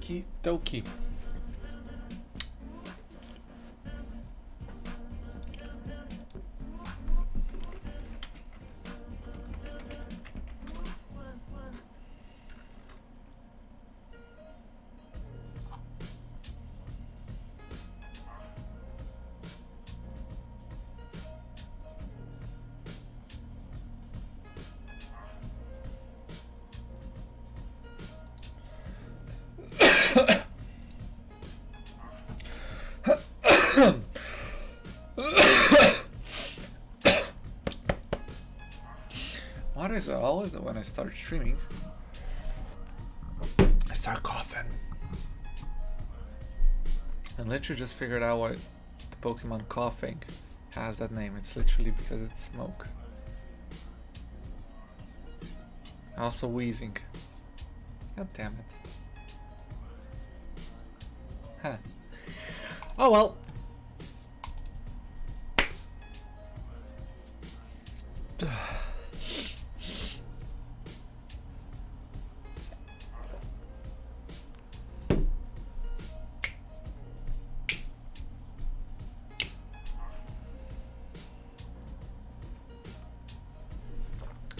Okie dokie. What is it always that when I start streaming, I start coughing? And literally just figured out why the Pokemon coughing has that name. It's literally because it's smoke. Also wheezing. God damn it. Huh. Oh well.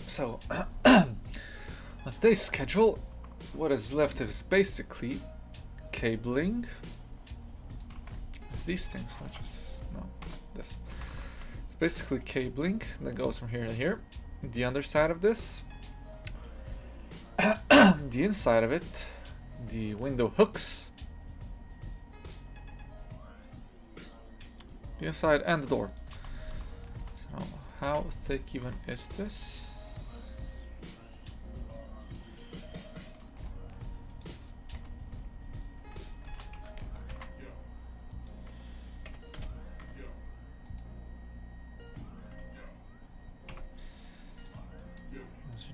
So, on today's schedule, what is left is basically cabling. These things, let's just, no, this. It's basically cabling that goes from here to here. The underside of this, the inside of it, the window hooks, the inside and the door. So, how thick even is this?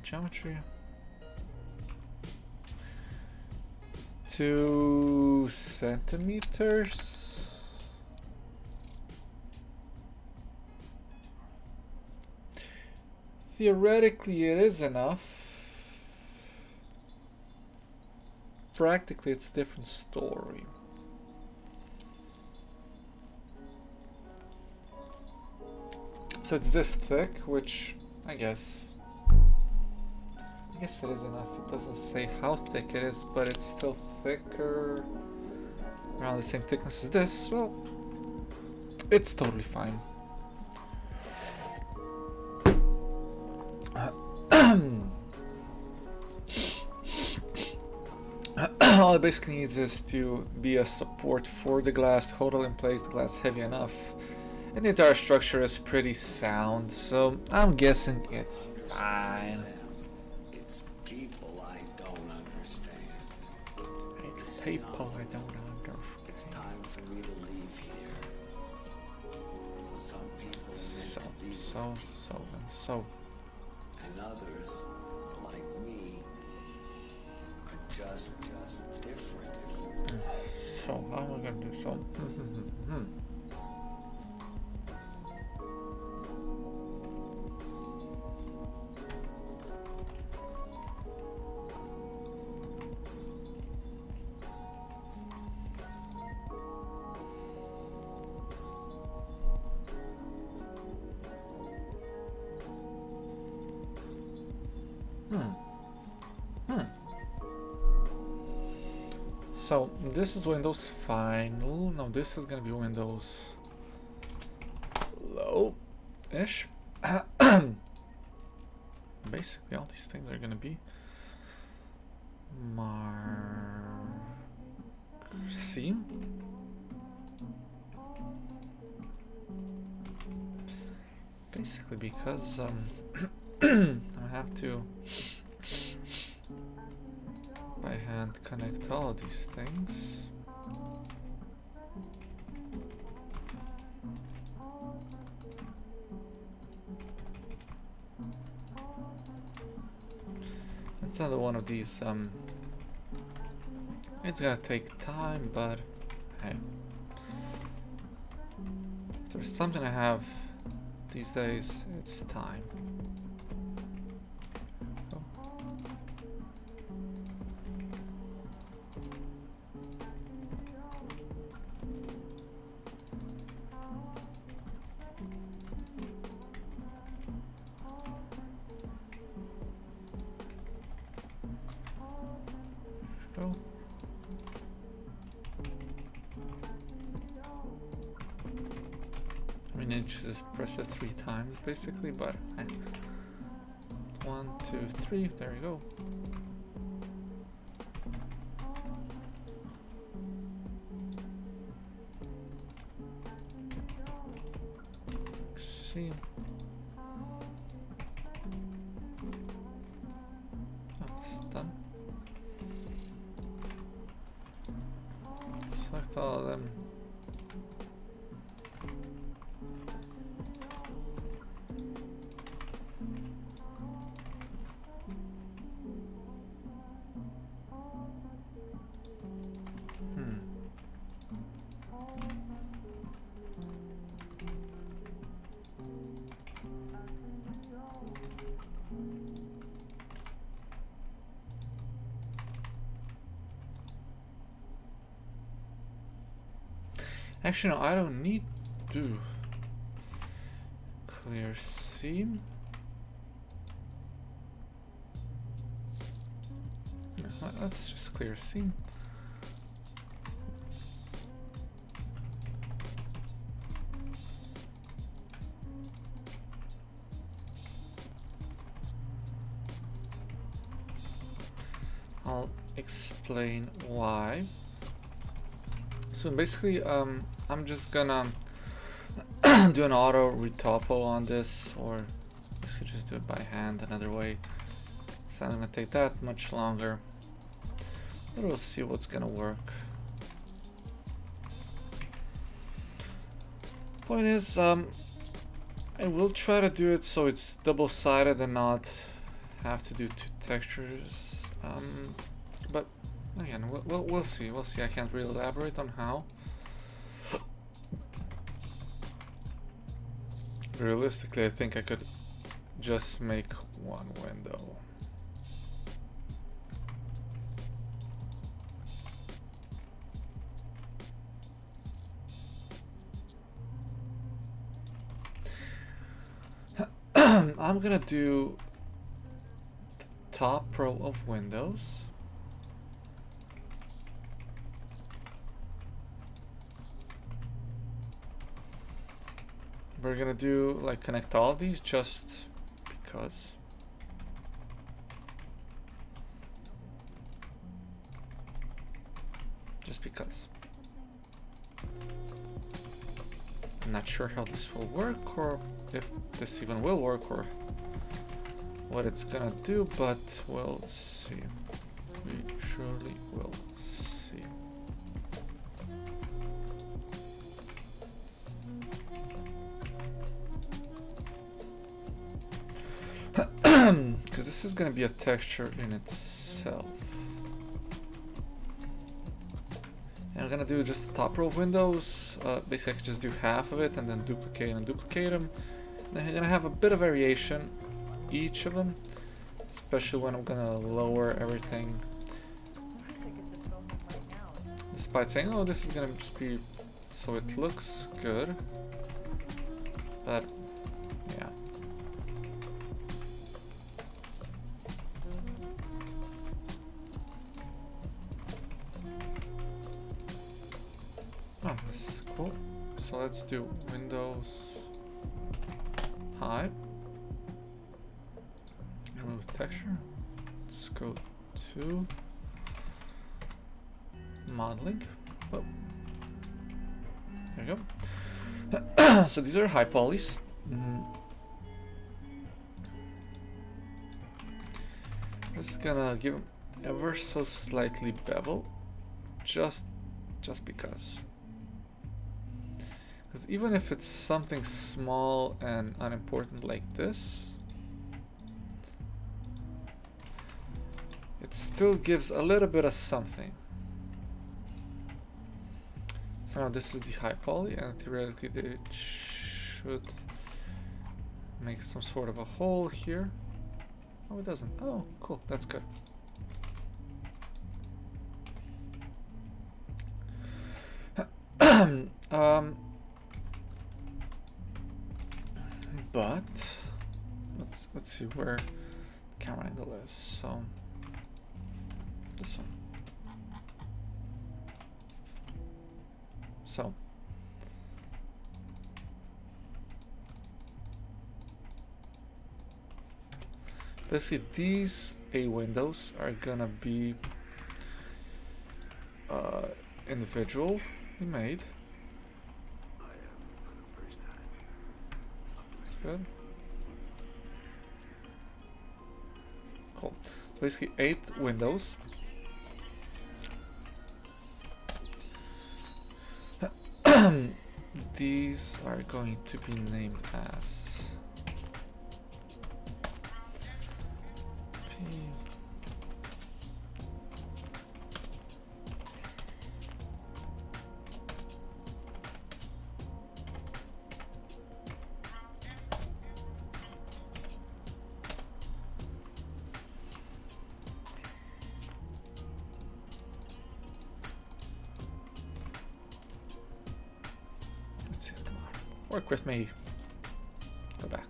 Geometry. 2 centimeters. Theoretically, it is enough. Practically, it's a different story. So it's this thick, which I guess it is enough. It doesn't say how thick it is, but it's still thicker, around the same thickness as this. Well, it's totally fine. All it basically needs is to be a support for the glass, to hold it in place, the glass heavy enough, and the entire structure is pretty sound, so I'm guessing it's fine. People I don't understand. It's time for me to leave here. Some people so. And others, like me, are just different. So how am I gonna do so? So this is Windows Final. No, this is gonna be Windows Low-ish. Basically, all these things are gonna be C. Basically, because I have to by hand connect all of these things. It's another one of these, it's gonna take time, but hey, if there's something I have these days, it's time. go. I mean, you just press it 3 times basically, but 1, 2, 3, there you go. See. Oh, this is done. Select all of them. Actually, no, I don't need to clear seam. No, let's just clear seam. I'll explain why. So basically, I'm just gonna do an auto retopo on this, or basically just do it by hand another way. It's not gonna take that much longer, but we'll see what's gonna work. Point is, I will try to do it so it's double-sided and not have to do 2 textures. But again, we'll see. We'll see. I can't really elaborate on how. Realistically, I think I could just make 1 window. I'm gonna do the top row of windows. We're gonna do like connect all of these just because. Just because. I'm not sure how this will work, or if this even will work, or what it's gonna do, but we'll see. We surely will see. Because this is going to be a texture in itself. And I'm going to do just the top row of windows. Basically I can just do half of it and then duplicate and duplicate them. And I'm going to have a bit of variation each of them, especially when I'm going to lower everything. Despite saying, oh, this is going to just be so it looks good. But yeah. Oh, this is cool. So let's do Windows High. Remove texture. Let's go to modeling. Oh. There you go. So these are high polys. Just gonna give them ever so slightly bevel, just because. Because even if it's something small and unimportant like this, it still gives a little bit of something. So now this is the high poly, and theoretically it should make some sort of a hole here. Oh, it doesn't. Oh, cool. That's good. But let's see where the camera angle is. So this one. So basically these A windows are gonna be individually made. Good. Cool. So basically 8 windows. These are going to be named as P. Let's see, come on. Work with me. Go back.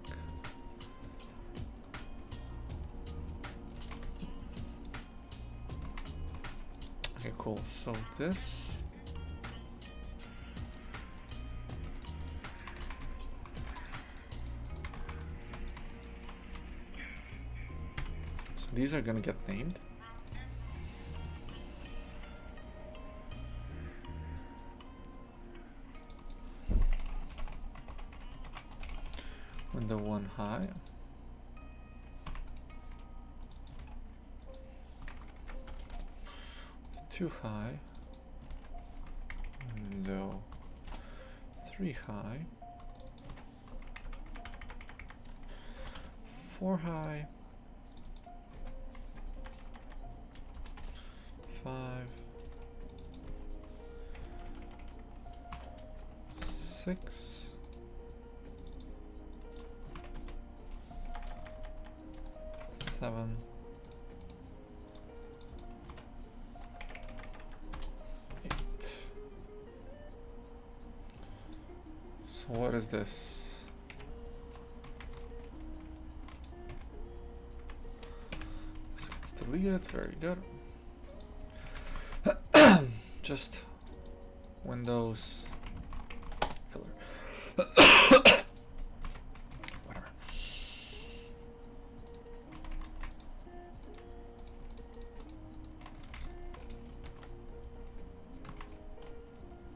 Okay, cool. So this. So these are gonna get named. Window 1 high. Two high, window 3 high, 4 high, 5, 6, 7, 8. So what is this? This gets deleted, very good. Just Windows filler. Whatever.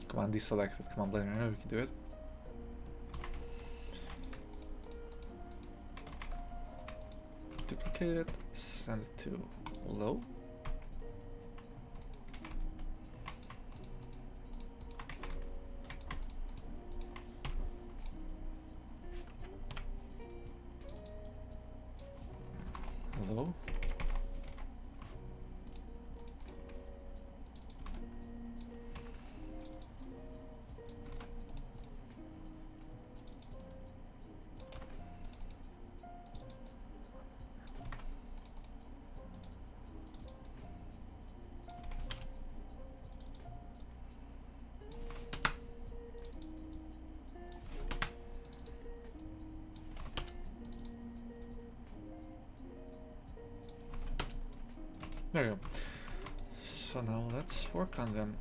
Come on, deselect it. Come on, Blaine. I know we can do it. Duplicate it. Send it to low. Low. There you go. So now let's work on them.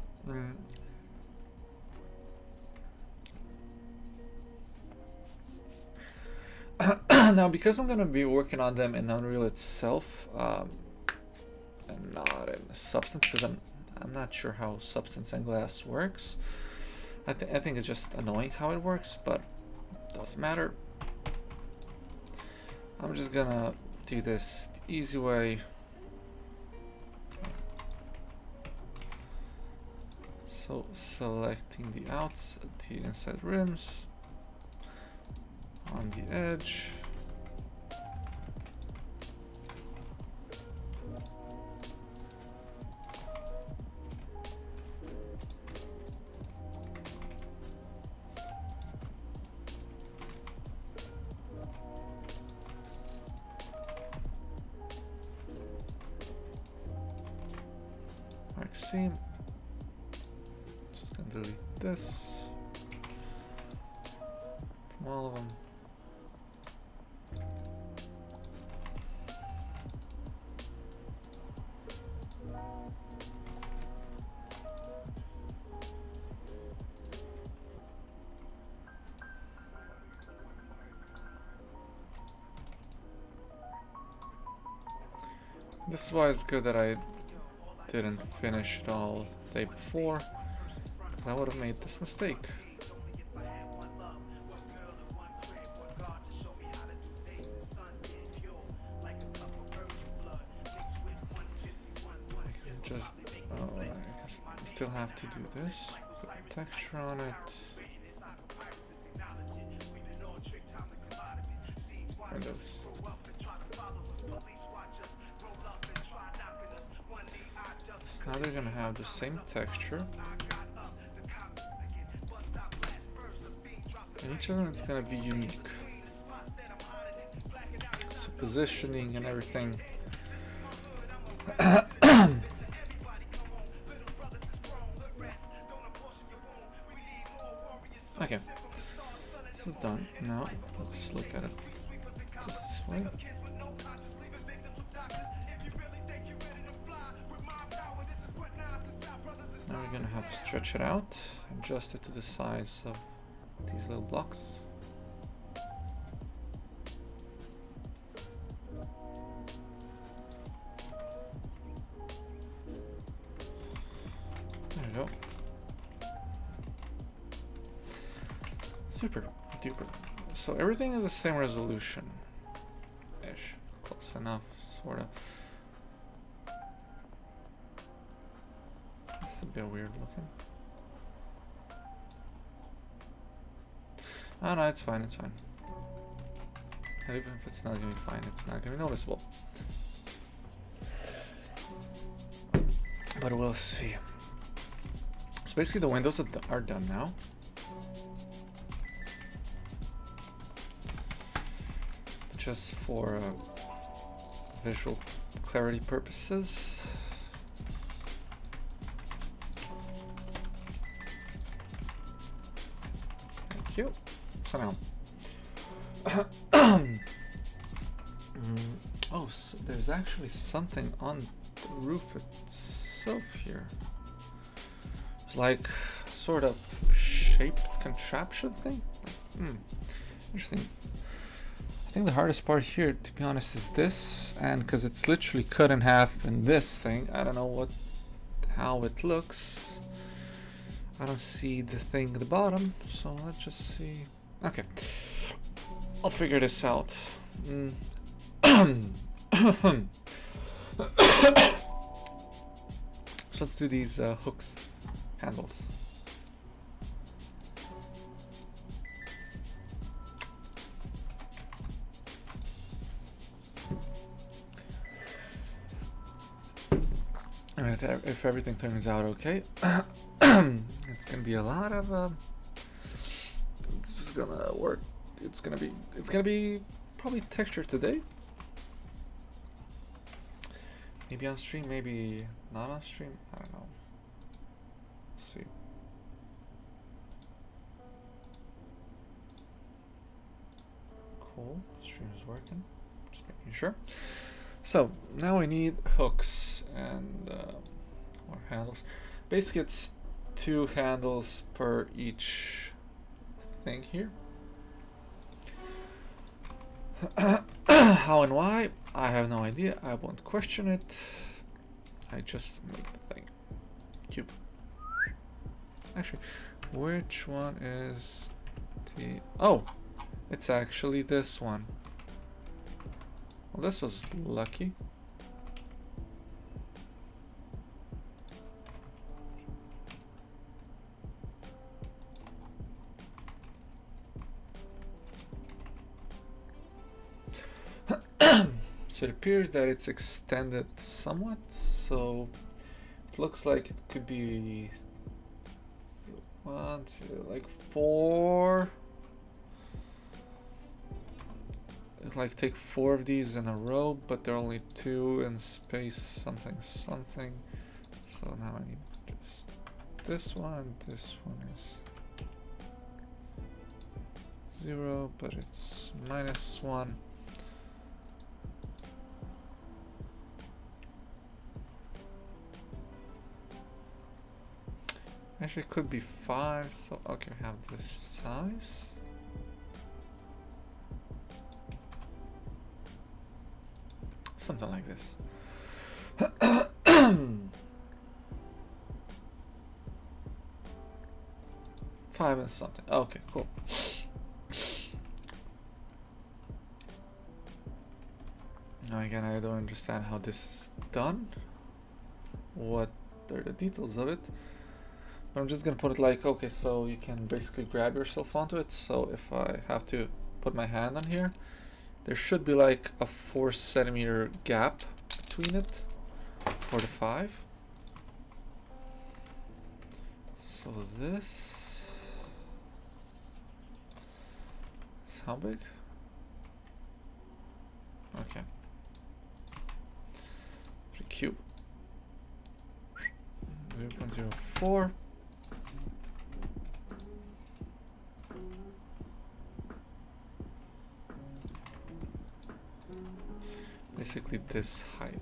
Now, because I'm going to be working on them in Unreal itself, and not in Substance, because I'm not sure how Substance and Glass works. I think it's just annoying how it works, but doesn't matter. I'm just gonna do this the easy way. So selecting the outs, the inside rims on the edge. Mark seam. Just gonna delete this from all of them. This is why it's good that I didn't finish it all the day before, 'cause I would have made this mistake. Just, oh, I guess I still have to do this. Put texture on it. Windows. So now they're gonna have the same texture. And each of them is gonna be unique. So positioning and everything. Okay, this is done. Now let's look at it this way. Now we're gonna have to stretch it out, adjust it to the size of these little blocks. There we go. Super duper. So everything is the same resolution ish. Close enough, sort of. This is a bit weird looking. Oh no, it's fine, it's fine. And even if it's not gonna be fine, it's not gonna be noticeable. But we'll see. So basically the windows are done now. Just for visual clarity purposes. Thank you. So now, oh, so there's actually something on the roof itself here. It's like sort of shaped contraption thing. Interesting. I think the hardest part here, to be honest, is this, and because it's literally cut in half in this thing, I don't know how it looks. I don't see the thing at the bottom, so let's just see. Okay, I'll figure this out. So let's do these hooks, handles. Alright, if everything turns out okay, it's gonna be a lot of it's gonna work. It's gonna be probably texture today. Maybe on stream, maybe not on stream. I don't know. Let's see. Cool. Stream is working. Just making sure. So now we need hooks and or handles. Basically, it's 2 handles per each thing here. How and why, I have no idea. I won't question it. I just make the thing. Cube. Actually, which one is the... Oh, it's actually this one. Well, this was lucky. So it appears that it's extended somewhat, so it looks like it could be 1, 2, like 4. It's like take 4 of these in a row, but there are only 2 in space something something. So now I need just this one is 0, but it's -1. Actually, it could be 5, so okay, we have this size. Something like this. Five and something. Okay, cool. Now again, I don't understand how this is done. What are the details of it? But I'm just gonna put it like, okay, so you can basically grab yourself onto it. So if I have to put my hand on here, there should be like a 4 centimeter gap between it for the 5. So this is how big? Okay. For the cube. 0.04. Basically this height.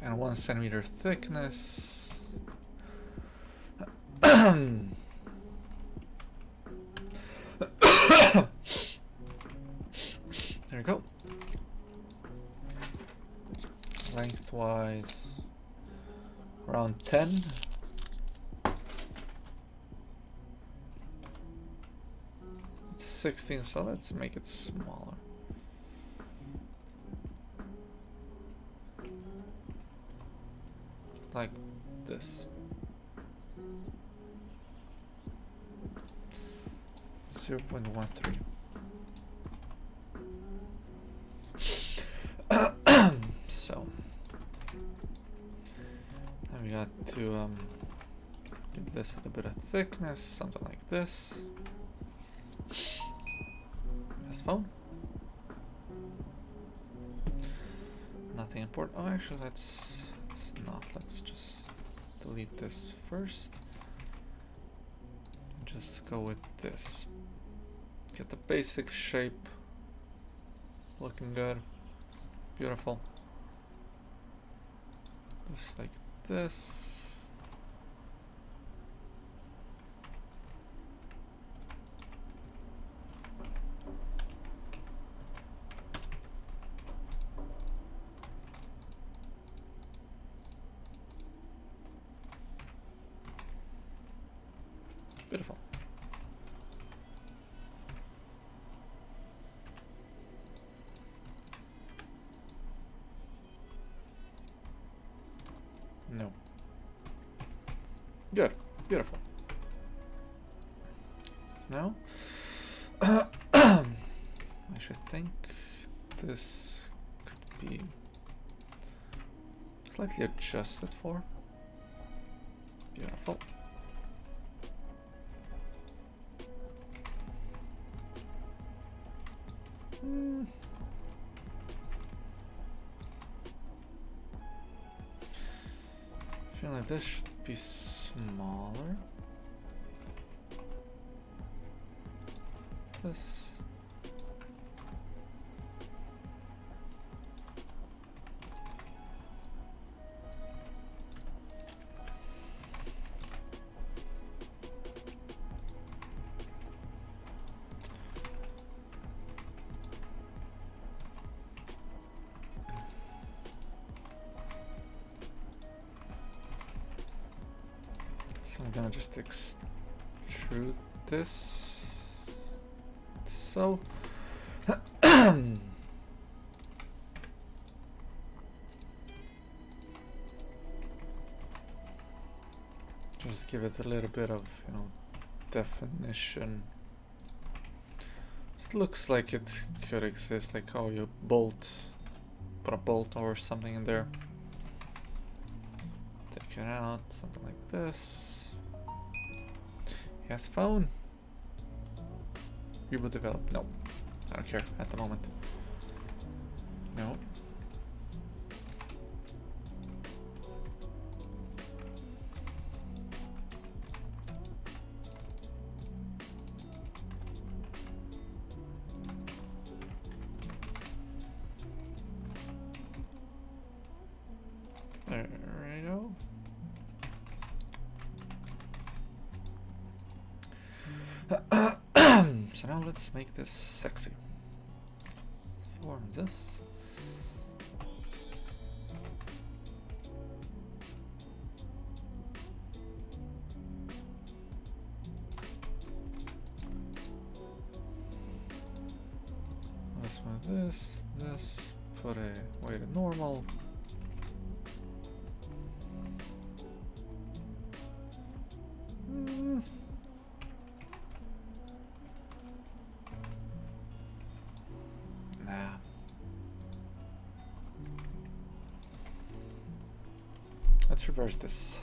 And 1 centimeter thickness. There we go. Lengthwise around 10. It's 16, so let's make it smaller. Like this. 0.13. So now we got to give this a little bit of thickness, something like this. This phone. Nothing important. Oh, actually, let's not. Let's just delete this first. Just go with this. Get the basic shape looking good. Beautiful. Just like this. Beautiful. No. Good. Beautiful. Now, I should think this could be slightly adjusted for. Beautiful. I feel like this should be smaller. This. So I'm gonna just extrude this. So just give it a little bit of, definition. It looks like it could exist, like how you put a bolt or something in there. Take it out, something like this. Yes, phone. You will develop. No, I don't care at the moment. No. There we go. So now let's make this sexy. Let's form this. Let's move this, put a way to normal. Nah. Let's reverse this.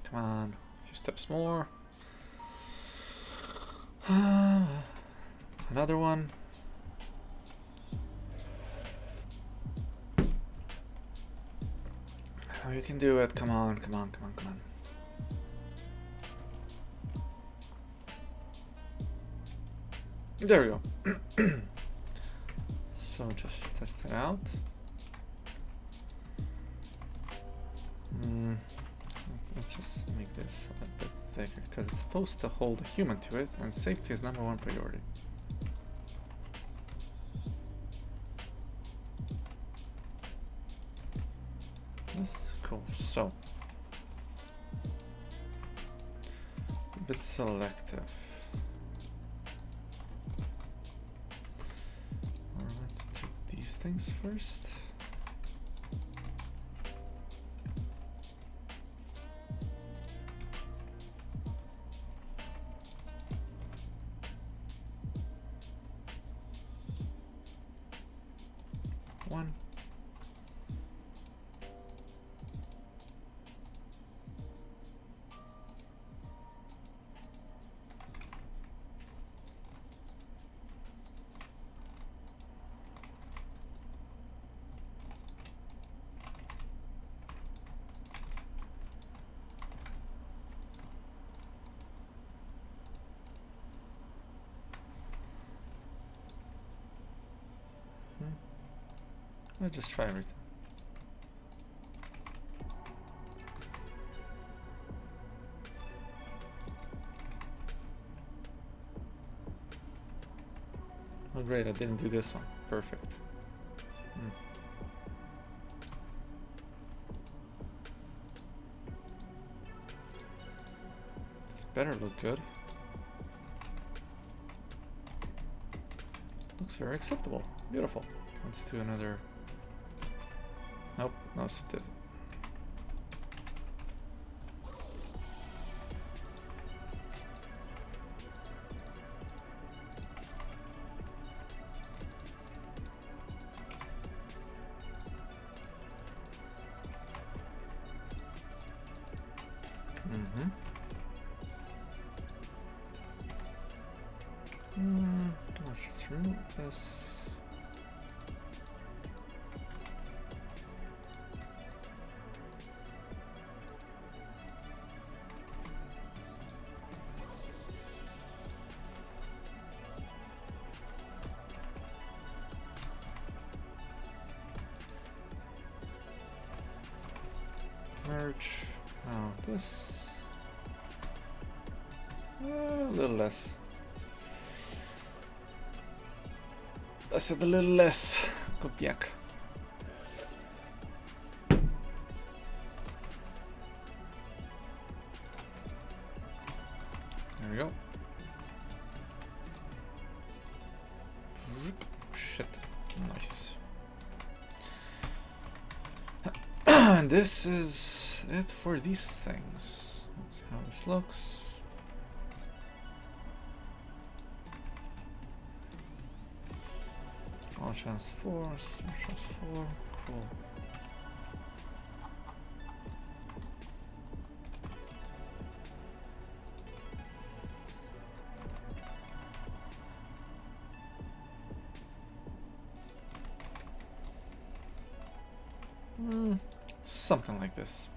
Come on, a few steps more. Another one. Oh, you can do it. Come on, come on, come on, come on. There we go. So just test it out. Let's just make this a little bit thicker because it's supposed to hold a human to it, and safety is #1 priority. That's cool. So a bit selective. Let's do these things first. One. I'll just try everything. Oh great, I didn't do this one. Perfect. This better look good. Looks very acceptable. Beautiful. Let's do another. Nope, no subdiv. Let's just remove this. Merge. Now this. A little less. I said a little less. Kopiak. There we go. Shit. Nice. And this is it for these things. Let's see how this looks. All transforms, transform, cool. Something like this.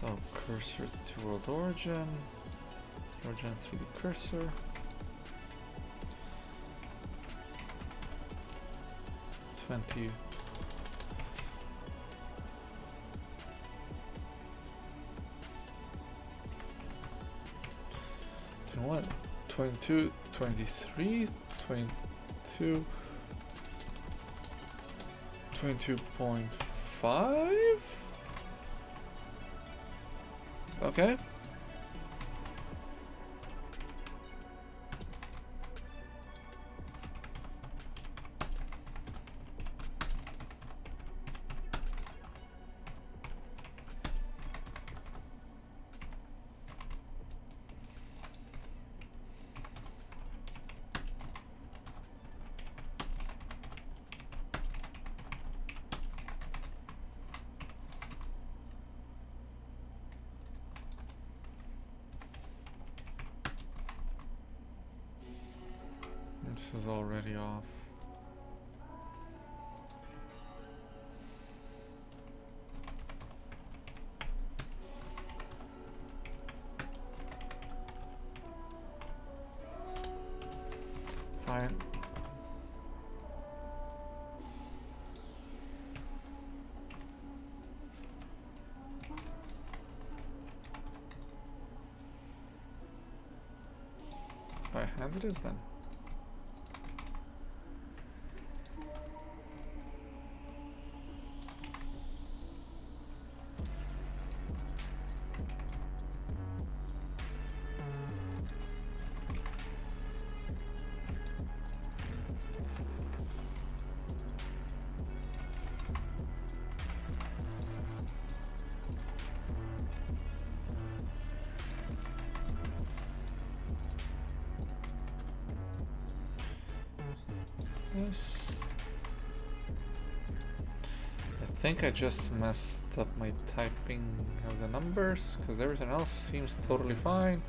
So cursor to world origin. Origin 3D cursor. $20. 21, 22, 23, 22, 22.5. Okay. This is already off. Fine. By hand it is then. Yes. I think I just messed up my typing of the numbers because everything else seems totally fine.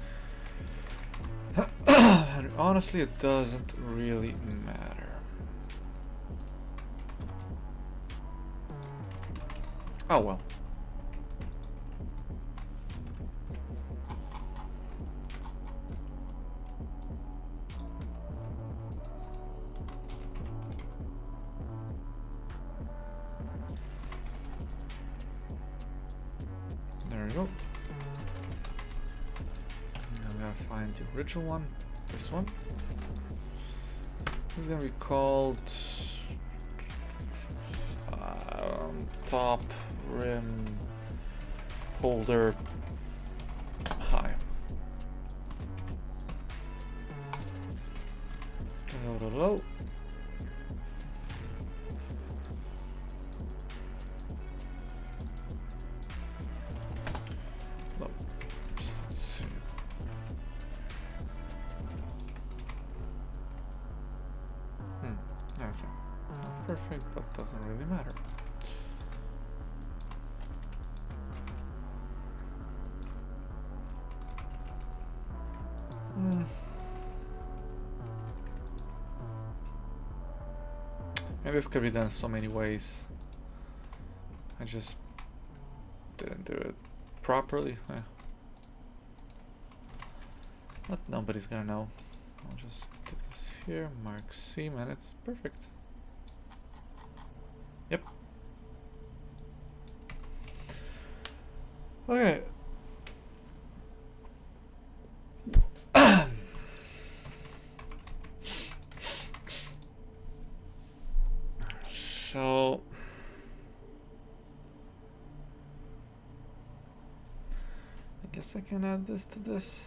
And honestly, it doesn't really matter. Oh well. There we go. Now we gotta find the original one. This one. This is gonna be called top rim holder high. Go to low. Low. Let's see. Okay. Not perfect, but doesn't really matter. And this could be done so many ways. I just didn't do it properly. But nobody's gonna know. I'll just do this here, mark seam, and it's perfect. Yep. Okay. So I guess I can add this to this.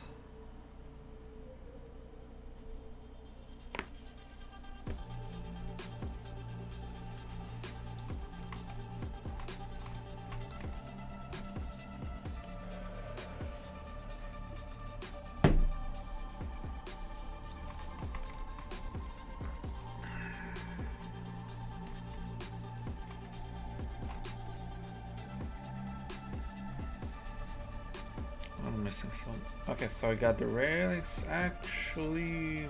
I'm missing some. Okay, so I got the railings. Actually,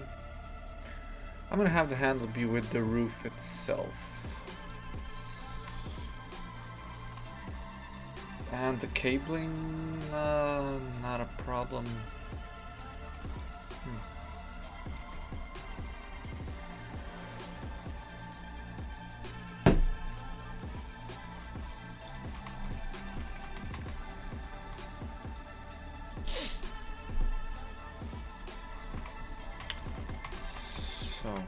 I'm gonna have the handle be with the roof itself. And the cabling, not a problem. So,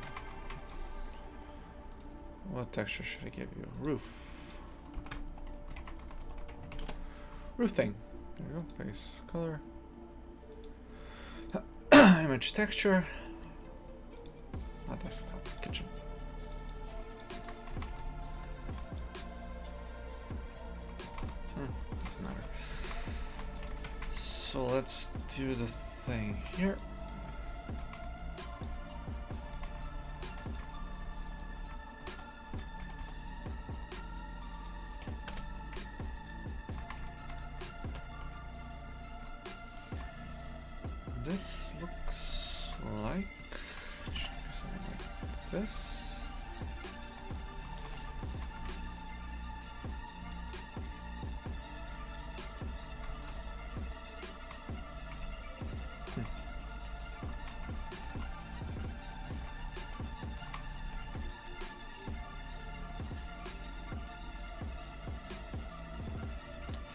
what texture should I give you? Roof. Roof thing. There you go. Base color. Image texture. Not desktop. Kitchen. Doesn't matter. So let's do the thing here. This looks like it should be something like this.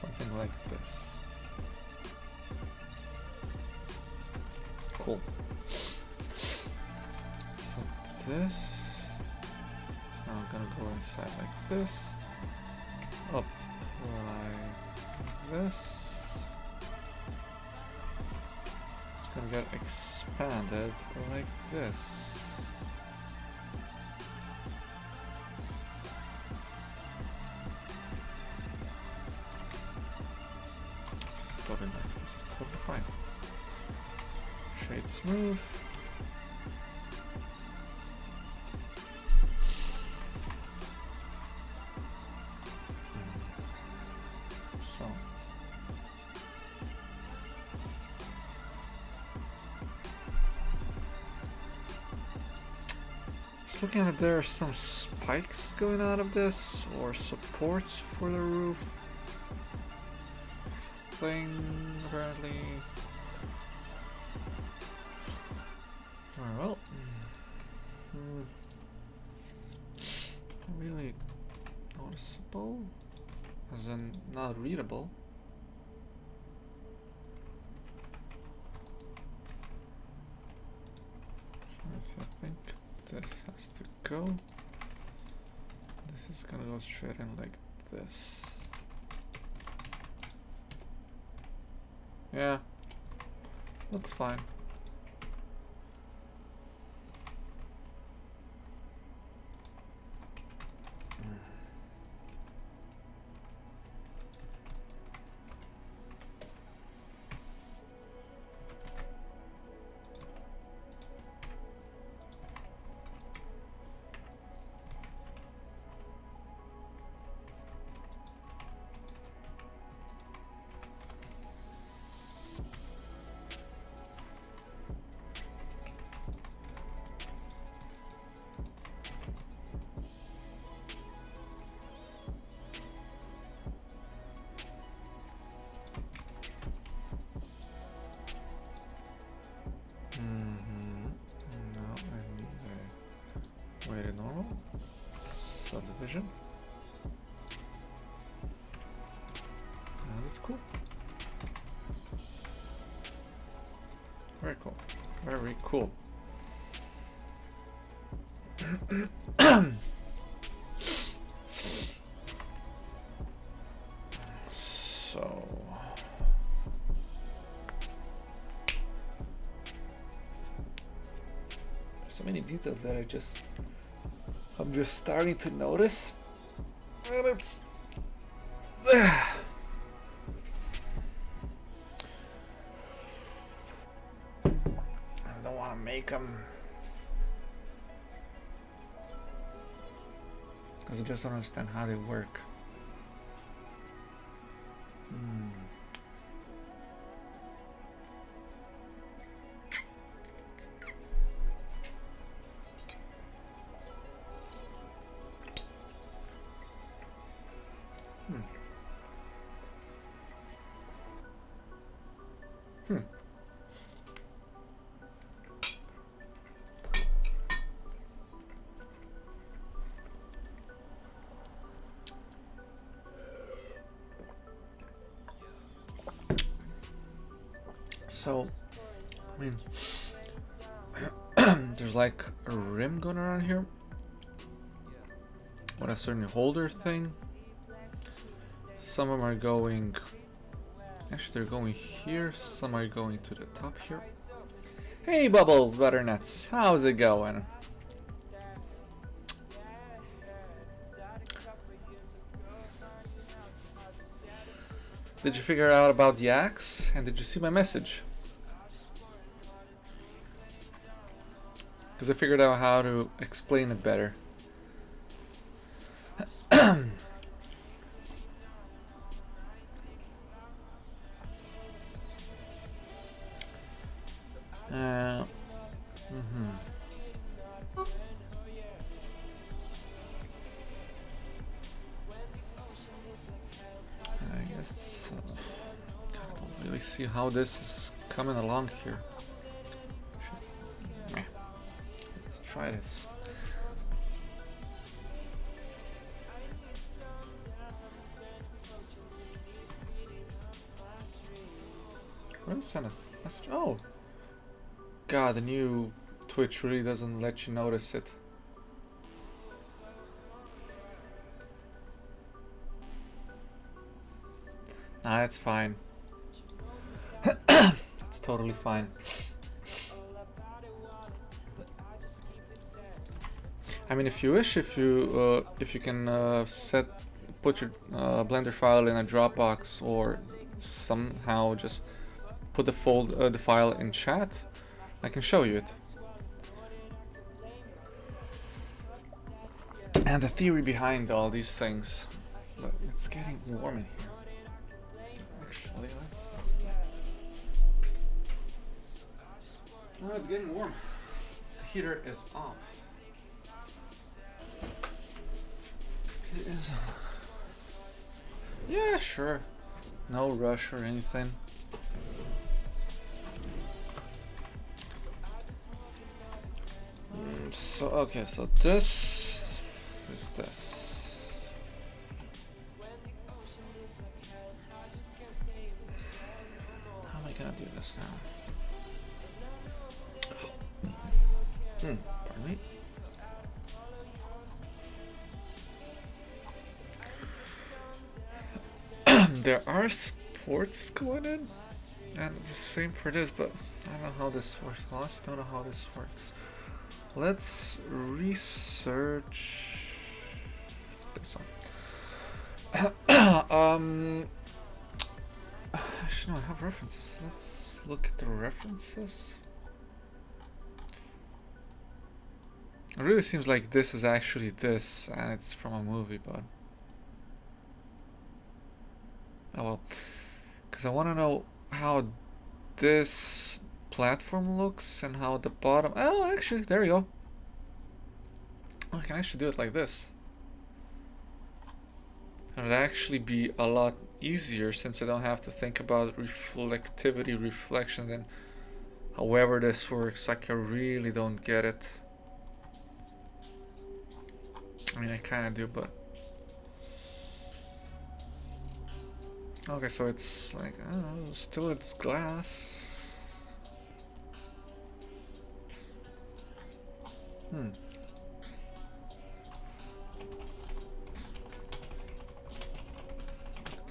Something like this. Cool. So this is now gonna go inside like this. Up like this. It's gonna get expanded like this. This is totally nice. This is totally fine. Shade smooth. So. Just looking at it, there are some spikes going out of this, or supports for the roof thing, apparently. Well, not really noticeable, as in not readable. So I think this has to go. This is gonna go straight in like this. Yeah, looks fine. Weighted normal subdivision. That's cool. Very cool. Very cool. So. So many details that I'm just starting to notice, and it's I don't want to make them because I just don't understand how they work. So, I mean, there's like a rim going around here. What a certain holder thing. Some of them are going. Actually, they're going here. Some are going to the top here. Hey, Bubbles, Butternuts, how's it going? Did you figure out about the axe? And did you see my message? Because I figured out how to explain it better. I guess I don't really see how this is coming along here. Let's try this. Let's send a message. Oh, God, the new Twitch really doesn't let you notice it. Nah, it's fine. It's totally fine. I mean, if you wish, if you can put your Blender file in a Dropbox or somehow just put the file in chat, I can show you it. And the theory behind all these things. Look, it's getting warm in here. Actually, let's. Oh, it's getting warm. The heater is off. It is. Yeah, sure. No rush or anything. So okay, so this is this. How am I gonna do this now? Pardon me. There are sports going in, and the same for this, but I don't know how this works. I also don't know how this works. Let's research this one. Actually, no, I have references. Let's look at the references. It really seems like this is actually this, and it's from a movie, but oh well. Because I want to know how this platform looks and how the bottom. Oh, actually, there we go. Oh, I can actually do it like this. And it'd actually be a lot easier since I don't have to think about reflectivity, reflection, and however this works. Like, I really don't get it. I mean, I kind of do, but okay, so it's like, I don't know, still it's glass.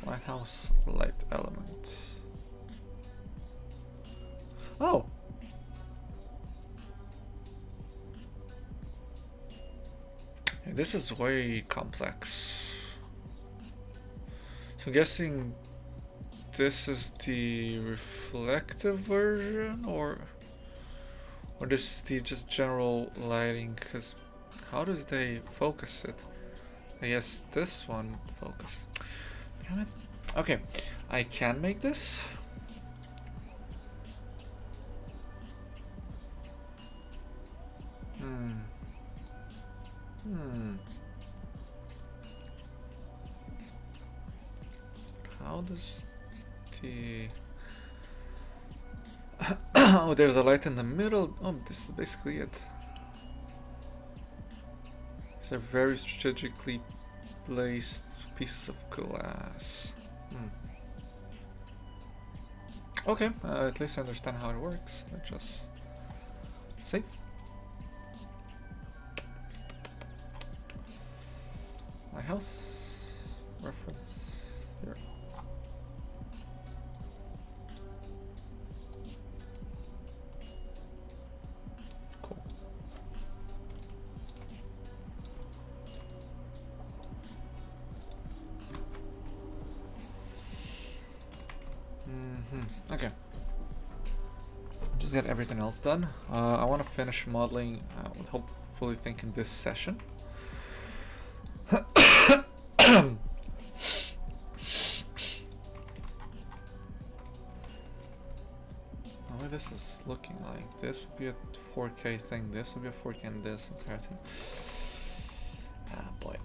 Lighthouse light element. Oh! Yeah, this is way complex. So I'm guessing this is the reflective version, or this is the just general lighting, because how do they focus it? I guess this one focuses. Damn it. Okay, I can make this. How does the... Oh, there's a light in the middle. Oh, this is basically it. These are very strategically placed pieces of glass. Okay, at least I understand how it works. Let's just save. Lighthouse reference here. Cool. Okay. Just get everything else done. I want to finish modeling, with hopefully thinking this session. Oh, this is looking like this would be a 4K thing, this would be a 4K, and this entire thing. Ah, boy.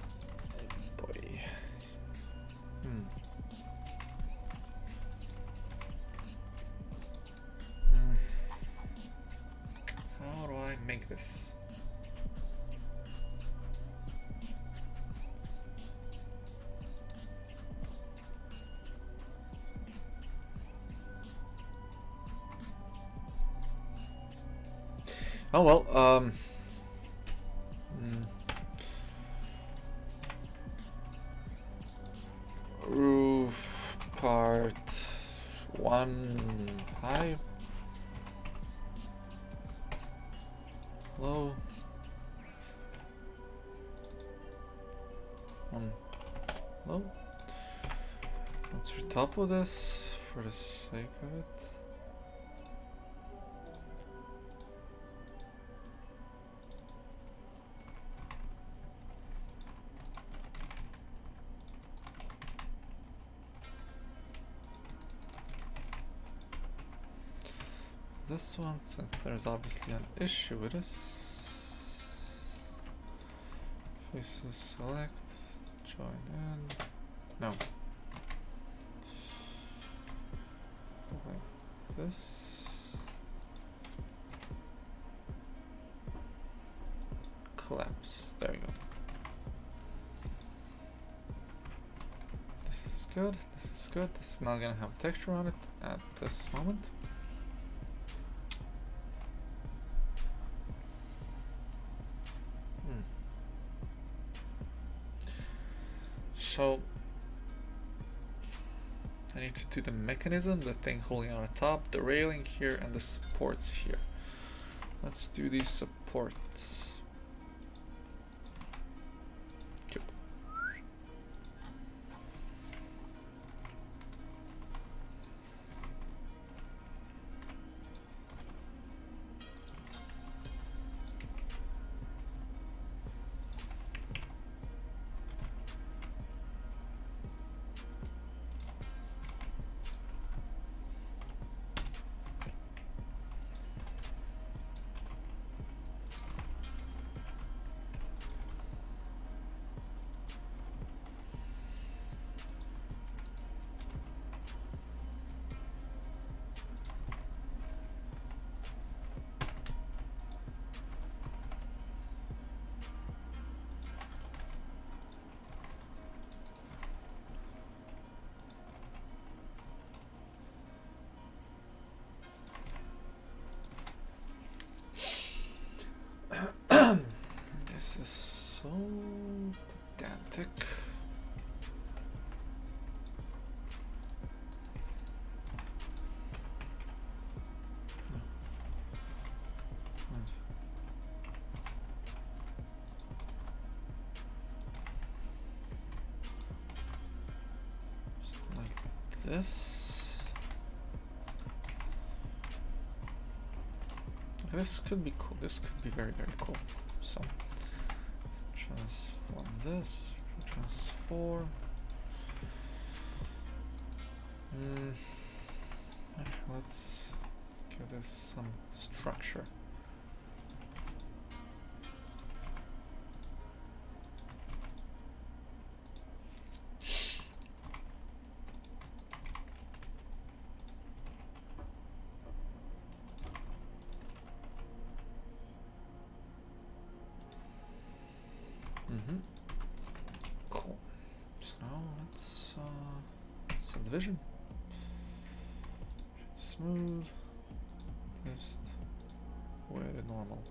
Boy. How do I make this? Oh well, roof part 1 high, low, 1 low. Let's retopple this for the sake of it. This one, since there's obviously an issue with this, faces select, join in, no, like this, collapse, there you go. This is good, this is good, this is not gonna have texture on it at this moment. So I need to do the mechanism, the thing holding on the top, the railing here, and the supports here. Let's do these supports. Cool. This is so pedantic. Like this. This could be cool. This could be very, very cool. So transform this, transform. Let's give this some structure. Cool. So now let's subdivision. It's smooth. Just way to normal.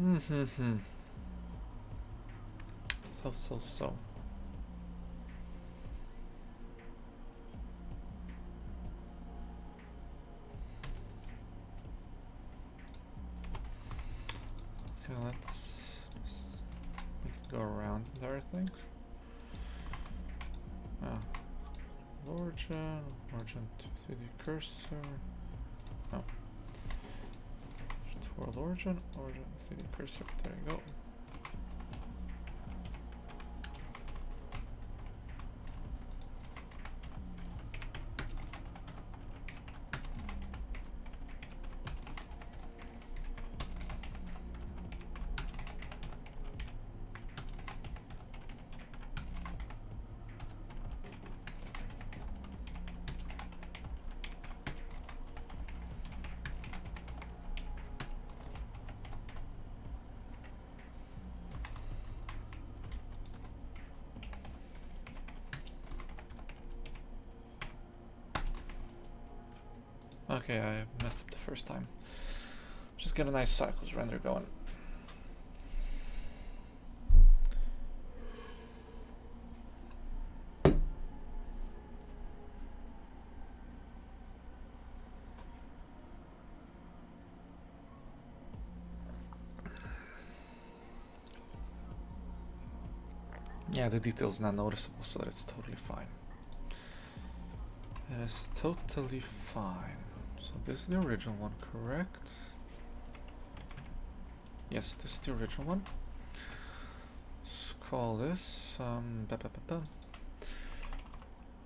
Mm-hmm. So. Okay, let's just make it go around there, I think. Origin to 3D cursor. No. World origin 3D cursor. There you go. Okay, I messed up the first time. Just get a nice cycles render going. Yeah, the detail's not noticeable, so that's totally fine. It is totally fine. So this is the original one, correct? Yes, this is the original one. Let's call this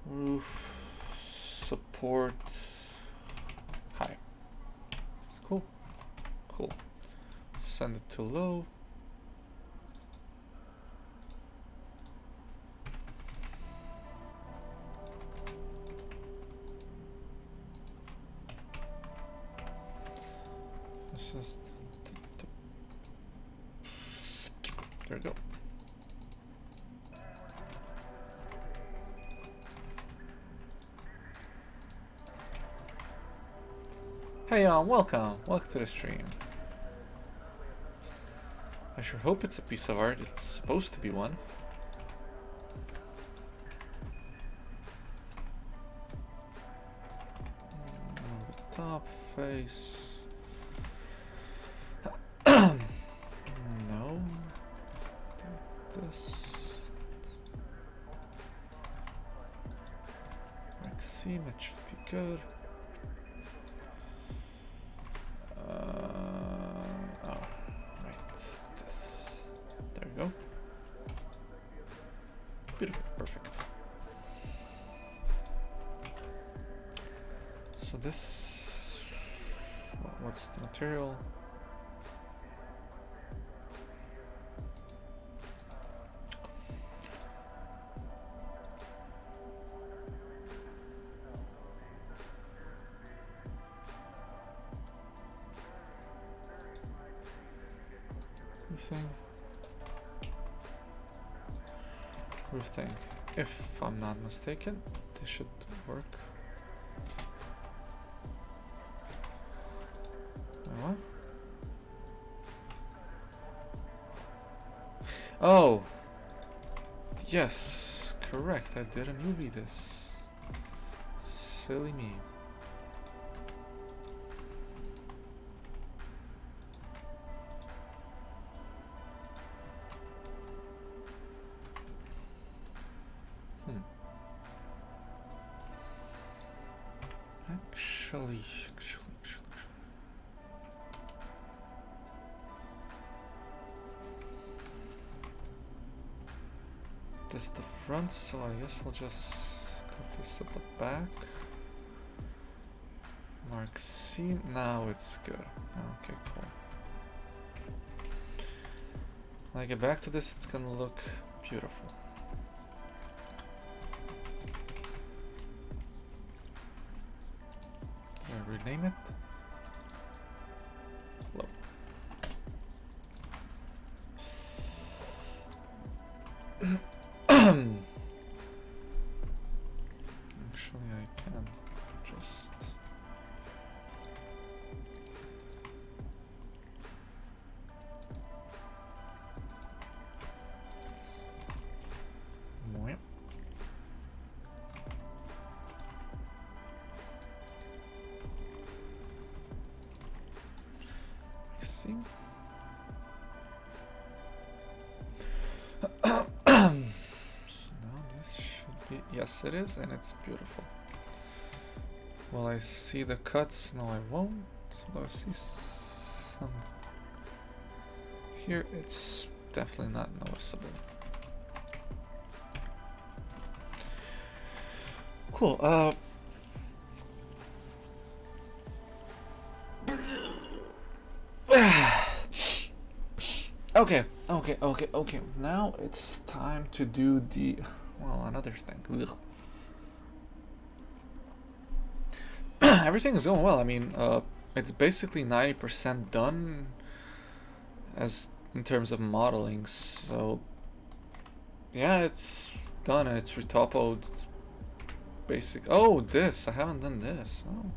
roof support high. It's cool. Cool. Send it to low. There we go. Hey, welcome to the stream. I sure hope it's a piece of art. It's supposed to be one. The top face. No. This. Maxime, it should be good. Oh, right. This. There we go. Beautiful. Perfect. So this. What's the material? Roof thing. If I'm not mistaken, this should work. What? Oh! Yes, correct. I didn't movie this. Silly me. Actually. This is the front, so I guess I'll just cut this at the back. Mark C. Now it's good. Okay, cool. When I get back to this, it's gonna look beautiful. Did I rename it? Hello. Actually, I can just... Yep. See? So now this should be... Yes, it is, and it's beautiful. Will I see the cuts? No, I won't. Will I see some... Here, it's definitely not noticeable. Cool, okay. Now it's time to do the... Well, another thing. Ugh. Everything is going well. I mean, it's basically 90% done as in terms of modeling. So, yeah, it's done. It's retopoed. It's basic. Oh, this. I haven't done this. Oh.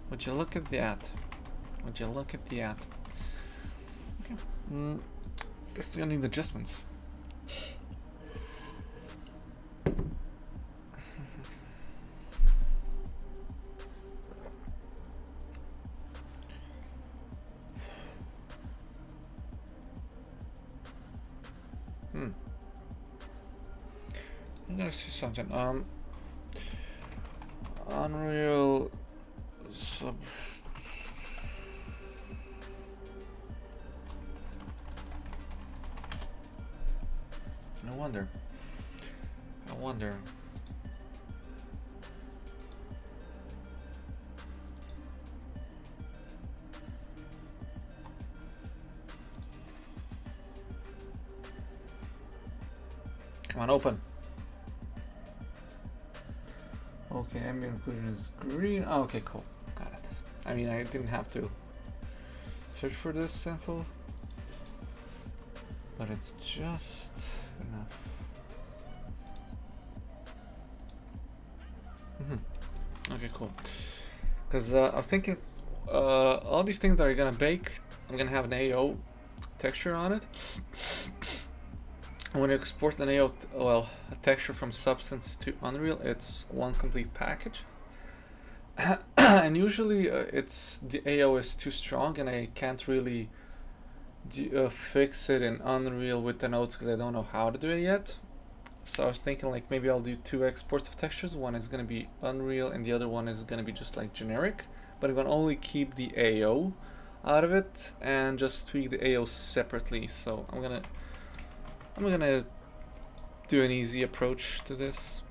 Would you look at that? Would you look at that? Okay. Guess we need adjustments. I'm gonna see something. Unreal sub. I wonder. Come on, open. Okay, ambient inclusion is green. Oh, okay, cool. Got it. I mean, I didn't have to search for this info, but it's just enough. Okay, cool. Because I was thinking, all these things that are gonna bake, I'm gonna have an AO texture on it. And when you export an AO, well, a texture from Substance to Unreal, it's one complete package. And usually it's the AO is too strong, and I can't really fix it in Unreal with the nodes because I don't know how to do it yet. So I was thinking like maybe I'll do 2 exports of textures. One is going to be Unreal and the other one is going to be just like generic, but I'm going to only keep the AO out of it and just tweak the AO separately. So I'm gonna do an easy approach to this,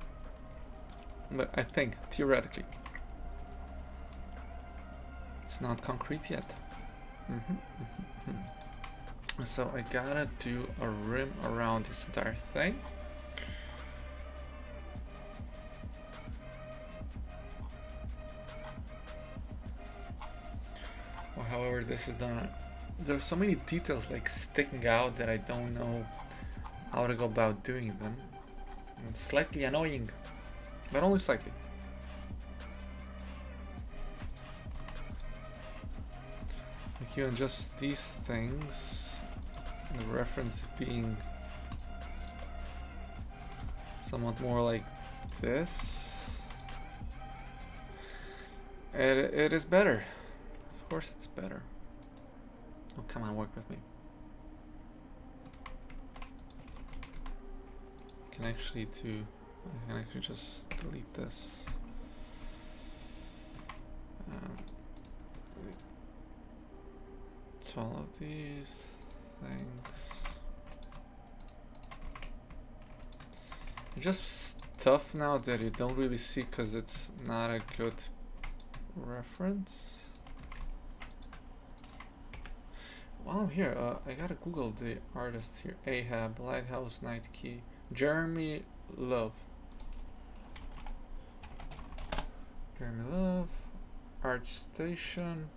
but I think theoretically it's not concrete yet. So I gotta do a rim around this entire thing. Well, however this is done, there's so many details like sticking out that I don't know how to go about doing them. It's slightly annoying, but only slightly. Like even just these things, the reference being somewhat more like this, it is better. Of course it's better. Oh, come on, work with me. I can actually just delete this. Delete all of these things. It's just stuff now that you don't really see because it's not a good reference. While I'm here, I gotta Google the artists here. Ahab, Lighthouse, Night Key, Jeremy Love. Jeremy Love, Art Station.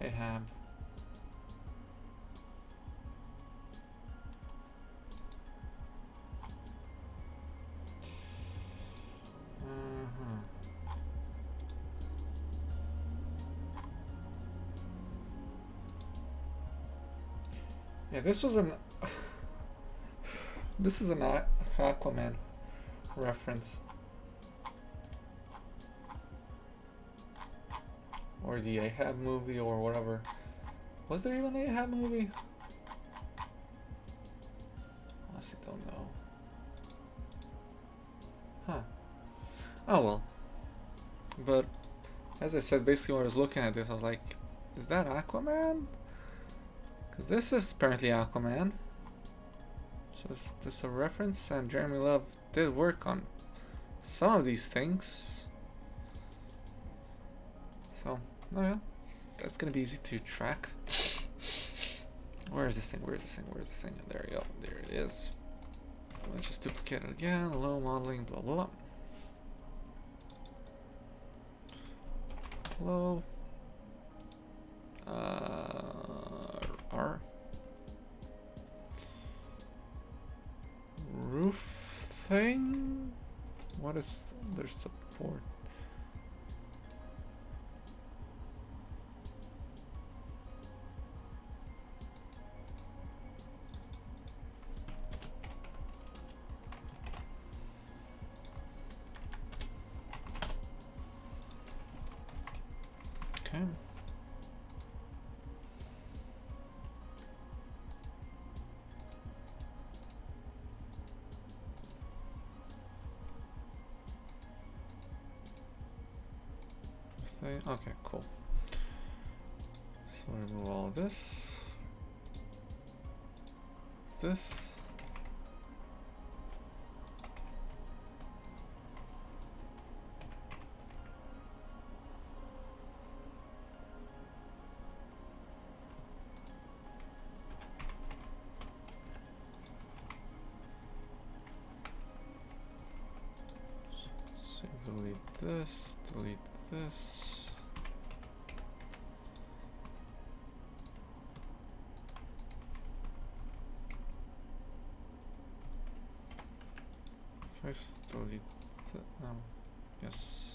Ahab. Yeah, this was an this is an Aquaman reference. Or the Ahab movie or whatever. Was there even an Ahab movie? Honestly don't know. Huh. Oh well. But as I said, basically when I was looking at this, I was like, is that Aquaman? Because this is apparently Aquaman. So is this a reference? And Jeremy Love did work on some of these things. So, oh yeah, that's gonna be easy to track. Where is this thing? Where is this thing? Where is this thing? There you go. There it is. Let's just duplicate it again. Low modeling, blah blah blah. Hello. R. Roof thing? What is their support? Okay. Okay, cool. So remove all this. This. So delete this, delete this. First delete that. Yes.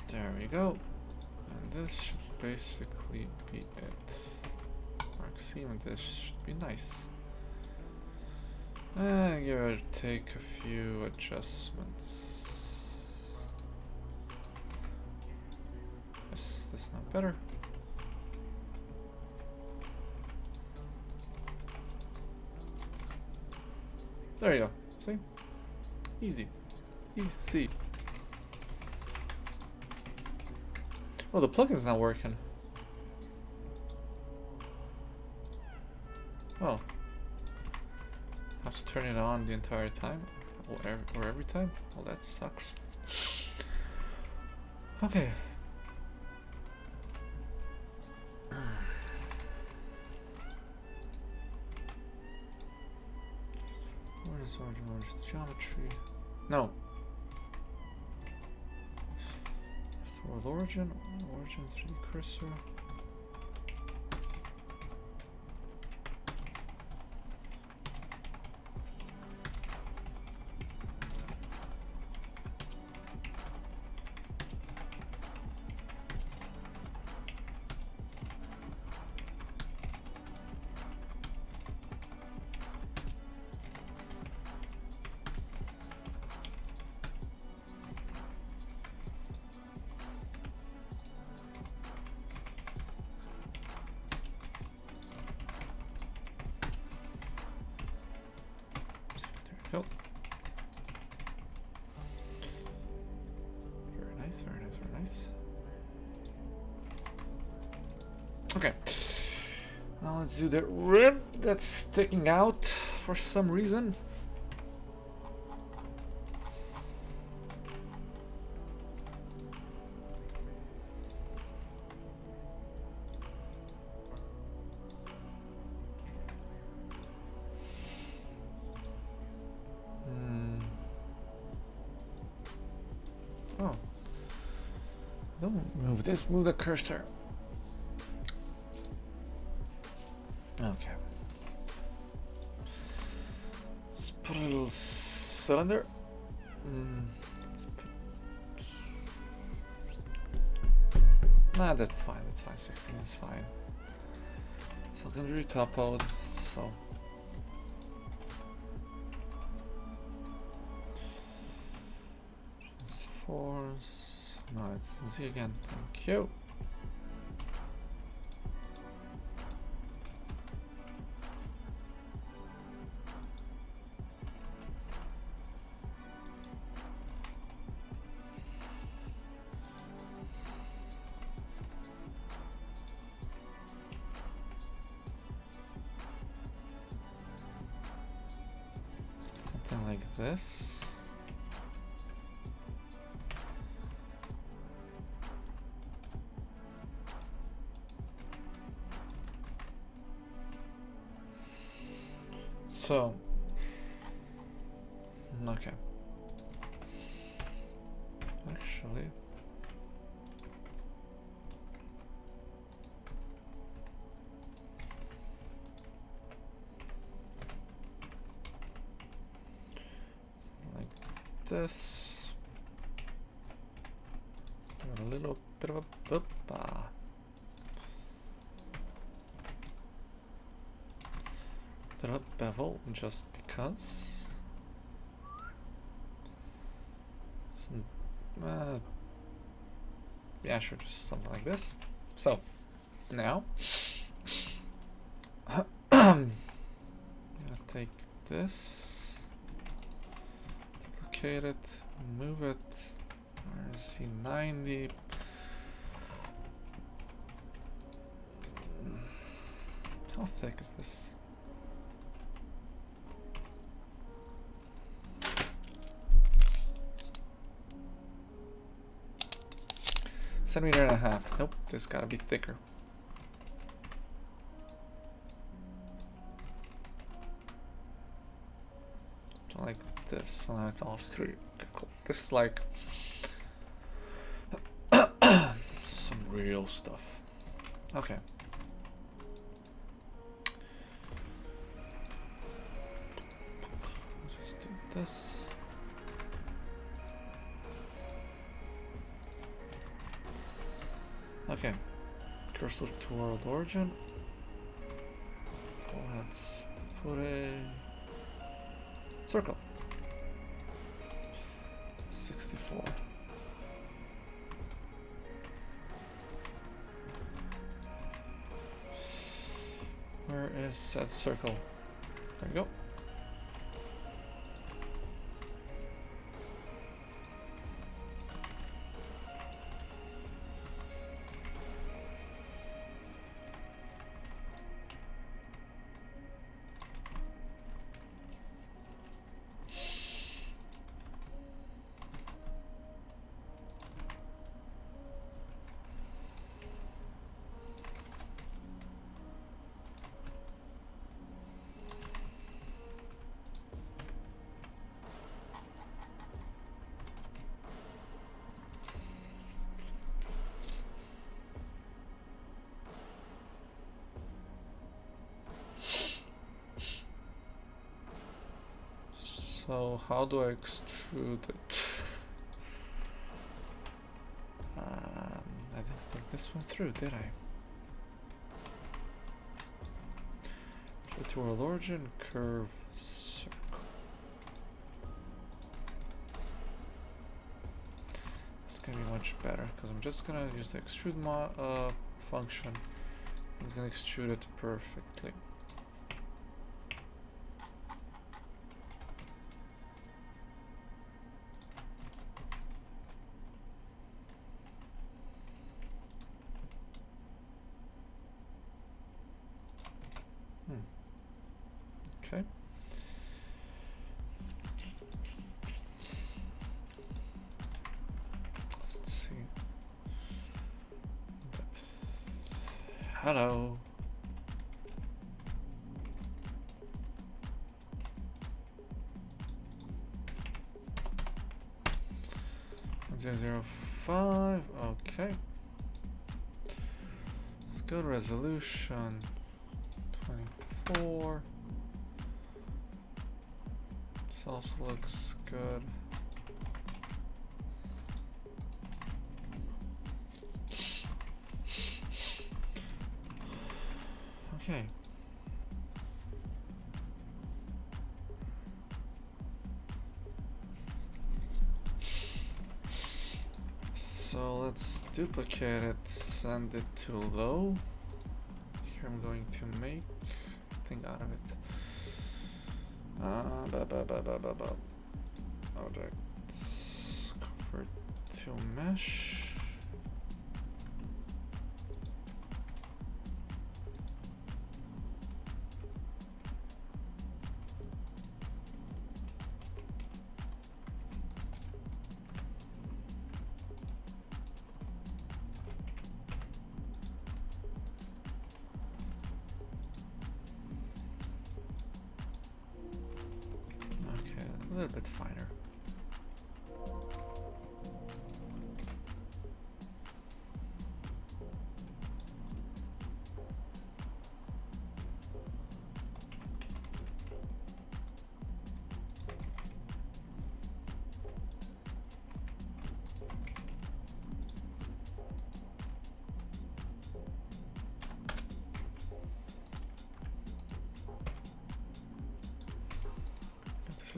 There we go. And this should basically be it. Mark seam, this should be nice. And give it take a few adjustments. Is this not better? There you go. See? Easy. Easy. Oh, the plugin's not working. Oh. Have to turn it on the entire time? Or every time? Well, that sucks. Okay. Where is origin geometry? No. World origin 3D cursor. nice, very nice, very nice. Okay. Now let's do the rib that's sticking out for some reason. Oh. Don't move this, move the cursor. Okay. Let's put a little cylinder. Let's put... Nah, that's fine, 16 is fine. So I'm gonna retopoed, so... Transforce... No, it's Z again, thank you. Something like this. So, okay. Actually, like this. A little bit of a bit of a bevel, just because. Some, yeah, sure, just something like this. So now, I'm gonna take this, duplicate it, move it. RC 90. How thick is this? Centimeter and a half. Nope, this gotta be thicker. Like this. So now it's all three. Okay, cool. This is like some real stuff. Okay. Just do this. Okay. Cursor to world origin. Let's put a circle. 64. Where is that circle? There we go. So how do I extrude it? I didn't think this went through, did I? Show to world origin, curve, circle. It's gonna be much better because I'm just gonna use the extrude function. It's gonna extrude it perfectly. Okay. Let's see. Depth. Hello. Zero zero 5. Okay. Let's go to resolution 24. This also looks good. Okay. So let's duplicate it, send it to low. Here I'm going to make a thing out of it. Objects, convert to mesh. A little bit finer.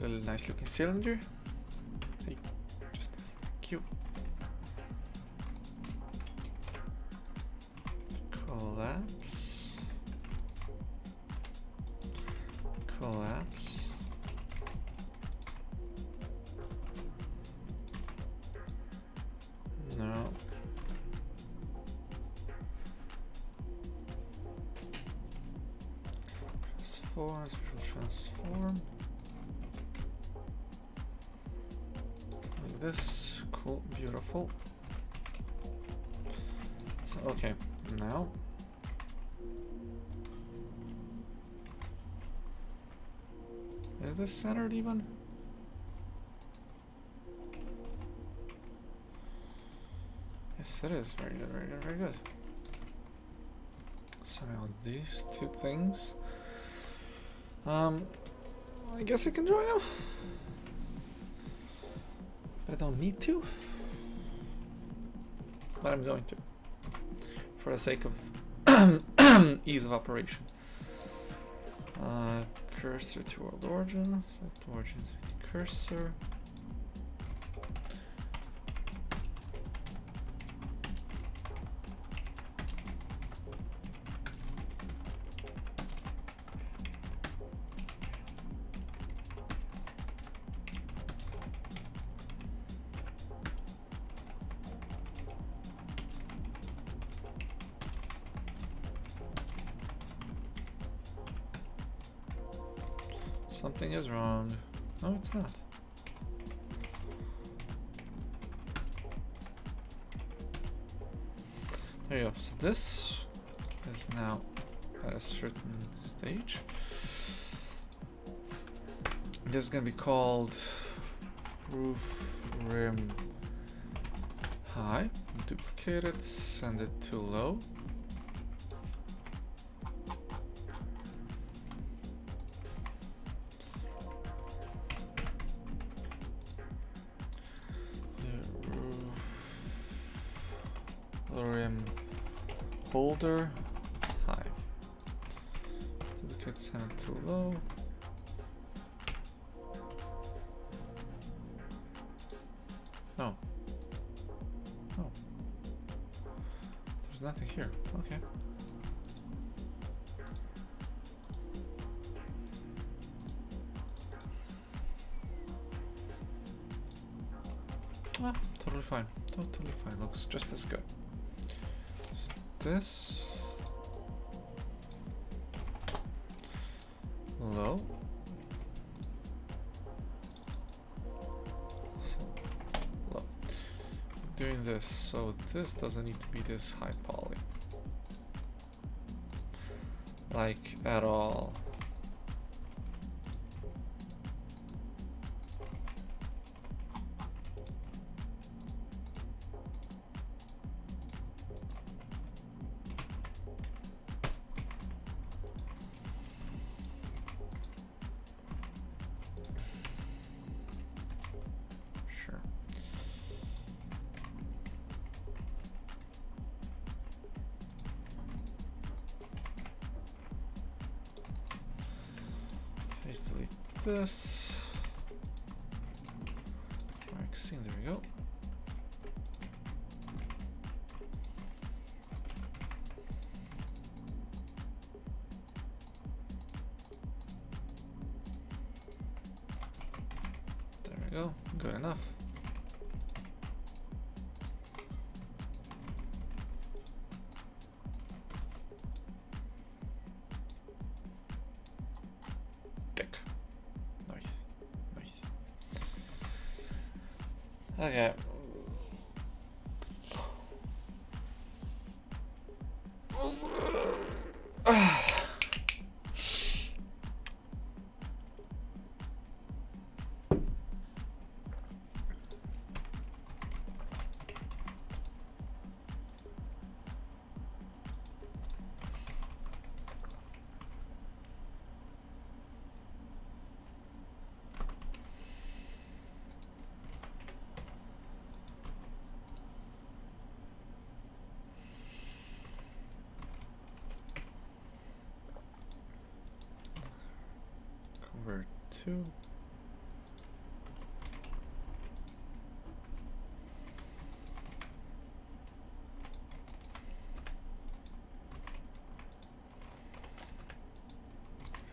A little nice looking cylinder. Hey, just this. Cute. Collapse. Collapse. No. Transform. Transform. This cool, beautiful. So okay, now is this centered even? Yes, it is. Very good, very good, very good. So now these two things. I guess I can join them. I don't need to, but I'm going to, for the sake of ease of operation. Cursor to world origin, select origin, cursor. Something is wrong. No, it's not. There you go. So this is now at a certain stage. This is gonna be called roof rim high. Duplicate it, send it to low. Rim holder high. Duplicate, send to low. Oh. Oh. There's nothing here. Okay. Ah, totally fine. Totally fine. Looks just as good. This low. doing this, so this doesn't need to be this high poly. Like, at all. Sure. Face delete this. Mark scene, there we go. There we go, good enough. Thick. Nice, nice. Okay. Convert to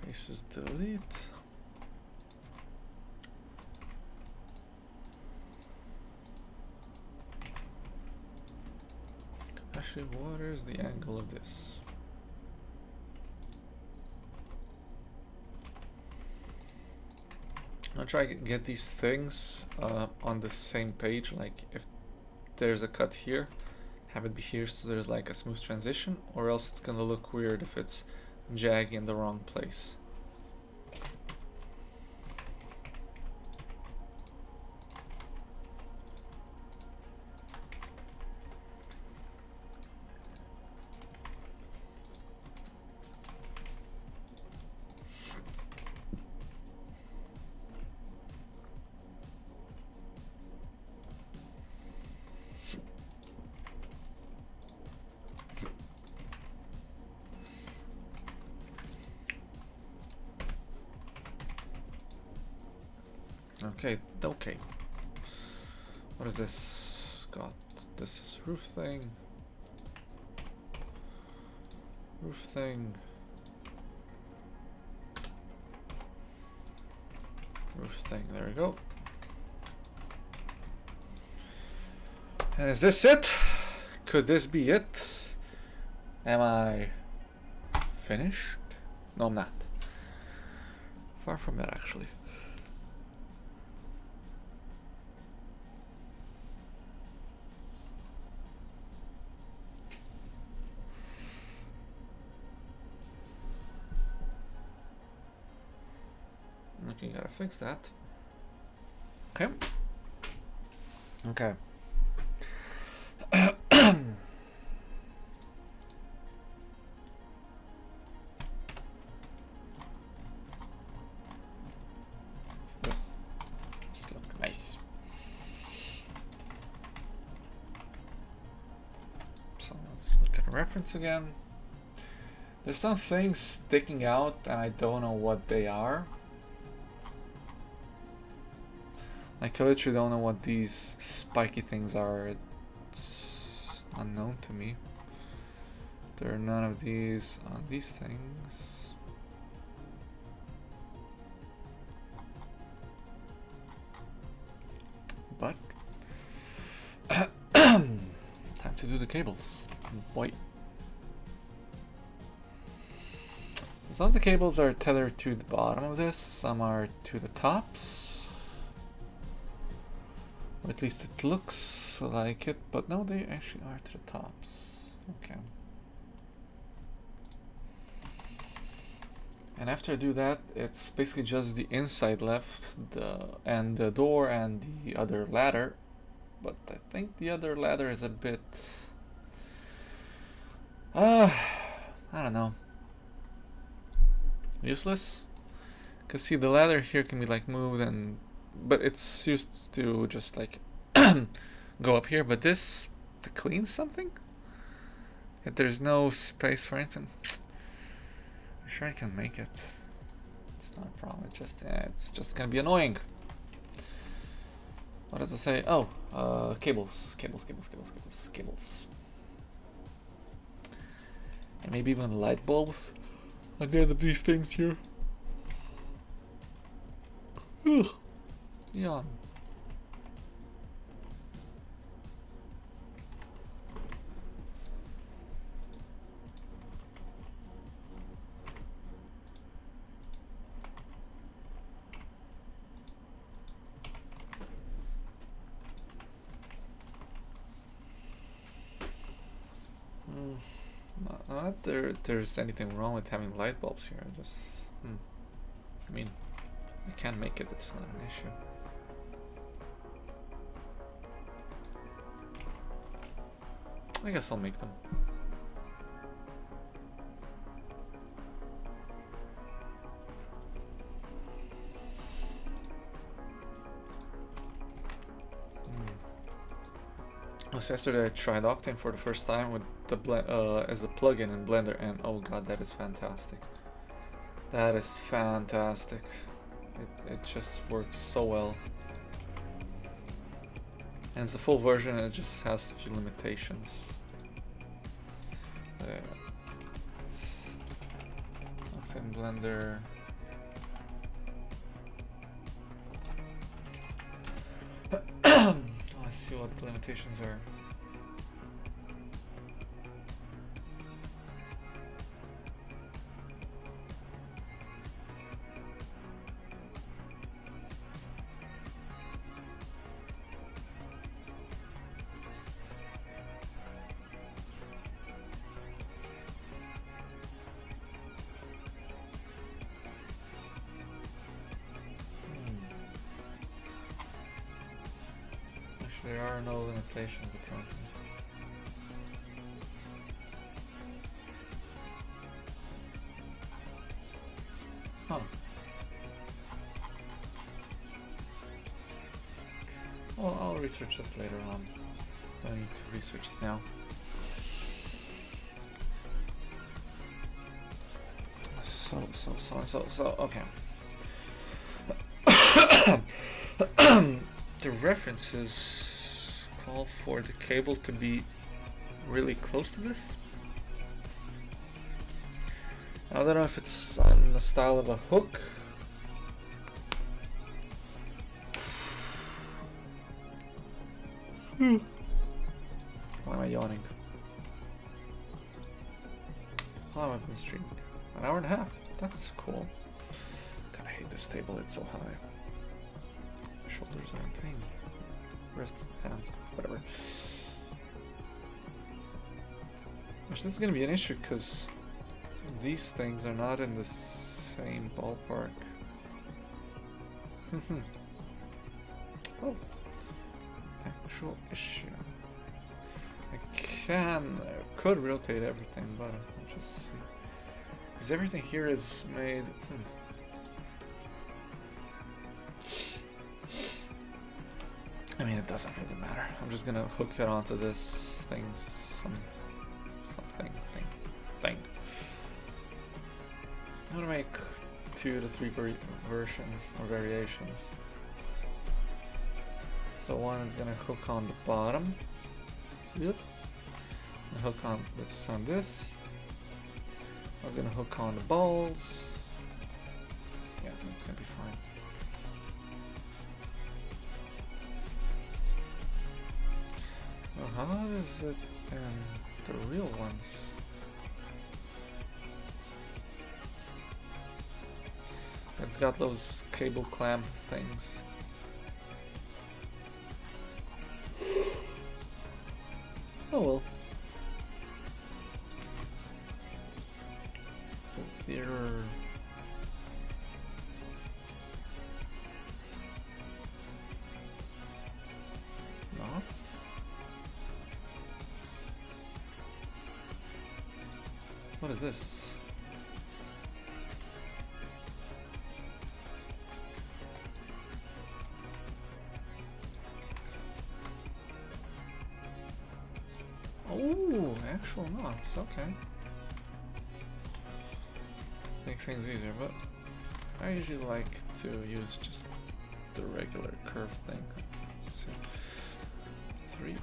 faces delete. Actually, what is the angle of this? I'll try to get these things on the same page. Like if there's a cut here, have it be here so there's like a smooth transition, or else it's gonna look weird if it's jag in the wrong place. Okay, okay. What is this? Got this is roof thing. Roof thing. Roof thing, there we go. And is this it? Could this be it? Am I finished? No, I'm not. Far from it, actually. Okay, gotta fix that. Okay. Okay. This look nice. So let's look at the reference again. There's some things sticking out and I don't know what they are. I literally don't know what these spiky things are. It's unknown to me. There are none of these on these things. But time to do the cables. Boy. So some of the cables are tethered to the bottom of this, some are to the tops. Or at least it looks like it, but no, they actually are to the tops. Okay. And after I do that, it's basically just the inside left, and the door and the other ladder. But I think the other ladder is a bit... I don't know. Useless? Cause see, the ladder here can be like moved and... But it's used to just like go up here, but this to clean something? If there's no space for anything. I'm sure I can make it. It's not a problem. It's just gonna be annoying. What does it say? Oh, cables. And maybe even light bulbs at the end of these things here. Ugh. Yawn. Not that there's anything wrong with having light bulbs here. Just, I mean, I can make it. It's not an issue. I guess I'll make them. So yesterday I tried Octane for the first time with the as a plugin in Blender, and oh god, that is fantastic. That is fantastic. It just works so well. And it's the full version, and it just has a few limitations. Octane Blender. Let's see what the limitations are. There are no limitations apparently. Huh. Well, I'll research it later on. Don't need to research it now. So, okay. The references call for the cable to be really close to this. I don't know if it's on the style of a hook. Why am I yawning? How long have I been streaming? An hour and a half. That's cool. God, I hate this table, it's so high. My shoulders are in pain. Wrists, hands, whatever. Which this is gonna be an issue because these things are not in the same ballpark. Oh, actual issue. Could rotate everything, but I'll just see. Because everything here is made. I mean, it doesn't really matter. I'm just gonna hook it onto this thing, thing. I'm gonna make 2 to 3 versions or variations. So one is gonna hook on the bottom. Yep. And hook on. Let's on this. I'm gonna hook on the balls. Yeah, that's gonna be fine. Well, how is it in the real ones? It's got those cable clamp things. Oh well. Zero. Knots? What is this? Oh, actual knots, okay. Make things easier, but I usually like to use just the regular curve thing. So, 3.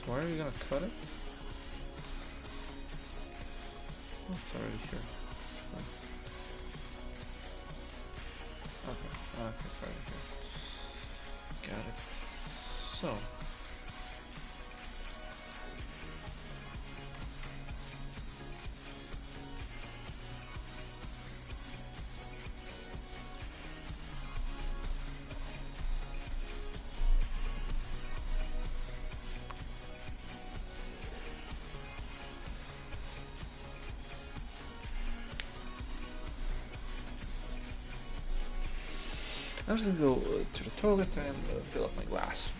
Why are you gonna cut it? Oh, it's already here. That's fine. Okay, it's already here. Got it. So. I'm just gonna go to the toilet and fill up my glass.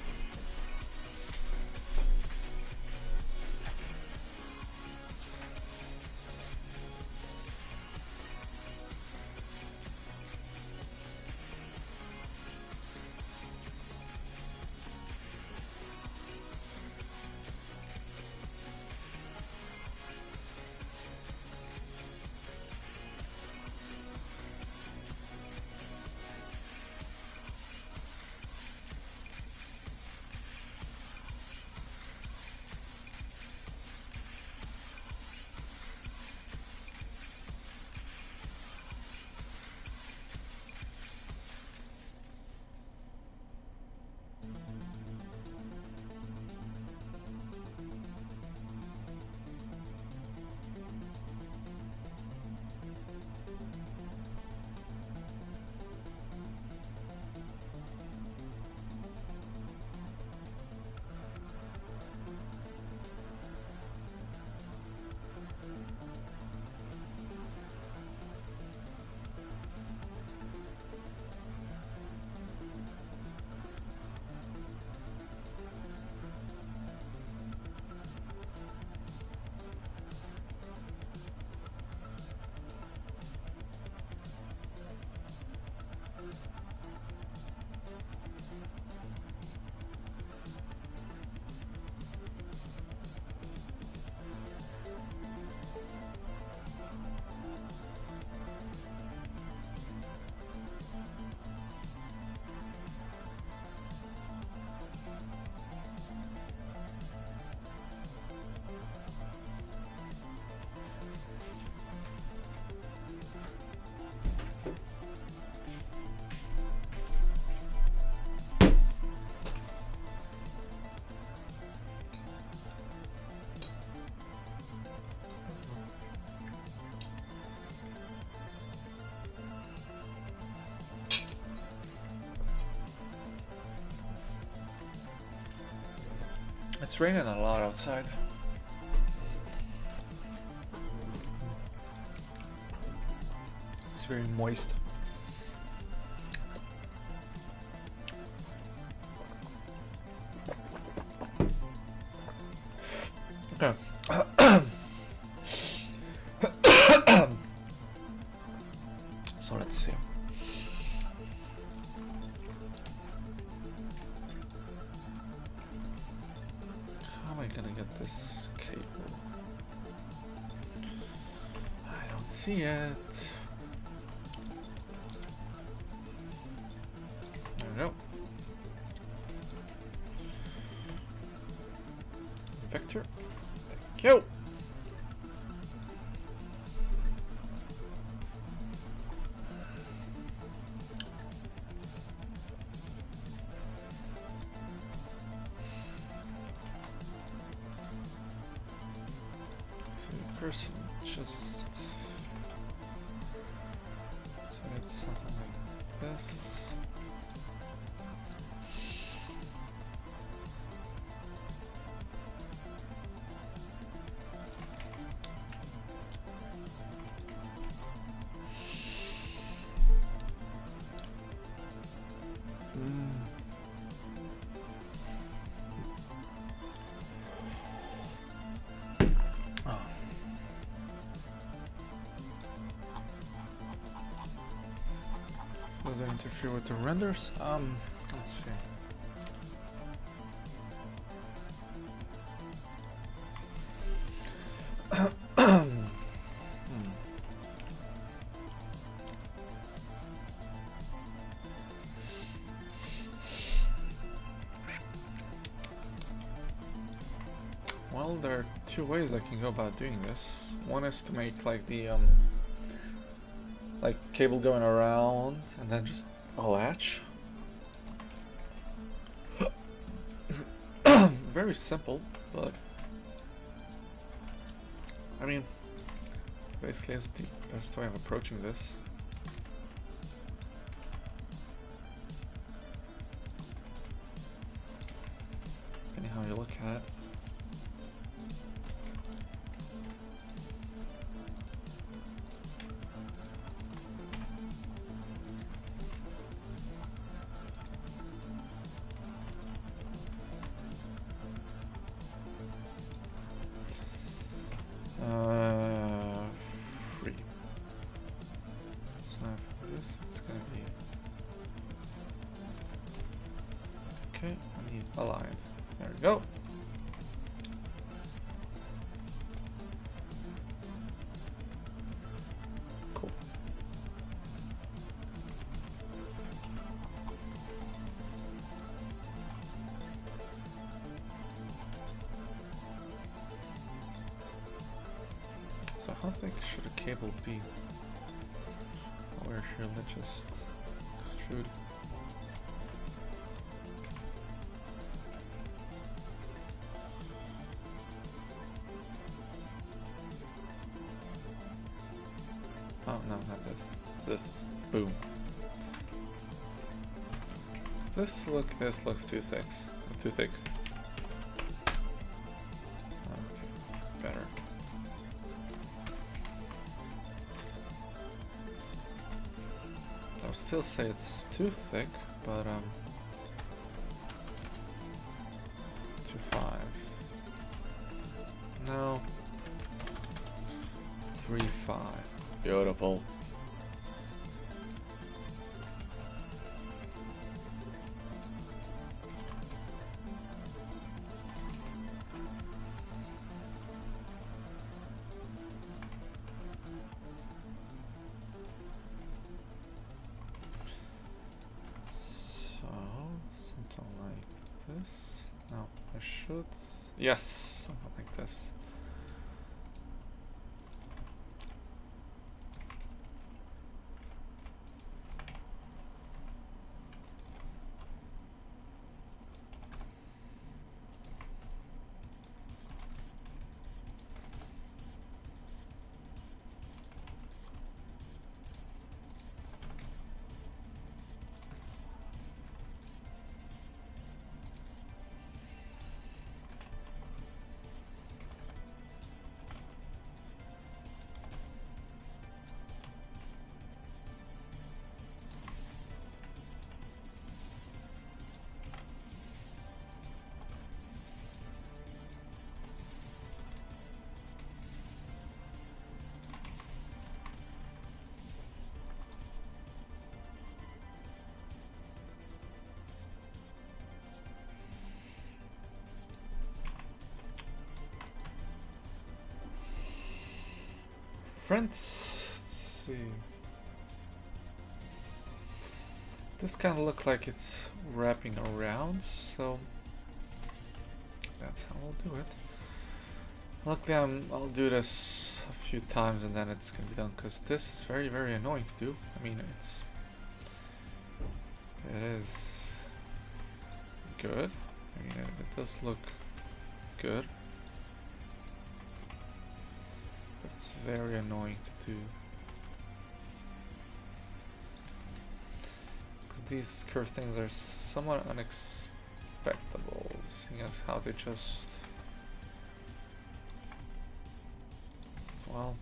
It's raining a lot outside. It's very moist. Okay. So let's see. How am I I gonna get this cable? I don't see it. There we go. Vector. Thank you. Person just to get something like this. Does that interfere with the renders? Let's see. Well, there are two ways I can go about doing this. One is to make like the like cable going around and then just a latch. Very simple, but I mean, basically it's the best way of approaching this. Depending how you look at it. Free. So for this, it's gonna be okay. I need aligned. There we go. Cool. So how thick should a cable be? Where should I just extrude? Oh no, not this. This. Boom. This looks too thick. Too thick. Okay, better. I would still say it's too thick, but 2.5. No. 3.5. Beautiful. This? No, I should. Yes, something like this. different. Let's see. This kind of looks like it's wrapping around, so that's how I'll do it. Luckily, I'll do this a few times and then it's gonna be done, because this is very, very annoying to do. I mean, it is good. I mean, it does look good. It's very annoying to do. Because these curved things are somewhat unexpectable, seeing as how they just, well,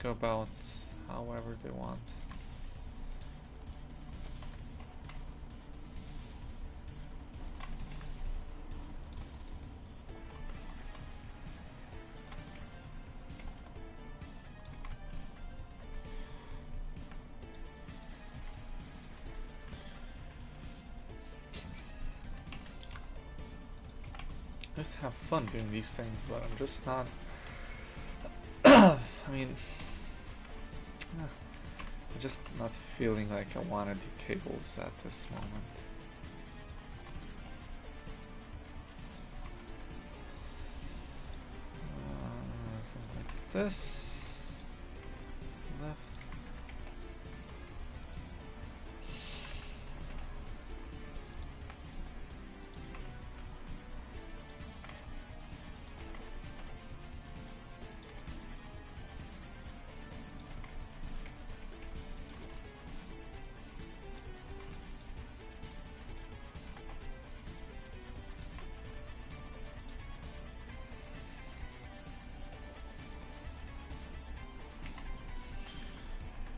go about however they want. Just have fun doing these things, but I'm just not. I mean, I'm just not feeling like I want to do cables at this moment. Something like this. Left.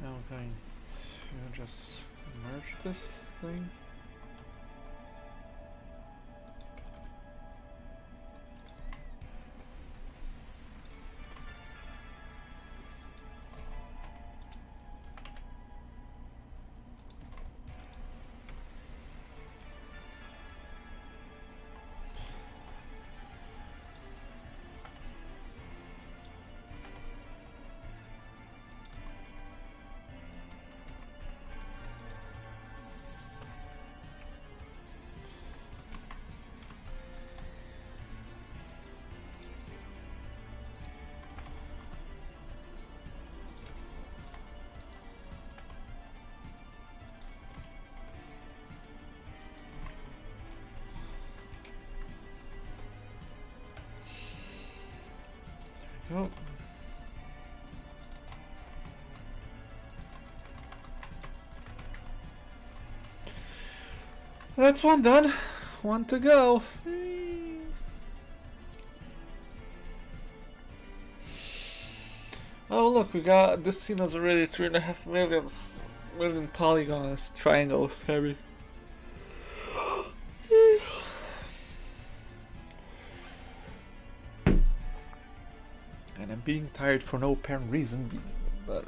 Now we're going to just merge this thing. Go. That's one done. One to go. Oh look, we got this scene is already 3.5 million polygons. Triangles heavy. And I'm being tired for no apparent reason, but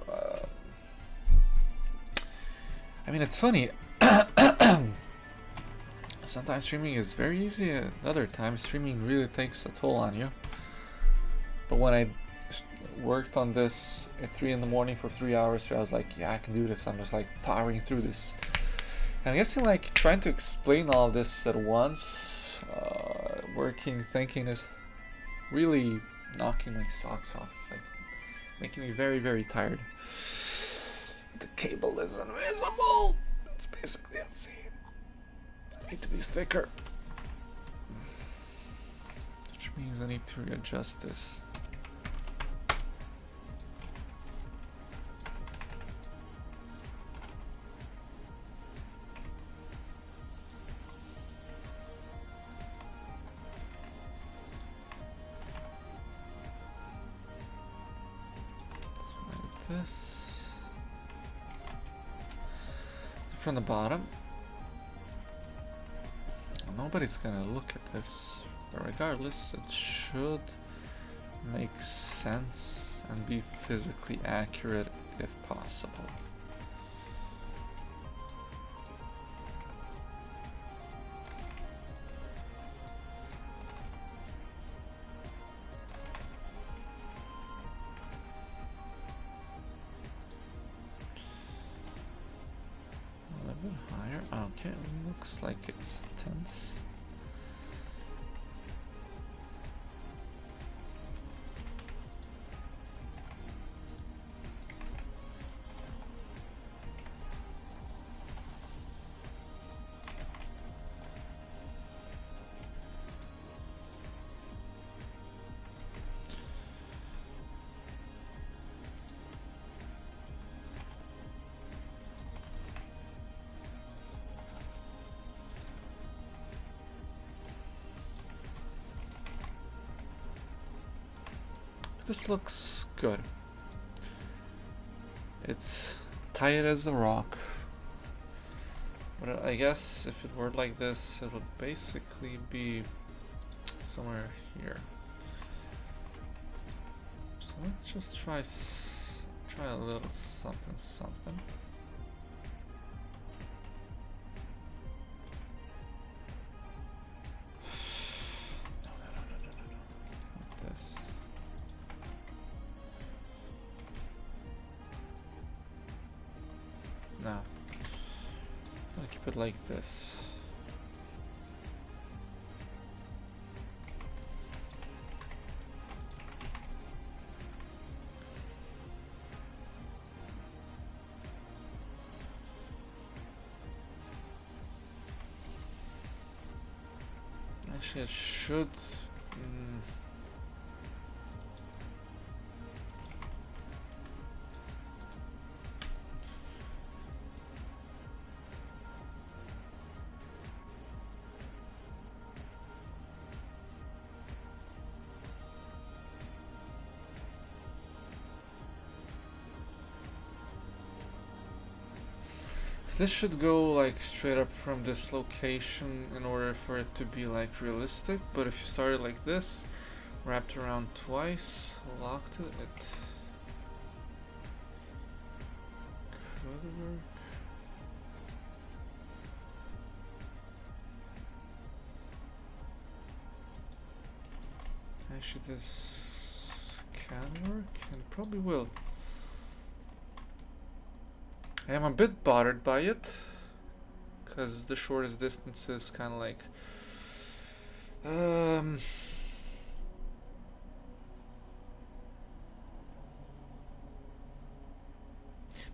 I mean, it's funny. Sometimes streaming is very easy, and other times streaming really takes a toll on you. But when I worked on this at 3 in the morning for 3 hours, I was like, yeah, I can do this. I'm just like powering through this. And I'm guessing like trying to explain all of this at once, thinking is really knocking my socks off. It's like making me very, very tired. The cable is invisible. It's basically unseen. I need to be thicker, which means I need to readjust this. This from the bottom. Nobody's gonna look at this, but regardless, it should make sense and be physically accurate if possible. Okay, looks like it's tense. This looks good. It's tight as a rock. But I guess if it were like this, it would basically be somewhere here. So let's just try a little something something. Like this. No. I'll keep it like this. Actually, it should. This should go like straight up from this location in order for it to be like realistic, but if you started like this, wrapped around twice, locked it, it could work. Actually, this can work, and it probably will. I am a bit bothered by it, because the shortest distance is kind of like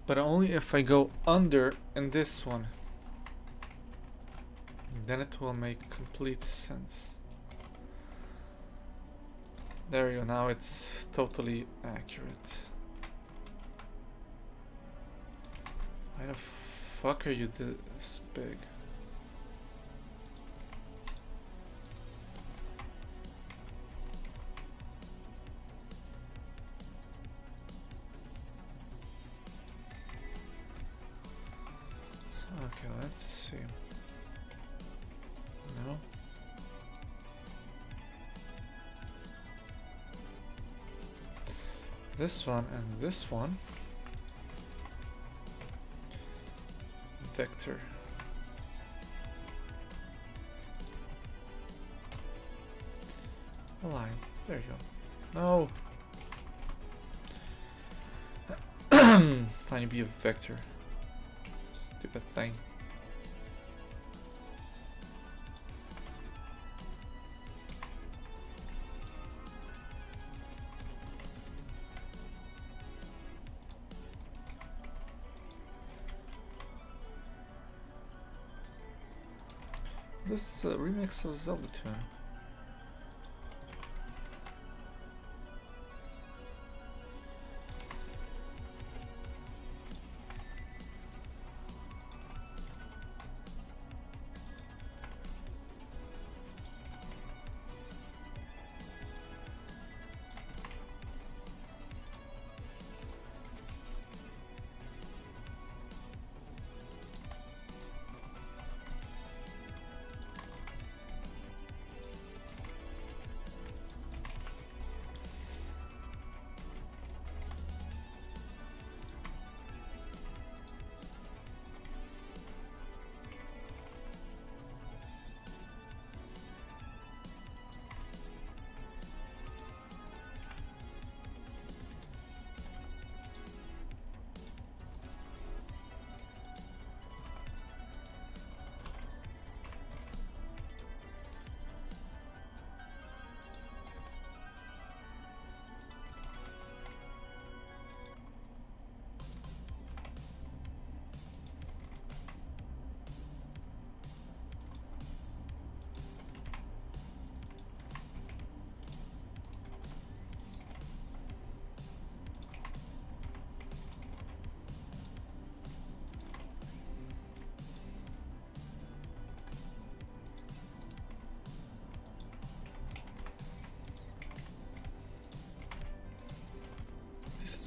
but only if I go under in this one, then it will make complete sense. There you go, now it's totally accurate. Why the fuck are you this big? Okay, let's see. No. This one and this one. Vector. Align. There you go. No. Trying to be a vector. Stupid thing. This remix of Zelda tune.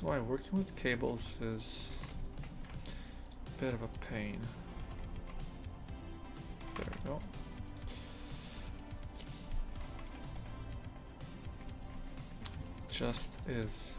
why working with cables is a bit of a pain. There we go. Just is.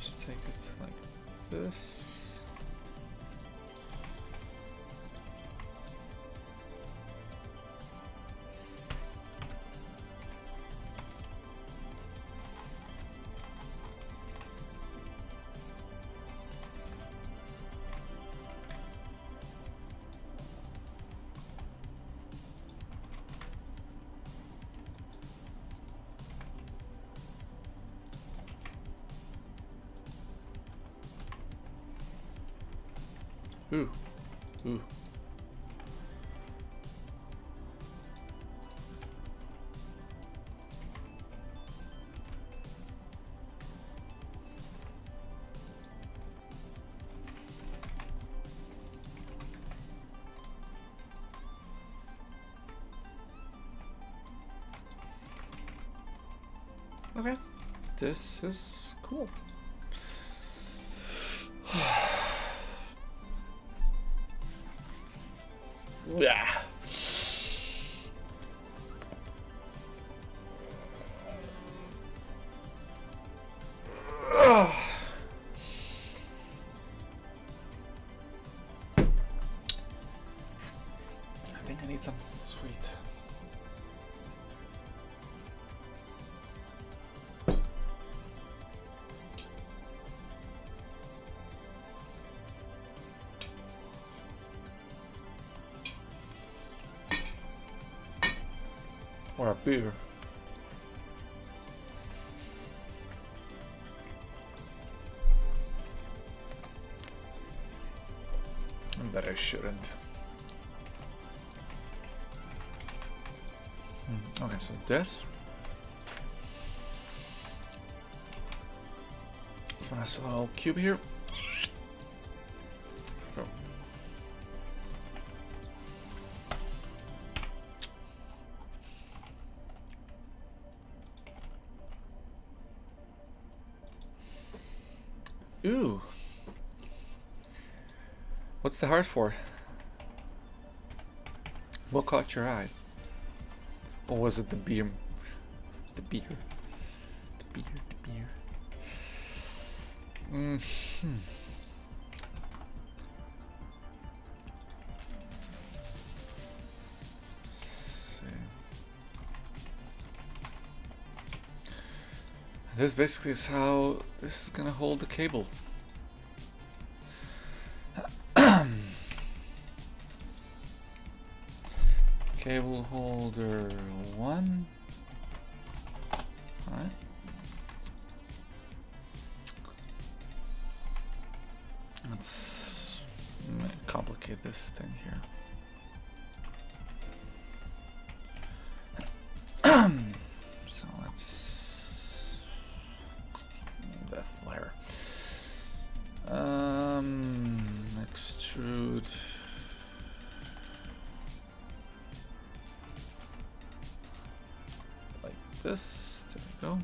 Just take it like this. Ooh, ooh. Okay, this is cool. Yeah. I think I need something sweet. Or a beer. But I shouldn't. Okay, so this. Let's put a nice little cube here. Go. Ooh. What's the heart for? What caught your eye? Or was it the beer? The beer. The beer, the beer. Mm-hmm. This basically is how this is gonna hold the cable. Cable holder 1. Alright. Let's complicate this thing here. So let's that's wire. Extrude. Like this. There we go.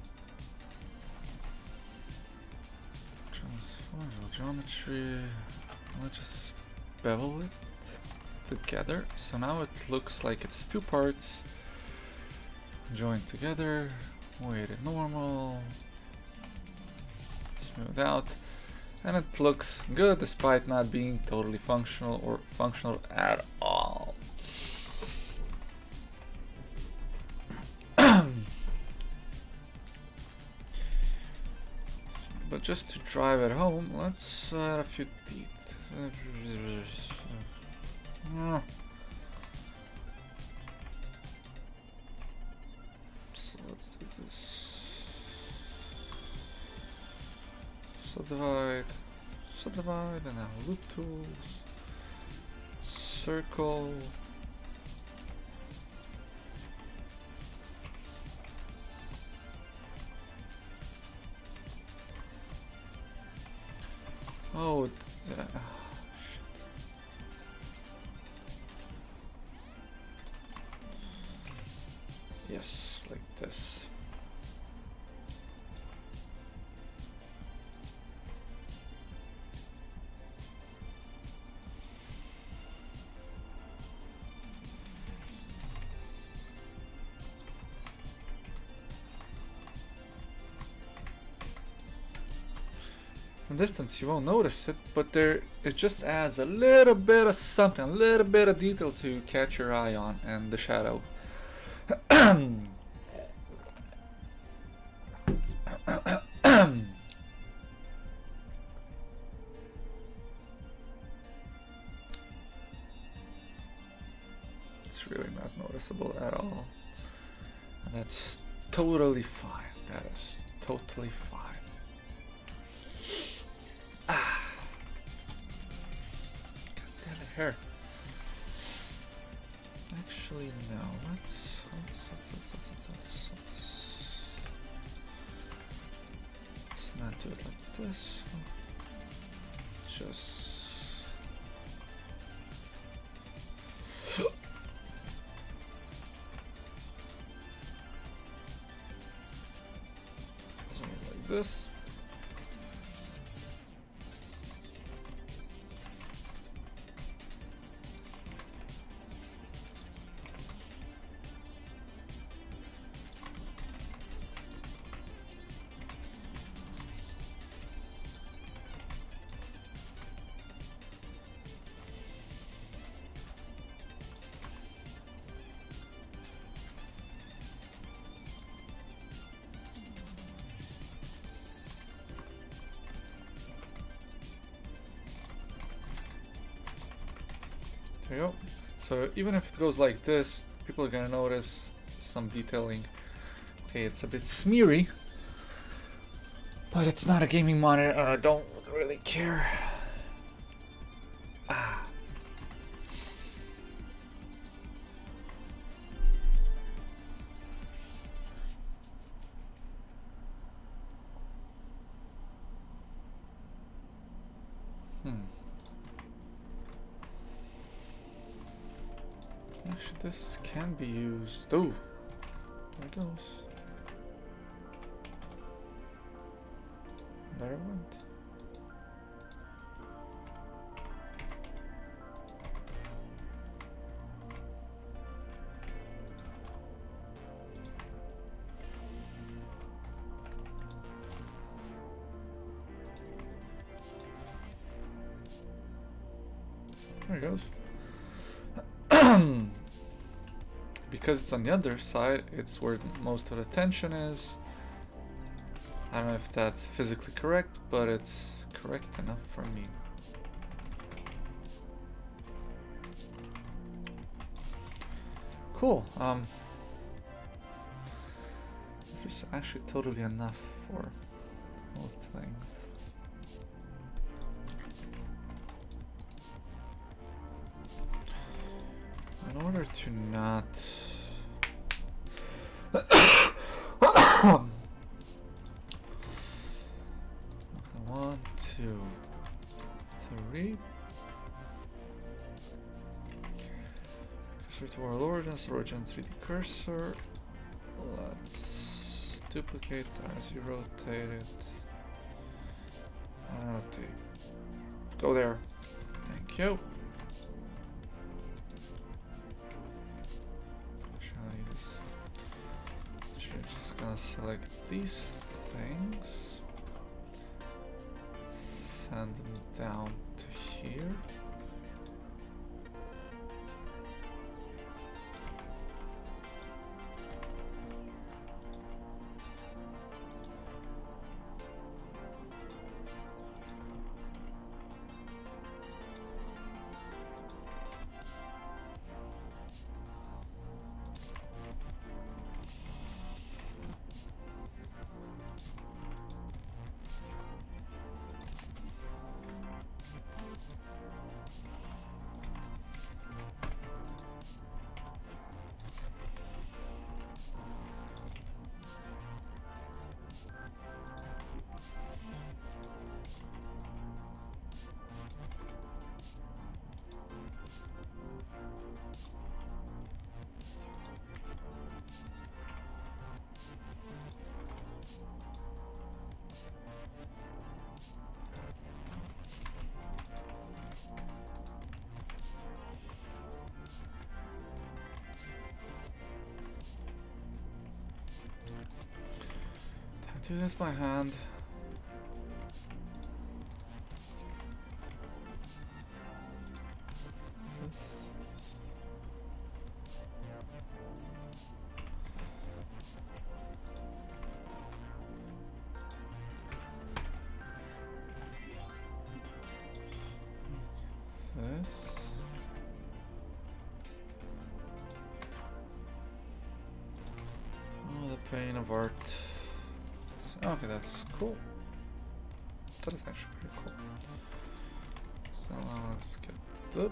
Transform geometry. Let's just bevel it together. So now it looks like it's two parts joined together. Weighted normal. smoothed out, and it looks good despite not being totally functional or functional at all. But just to drive it home, let's add a few teeth. So let's do this. Subdivide, and now loop tools. Circle. Oh, shit. Yes, like this. From distance you won't notice it, but it just adds a little bit of something, a little bit of detail to catch your eye on, and the shadow. It's really not noticeable at all. And that's totally fine. That is totally fine. Ah. God damn it, hair. Actually, no. Let's not do it like this. Just something like this. There you go. So even if it goes like this, people are gonna notice some detailing. Okay, it's a bit smeary, but it's not a gaming monitor and I don't really care. Ah. Actually, this can be used. Oh, there it goes. There it went. There it goes. Because it's on the other side, it's where most of the tension is. I don't know if that's physically correct, but it's correct enough for me. Cool. This is actually totally enough for both things. In order to not one, two, three. Cursor to world origins, origin 3D cursor. Let's duplicate as you rotate it. Rotate. Go there. Thank you. Just gonna select these things extend them down to here. Do this by hand. This. Oh, the pain of art. Okay, that's cool. That is actually pretty cool. So let's get the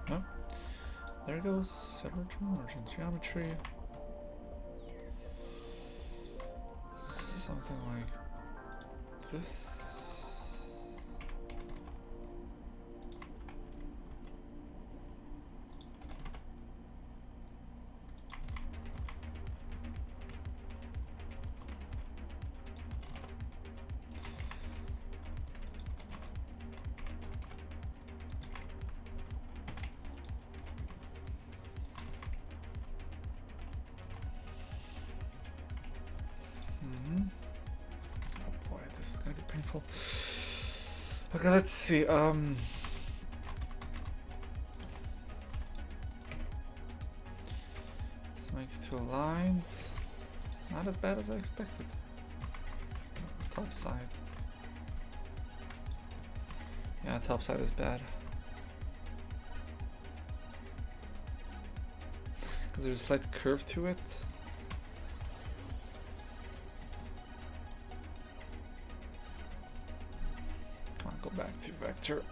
no. There goes emergent geometry. Something like this. Oh boy, this is gonna be painful. Okay, let's see. Let's make it 2 lines. Not as bad as I expected. Top side. Yeah, top side is bad. Because there's a slight curve to it. Go back to vector.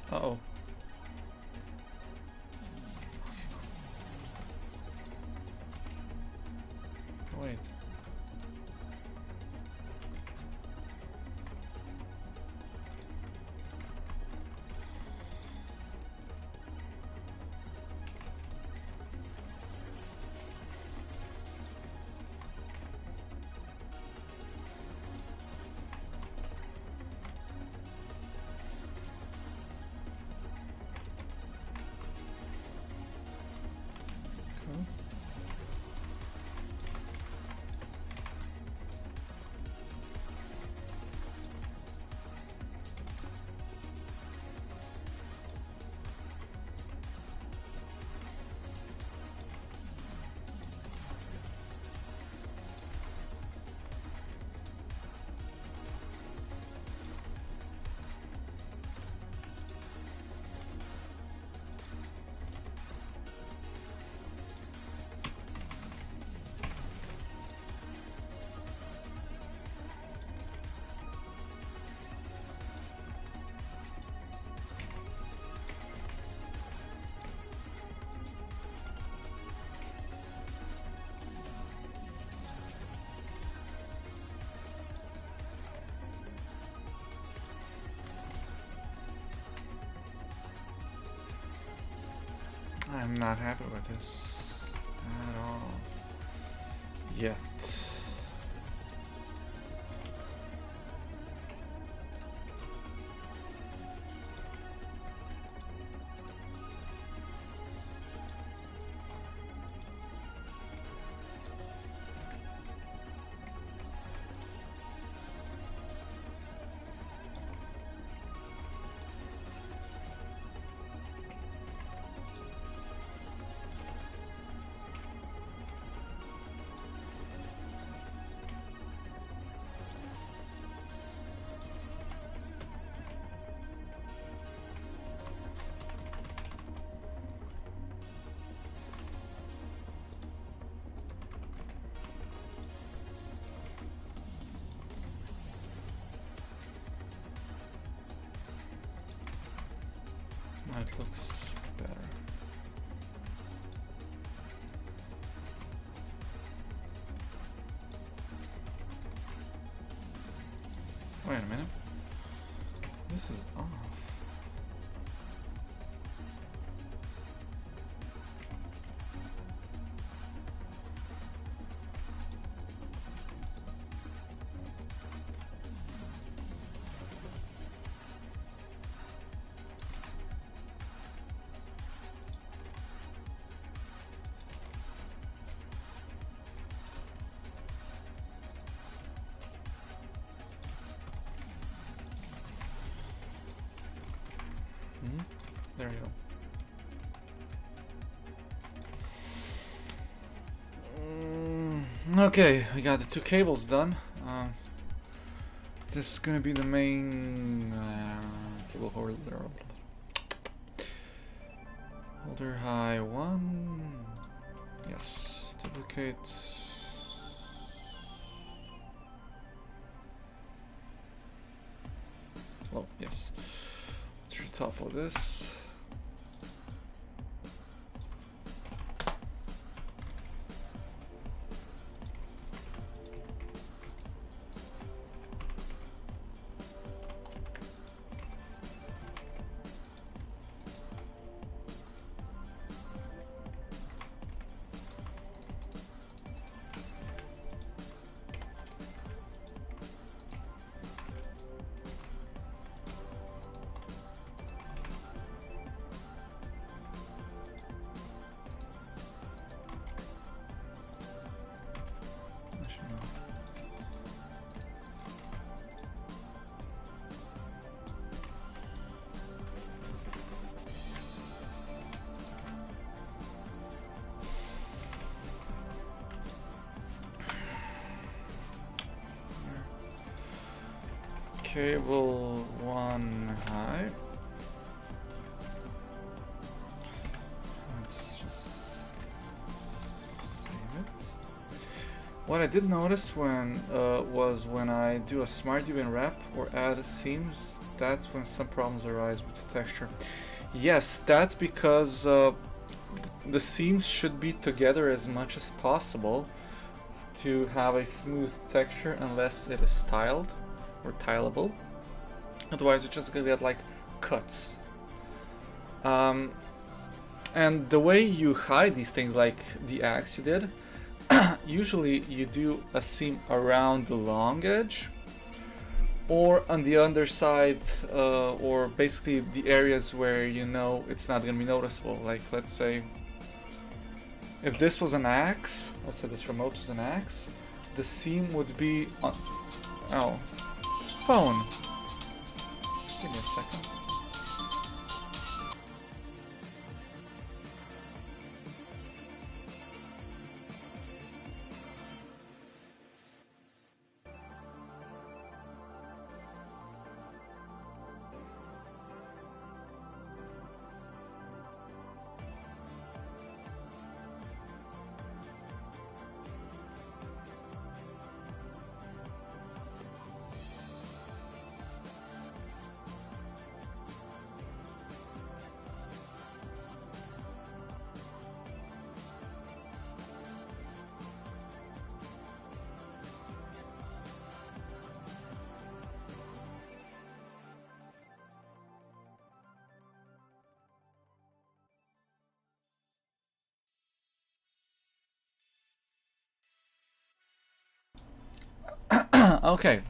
Uh-oh. Wait. I'm not happy with this at all. Yet. Now it looks better. Wait a minute. This is off. There you go. Okay, we got the two cables done. This is gonna be the main cable holder. Holder high 1. Yes, duplicate. Oh, yes. Let's retopple this. Cable 1 high. Let's just save it. What I did notice was when I do a smart UV wrap or add seams, that's when some problems arise with the texture. Yes, that's because the seams should be together as much as possible to have a smooth texture unless it is tiled or tileable. Otherwise you're just gonna get like cuts. And the way you hide these things, like the axe you did, usually you do a seam around the long edge or on the underside, or basically the areas where you know it's not gonna be noticeable. Like, let's say if this was an axe, let's say this remote was an axe, the seam would be on... Oh. Phone. Give me a second. Okay,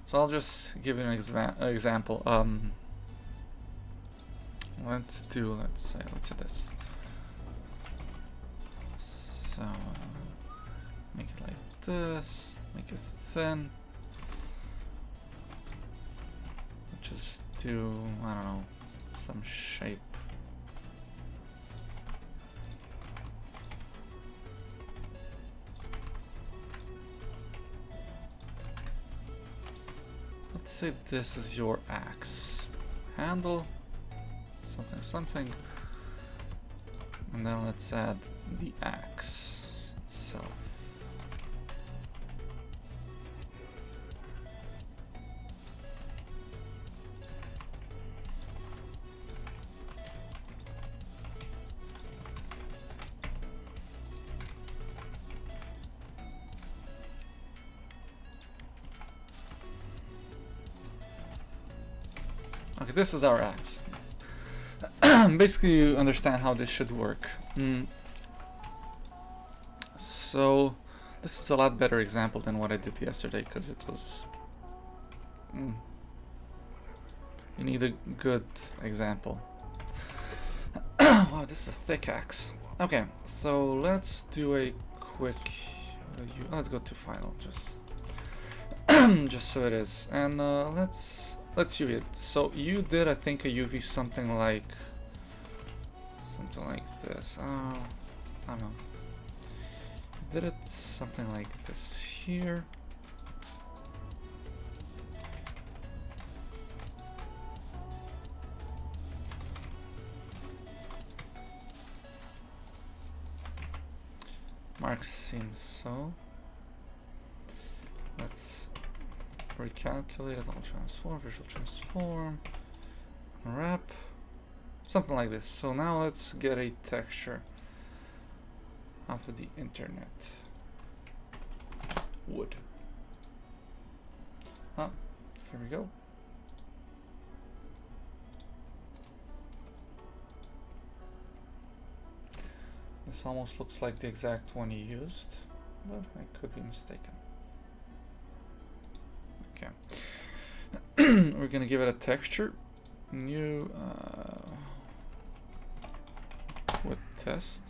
so I'll just give you an example. Let's say this. So make it like this, make it thin. Just do, I don't know, some shape. Let's say this is your axe handle, something, and then let's add the axe itself. Okay, this is our axe. Basically, you understand how this should work. So, this is a lot better example than what I did yesterday, because it was... You need a good example. Wow, this is a thick axe. Okay, so let's do a quick... let's go to final, just so it is. And let's UV it. So you did, I think, a UV something like this. I don't know. You did it something like this here. Mark seems so. Let's recalculate, I'll transform, visual transform, unwrap, something like this. So now let's get a texture off of the internet. Wood. Here we go. This almost looks like the exact one you used, but I could be mistaken. Okay. We're gonna give it a texture. New with test.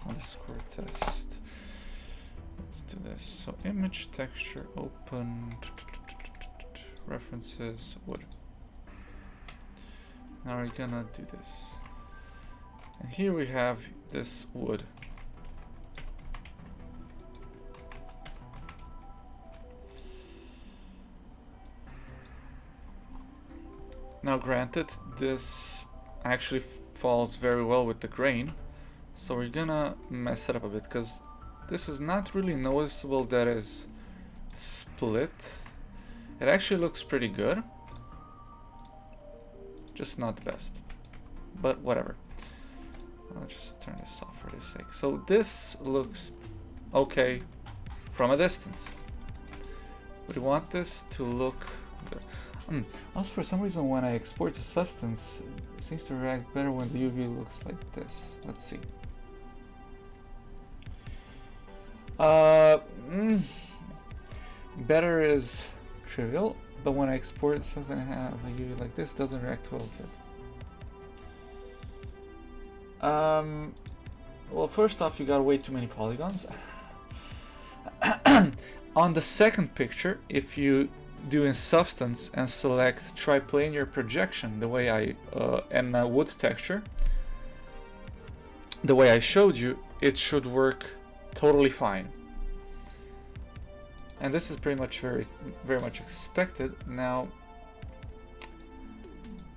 Underscore test. Let's do this. So image texture open references wood. Now we're gonna do this. And here we have this wood. Now granted, this actually falls very well with the grain, so we're gonna mess it up a bit, because this is not really noticeable that is split. It actually looks pretty good, just not the best, but whatever. I'll just turn this off for this sake. So this looks okay from a distance. We want this to look good. Also, for some reason, when I export the substance, it seems to react better when the UV looks like this. Let's see. Better is trivial, but when I export something I have a UV like this, it doesn't react well to it. Well, first off, you got way too many polygons. On the second picture, if you do in substance and select triplanar projection, the way I and wood texture, the way I showed you, it should work totally fine. And this is pretty much very much expected. Now,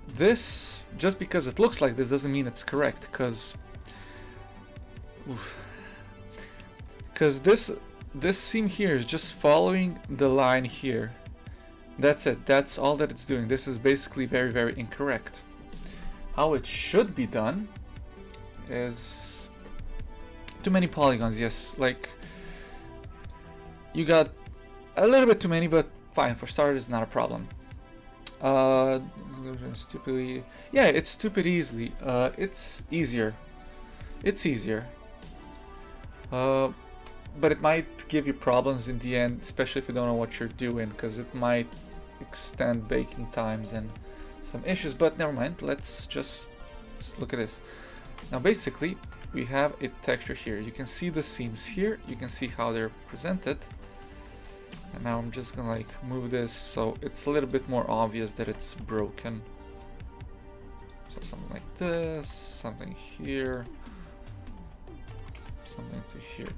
this, just because it looks like this doesn't mean it's correct, because this seam here is just following the line here. That's it. That's all that it's doing. This is basically very incorrect. How it should be done is too many polygons. Yes, like you got a little bit too many, but fine. For starters, it's not a problem. Stupidly, yeah, it's stupid easily. It's easier. It's easier. But it might give you problems in the end, especially if you don't know what you're doing, because it might extend baking times and some issues, but never mind. Let's look at this. Now basically we have a texture here. You can see the seams here, you can see how they're presented, and now I'm just gonna like move this so it's a little bit more obvious that it's broken. So something like this, something here, something to here.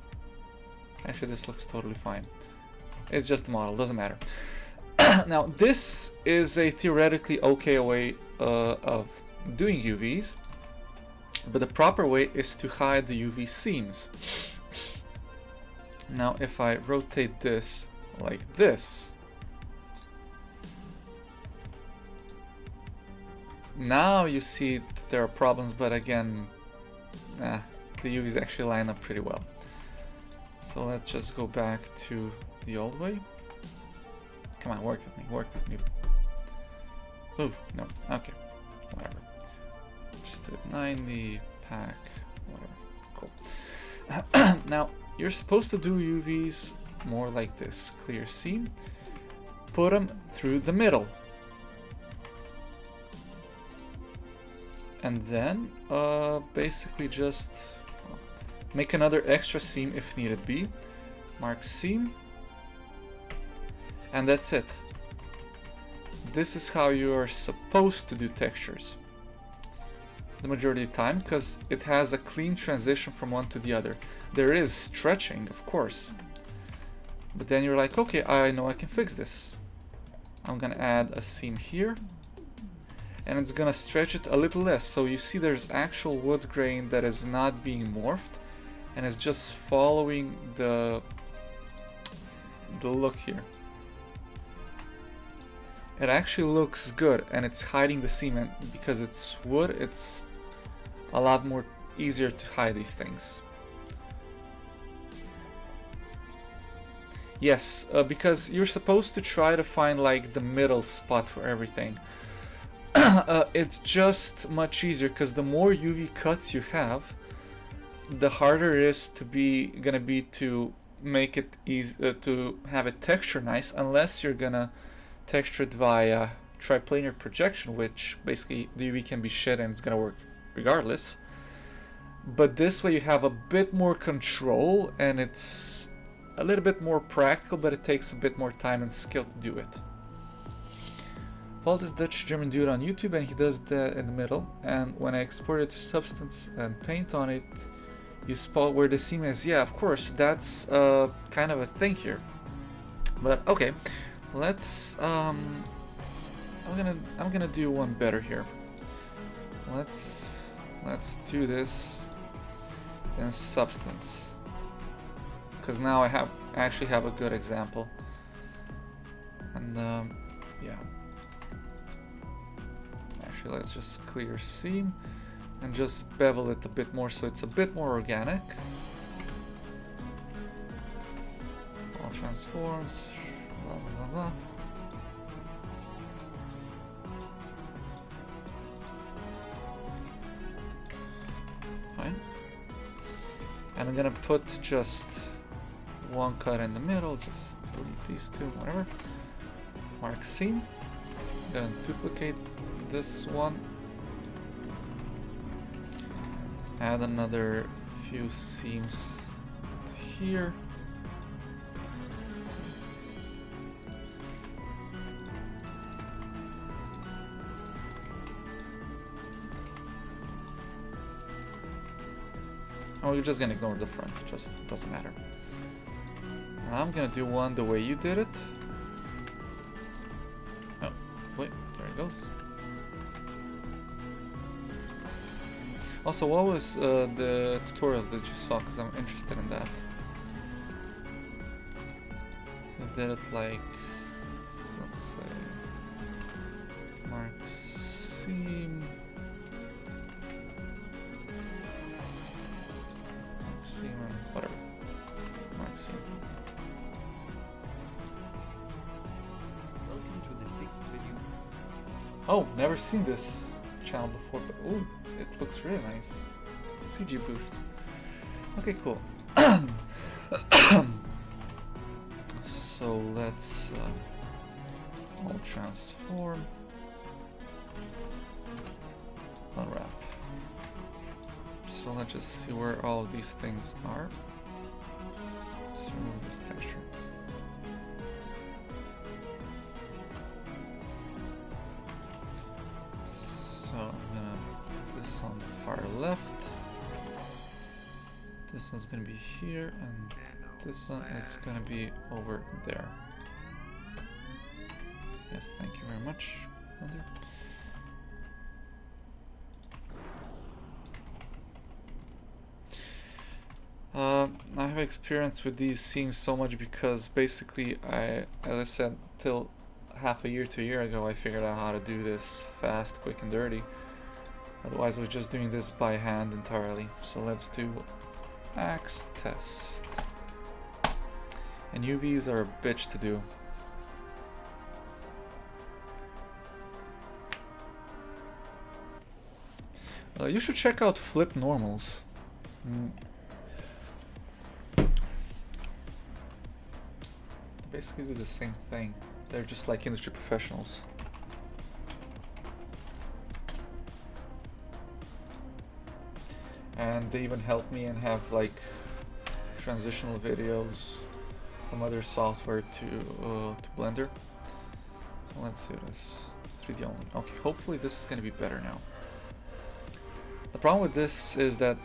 Actually, this looks totally fine. It's just a model, doesn't matter. Now, this is a theoretically okay way of doing UVs, but the proper way is to hide the UV seams. Now, if I rotate this like this, now you see that there are problems, but again, the UVs actually line up pretty well. So let's just go back to the old way. Come on, work with me, work with me. Oh, no, okay, whatever. Just do it 90, pack, whatever, cool. Now, you're supposed to do UVs more like this. Clear seam, put them through the middle. And then, basically just make another extra seam if needed be. Mark seam. And that's it. This is how you are supposed to do textures. The majority of the time, because it has a clean transition from one to the other. There is stretching, of course. But then you're like, okay, I know I can fix this. I'm gonna add a seam here. And it's gonna stretch it a little less. So you see there's actual wood grain that is not being morphed. And it's just following the look here. It actually looks good, and it's hiding the seam, and because it's wood, it's a lot more easier to hide these things. Yes, because you're supposed to try to find like the middle spot for everything. It's just much easier because the more UV cuts you have, the harder it is gonna be to make it easy to have it texture nice, unless you're gonna texture it via triplanar projection, which basically the UV can be shit and it's gonna work regardless. But this way you have a bit more control and it's a little bit more practical, but it takes a bit more time and skill to do it. Follow this Dutch-German dude on YouTube and he does that in the middle, and when I export it to Substance and paint on it, you spot where the seam is. Yeah, of course, that's kind of a thing here. But okay. Let's I'm gonna do one better here. Let's do this in Substance, because now I actually have a good example. And yeah, actually let's just clear seam and just bevel it a bit more so it's a bit more organic. All transforms. Blah, blah, blah. Fine. And I'm gonna put just one cut in the middle, just delete these two, whatever. Mark seam. Gonna duplicate this one. Add another few seams here. Oh, you're just gonna ignore the front, it just doesn't matter. And I'm gonna do one the way you did it. Oh, wait, there it goes. Also, what was the tutorials that you saw? Because I'm interested in that. You did it like, let's say, mark seam. Whatever. Mark seam. Welcome to the 6th video. Oh, never seen this channel before, but ooh, it looks really nice. CG boost. Okay, cool. So let's all transform. Unwrap. So let's just see where all of these things are. Let's remove this texture. So I'm gonna put this on the far left. This one's gonna be here, and this one is gonna be over there. Yes, thank you very much, Mother. I have experience with these seams so much because basically as I said, till half a year to a year ago I figured out how to do this fast, quick and dirty. Otherwise I was just doing this by hand entirely. So let's do axe test. And UVs are a bitch to do. You should check out flip normals. Mm. They basically do the same thing. They're just like industry professionals. And they even help me and have like transitional videos from other software to Blender. So let's do this. 3D only. Okay, hopefully this is gonna be better now. The problem with this is that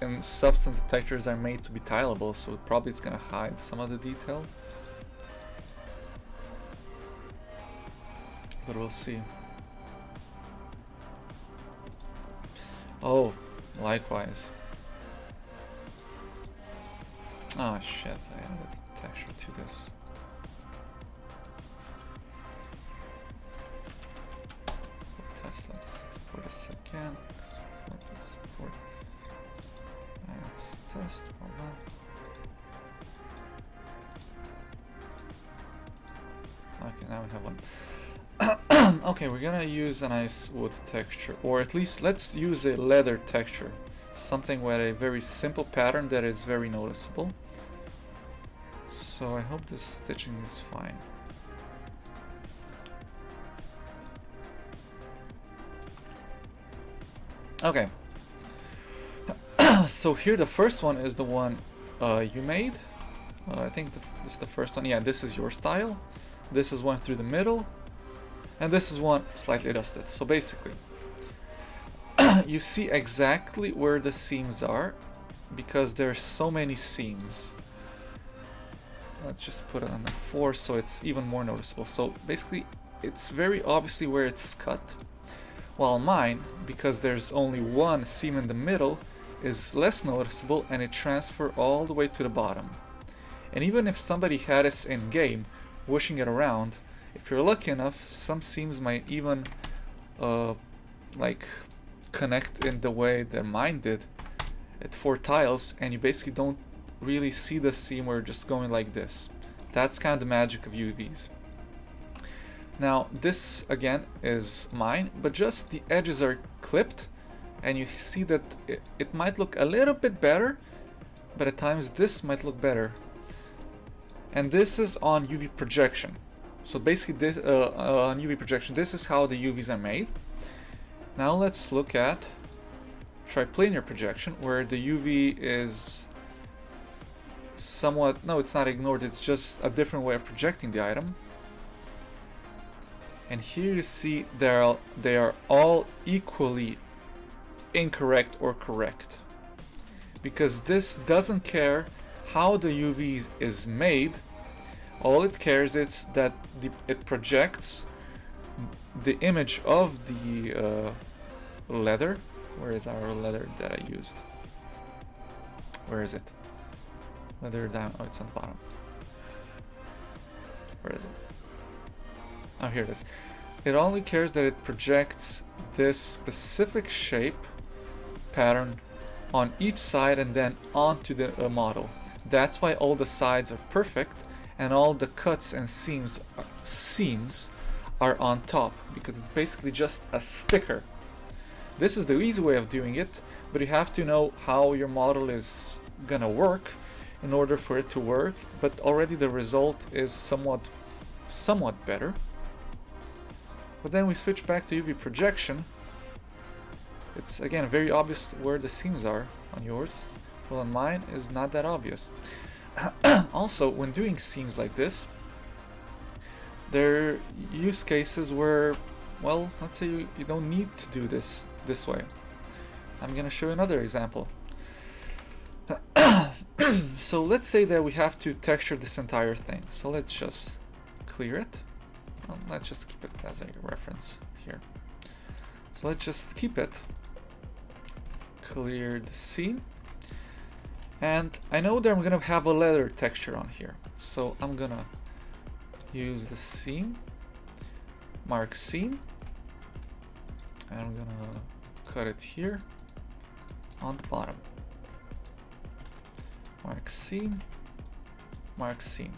in Substance the textures are made to be tileable, so probably it's gonna hide some of the detail. But we'll see. Oh, likewise. Oh shit, I added texture to this. Test, let's export this again. Export. Test, hold on. Okay, now we have one. Okay, we're gonna use a nice wood texture, or at least let's use a leather texture. Something with a very simple pattern that is very noticeable. So I hope this stitching is fine. Okay. So here the first one is the one you made. I think this is the first one. Yeah, this is your style. This is one through the middle. And this is one slightly dusted. So basically, you see exactly where the seams are because there's so many seams. Let's just put it on the 4 so it's even more noticeable. So basically, it's very obviously where it's cut. While mine, because there's only one seam in the middle, is less noticeable and it transfers all the way to the bottom. And even if somebody had this in game, wishing it around, if you're lucky enough, some seams might even like connect in the way that mine did at 4 tiles, and you basically don't really see the seam where it's just going like this. That's kind of the magic of UVs. Now this again is mine, but just the edges are clipped, and you see that it might look a little bit better, but at times this might look better. And this is on UV projection. So basically this on UV projection, this is how the UVs are made. Now let's look at triplanar projection, where the UV is somewhat, no, it's not ignored, it's just a different way of projecting the item. And here you see they are all equally incorrect or correct, because this doesn't care how the UV is made. All it cares is that it projects the image of the leather. Where is our leather that I used? Where is it? Leather down. Oh, it's on the bottom. Where is it? Oh, here it is. It only cares that it projects this specific shape pattern on each side and then onto the model. That's why all the sides are perfect and all the cuts and seams are on top, because it's basically just a sticker. This is the easy way of doing it, but you have to know how your model is gonna work in order for it to work, but already the result is somewhat better. But then we switch back to UV projection. It's again very obvious where the seams are on yours. Well, on mine is not that obvious. Also, when doing seams like this, there are use cases where, well, let's say you don't need to do this way. I'm gonna show you another example. So let's say that we have to texture this entire thing. So let's just clear it. Well, let's just keep it as a reference here. So let's just keep it. Clear the seam. And I know that I'm gonna have a leather texture on here. So I'm gonna use the seam, mark seam, and I'm gonna cut it here on the bottom. Mark seam, mark seam.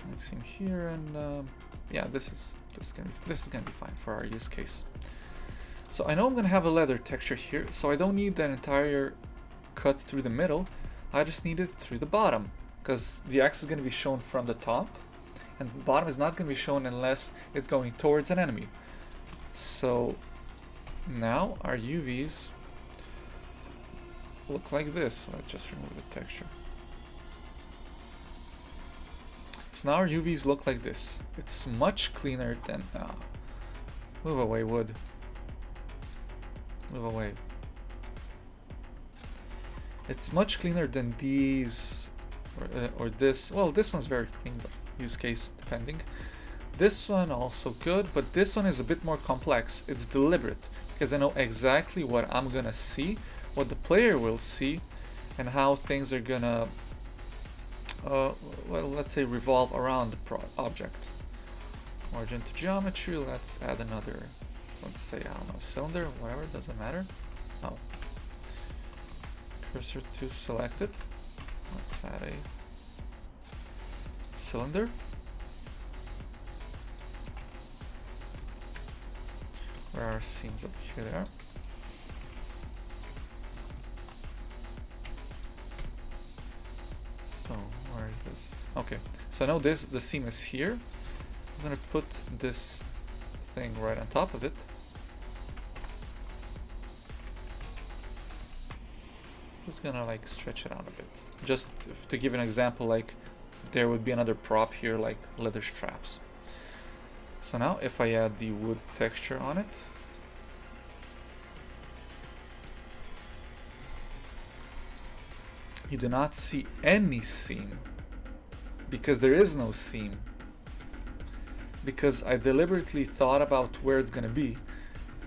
Mark seam here, and yeah, this is this is gonna be fine for our use case. So I know I'm gonna have a leather texture here, so I don't need that entire cut through the middle. I just need it through the bottom, because the axe is gonna be shown from the top, and the bottom is not gonna be shown unless it's going towards an enemy. So now our UVs look like this. Let's just remove the texture. So now our UVs look like this. It's much cleaner than... move away, wood. Move away. It's much cleaner than these or this. Well, this one's very clean, but use case depending. This one also good, but this one is a bit more complex. It's deliberate because I know exactly what I'm gonna see, what the player will see, and how things are gonna well, let's say revolve around the object. Origin to geometry, let's add another, let's say, I don't know, cylinder, whatever, doesn't matter. Oh. Cursor to selected. Let's add a cylinder. Where are our seams up here? There. So where is this? Okay, so I know the seam is here. I'm gonna put this thing right on top of it. Just gonna like stretch it out a bit. Just to give an example, like there would be another prop here, like leather straps. So now if I add the wood texture on it, you do not see any seam, because there is no seam. Because I deliberately thought about where it's gonna be,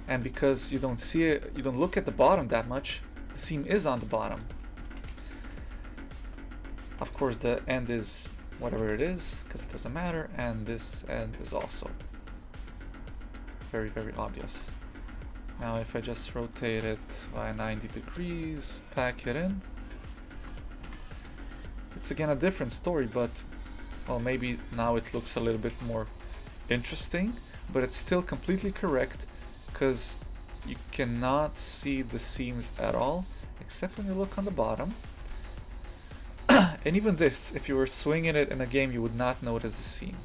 and because you don't see it, you don't look at the bottom that much, the seam is on the bottom. Of course the end is whatever it is, because it doesn't matter, and this end is also very, very obvious. Now if I just rotate it by 90 degrees, pack it in, it's again a different story, but well, maybe now it looks a little bit more interesting, but it's still completely correct, because you cannot see the seams at all, except when you look on the bottom. And even this, if you were swinging it in a game, you would not notice the seam.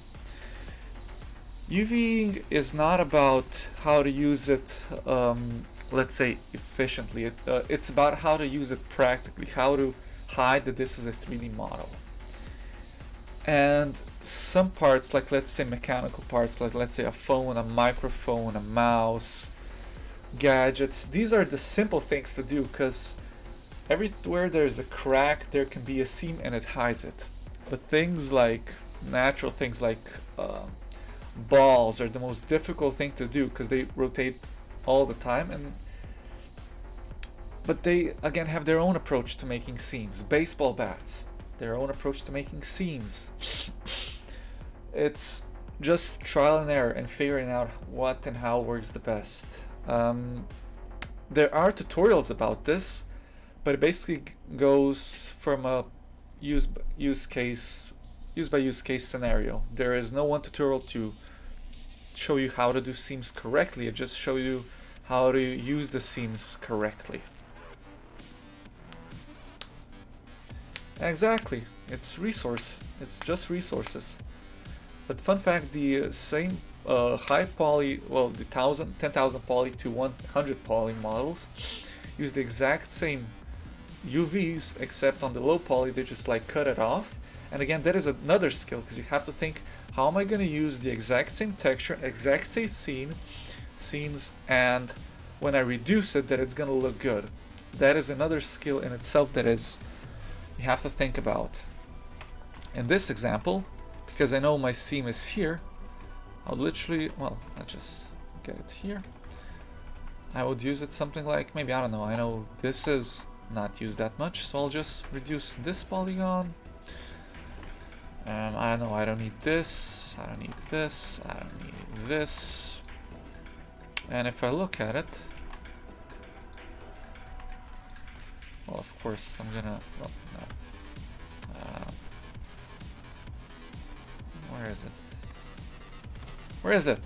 UVing is not about how to use it, let's say, efficiently. It's about how to use it practically, how to hide that this is a 3D model. And some parts, like let's say mechanical parts, like let's say a phone, a microphone, a mouse, gadgets, these are the simple things to do, because everywhere there's a crack, there can be a seam and it hides it. But things like, natural things like balls are the most difficult thing to do, because they rotate all the time, but they again have their own approach to making seams. Baseball bats, their own approach to making seams. It's just trial and error and figuring out what and how works the best. There are tutorials about this, but it basically goes from a use by use case scenario. There is no one tutorial to show you how to do seams correctly. It just shows you how to use the seams correctly. Exactly, it's just resources. But fun fact, the same high poly, well, the 10,000 poly to 100 poly models use the exact same UVs, except on the low poly they just like cut it off. And again, that is another skill, because you have to think, how am I going to use the exact same texture, exact same seams, and when I reduce it, that it's going to look good. That is another skill in itself that is, you have to think about. In this example, because I know my seam is here, I'll literally, well, let's just get it here. I would use it something like, maybe, I don't know, I know this is not used that much, so I'll just reduce this polygon. I don't know, I don't need this, I don't need this, I don't need this. And if I look at it, well, of course, I'm gonna, well, no. Where is it? Where is it?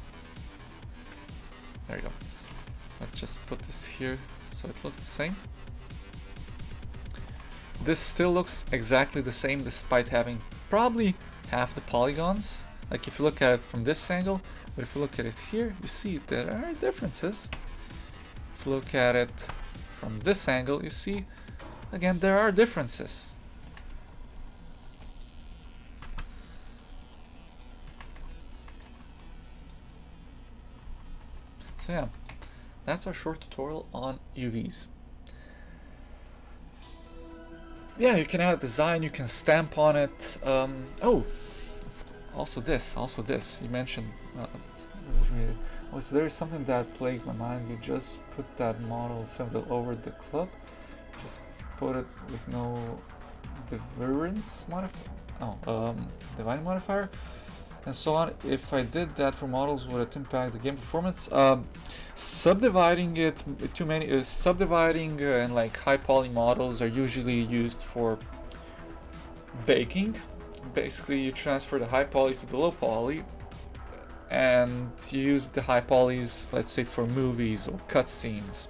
There you go. Let's just put this here so it looks the same. This still looks exactly the same despite having probably half the polygons. Like if you look at it from this angle, but if you look at it here, you see there are differences. If you look at it from this angle, you see, again, there are differences. So yeah, that's our short tutorial on UVs. Yeah, you can add a design, you can stamp on it. Oh, also this. You mentioned. Oh, so there is something that plagues my mind. You just put that model symbol over the club. Just put it with no divergence modifier. Oh, divine modifier, and so on. If I did that for models, would it impact the game performance? Subdividing it too many. Subdividing and like high poly models are usually used for baking. Basically, you transfer the high poly to the low poly, and you use the high polys, let's say, for movies or cutscenes.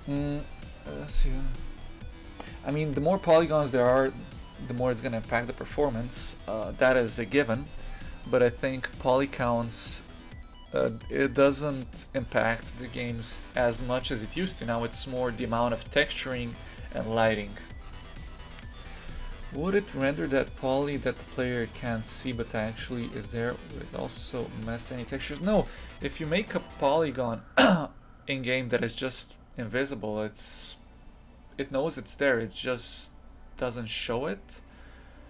Let's see. I mean, the more polygons there are, the more it's going to impact the performance. That is a given. But I think poly counts, it doesn't impact the games as much as it used to. Now it's more the amount of texturing and lighting. Would it render that poly that the player can't see but actually is there? Would it also mess any textures? No, if you make a polygon in game that is just invisible, it knows it's there, it just doesn't show it.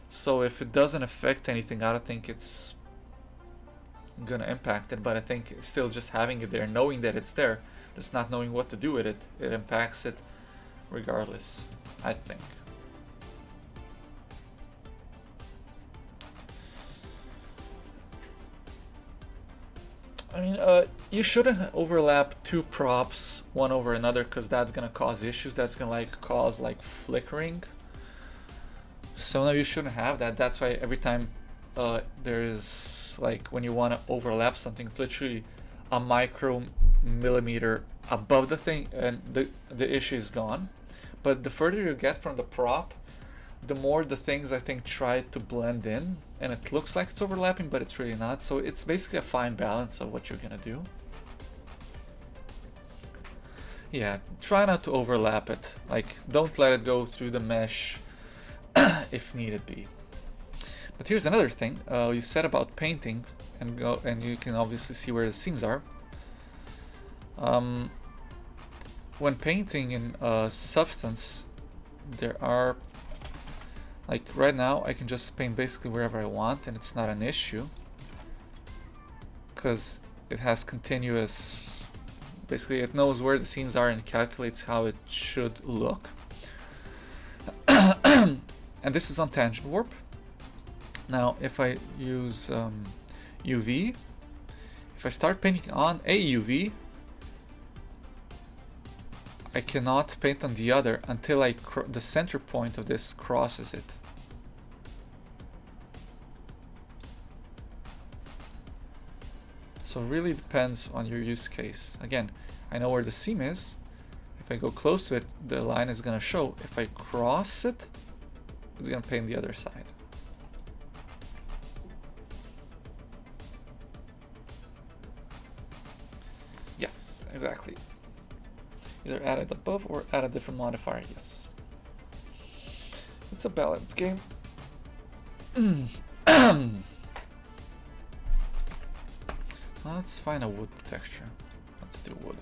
So if it doesn't affect anything, I don't think it's gonna impact it, but I think still just having it there, knowing that it's there, just not knowing what to do with it, it impacts it regardless, I think. I mean, you shouldn't overlap two props one over another, because that's gonna cause issues. That's gonna cause flickering. So no, you shouldn't have that. That's why every time there's when you want to overlap something, it's literally a micromillimeter above the thing, and the issue is gone. But the further you get from the prop, the more the things, I think, try to blend in, and it looks like it's overlapping, but it's really not. So it's basically a fine balance of what you're gonna do. Yeah, try not to overlap it. Don't let it go through the mesh if needed be. But here's another thing you said about painting, and you can obviously see where the seams are. When painting in substance, there are, right now I can just paint basically wherever I want, and it's not an issue because it has continuous, basically it knows where the seams are and calculates how it should look. And this is on tangent warp. Now if I use UV, if I start painting on a UV, I cannot paint on the other until the center point of this crosses it. So it really depends on your use case. Again, I know where the seam is. If I go close to it, the line is gonna show. If I cross it, it's gonna paint the other side. Yes, exactly. Either add it above or add a different modifier, yes. It's a balance game. Let's find a wood texture. Let's do wood.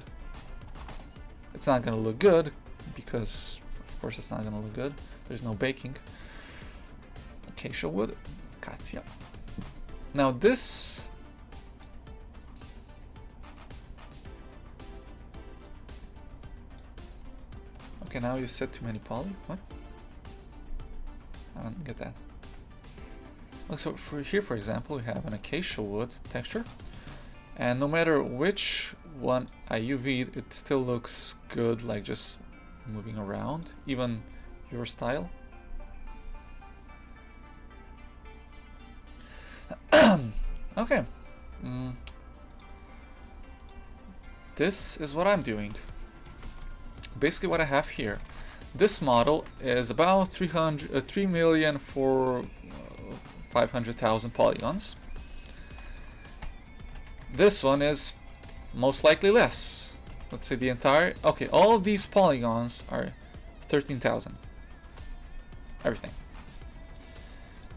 It's not gonna look good, because of course it's not gonna look good. There's no baking. Acacia wood, Katya. Now this, okay, now you said too many poly. What? I don't get that. Look, so for example, we have an acacia wood texture, and no matter which one I UV'd, it still looks good, just moving around, even your style. Okay. Mm. This is what I'm doing. Basically what I have here. This model is about 3,000,000 for 500,000 polygons. This one is most likely less. Let's say the entire... Okay, all of these polygons are 13,000. Everything.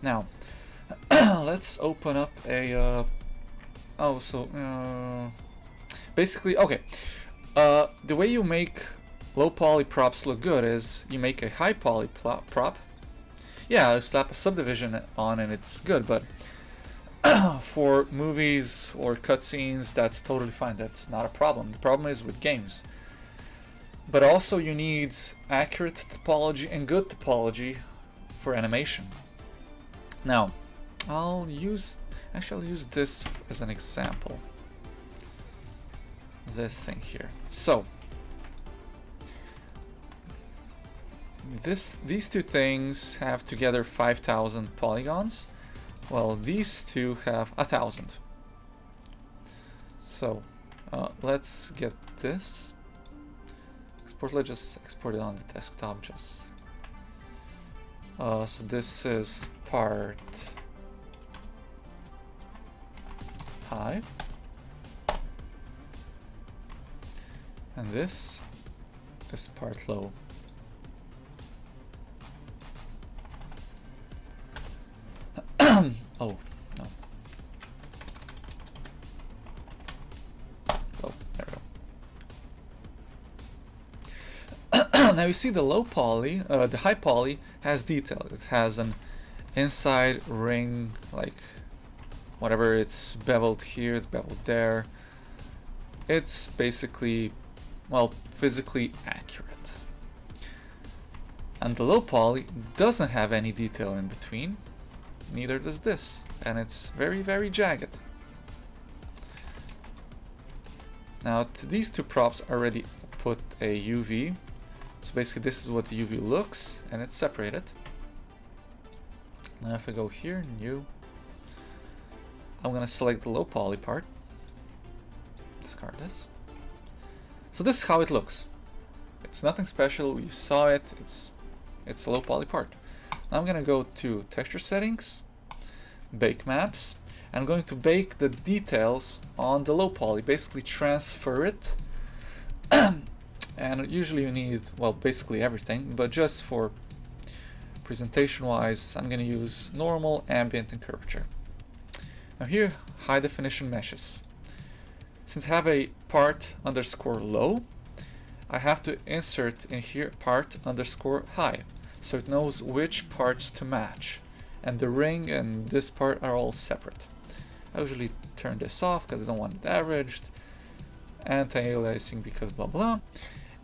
Now, let's open up a... basically, okay. The way you make low poly props look good is you make a high poly prop. Yeah, you slap a subdivision on and it's good, but for movies or cutscenes, that's totally fine. That's not a problem. The problem is with games. But also you need accurate topology and good topology for animation. Now, I'll use this as an example. This thing here. So, these two things have together 5,000 polygons. Well, these two have 1,000. So, let's get this. Export. Let's just export it on the desktop. Just. So this is part high, and this is part low. Oh, no. Oh, there we go. Now you see the low poly, the high poly has detail. It has an inside ring, like whatever, it's beveled here, it's beveled there. It's basically, well, physically accurate. And the low poly doesn't have any detail in between. Neither does this, and it's very, very jagged. Now to these two props I already put a UV, so basically this is what the UV looks, and it's separated. Now if I go here, new, I'm gonna select the low poly part, discard this. So this is how it looks. It's nothing special, you saw it, it's a low poly part. Now I'm gonna go to texture settings, bake maps, and I'm going to bake the details on the low poly, basically transfer it. And usually you need, well, basically everything, but just for presentation wise, I'm gonna use normal, ambient, and curvature. Now here, high definition meshes. Since I have a part underscore low, I have to insert in here part underscore high, so it knows which parts to match, and the ring and this part are all separate. I usually turn this off because I don't want it averaged, anti-aliasing because blah blah,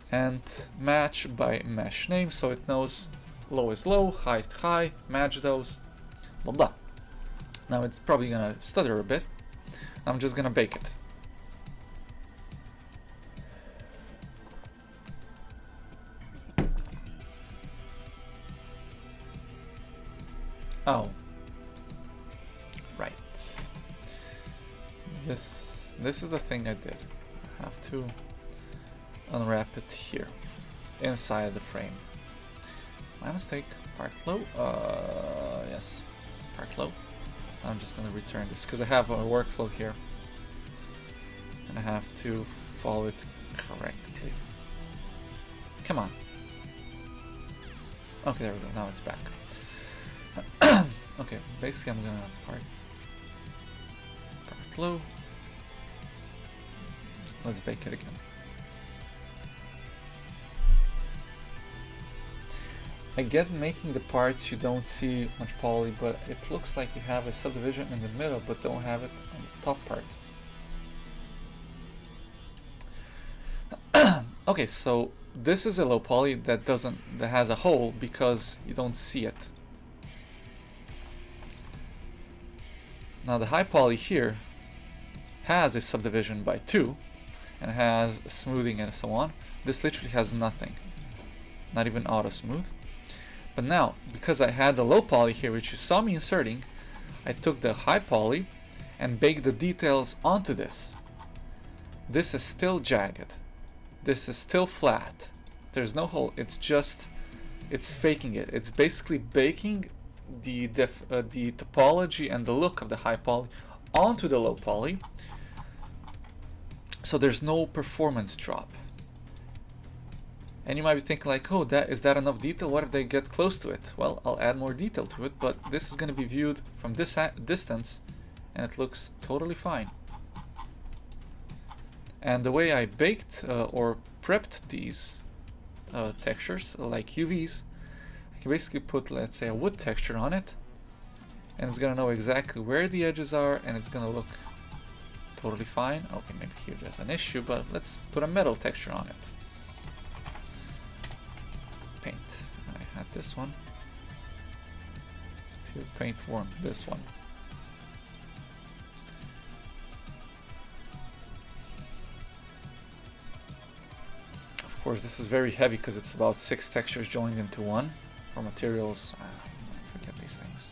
and match by mesh name, so it knows low is low, high is high, match those, blah blah. Now it's probably gonna stutter a bit. I'm just gonna bake it. Oh, right. This is the thing I did. I have to unwrap it here, inside the frame. My mistake. Part low. Yes, part low. I'm just gonna return this because I have a workflow here, and I have to follow it correctly. Come on. Okay, there we go. Now it's back. Okay, basically I'm gonna part low. Let's bake it again. I get making the parts you don't see much poly, but it looks like you have a subdivision in the middle but don't have it on the top part. Okay, so this is a low poly that has a hole because you don't see it. Now the high poly here has a subdivision by 2 and has smoothing and so on. This literally has nothing, not even auto smooth. But now, because I had the low poly here, which you saw me inserting, I took the high poly and bake the details onto this. This is still jagged. This is still flat. There's no hole. It's faking it. It's basically baking the topology and the look of the high poly onto the low poly, so there's no performance drop. And you might be thinking like, oh, is that enough detail? What if they get close to it? Well, I'll add more detail to it, but this is going to be viewed from this distance, and it looks totally fine. And the way I baked or prepped these textures, like UVs, I can basically put, let's say, a wood texture on it, and it's going to know exactly where the edges are, and it's going to look totally fine. Okay, maybe here there's an issue, but let's put a metal texture on it. Paint. I had this one. Steel paint worm, this one. Of course, this is very heavy because it's about 6 textures joined into one. For materials, I forget these things.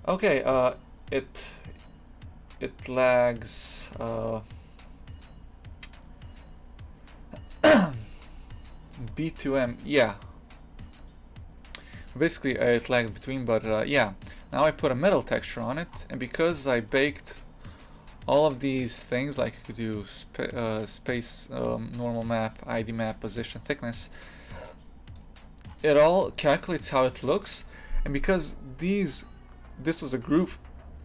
Okay, it lags B2M, yeah. Basically, it lagged between, but yeah. Now I put a metal texture on it, and because I baked all of these things, like I could do space, normal map, ID map, position, thickness, it all calculates how it looks, and because this was a groove,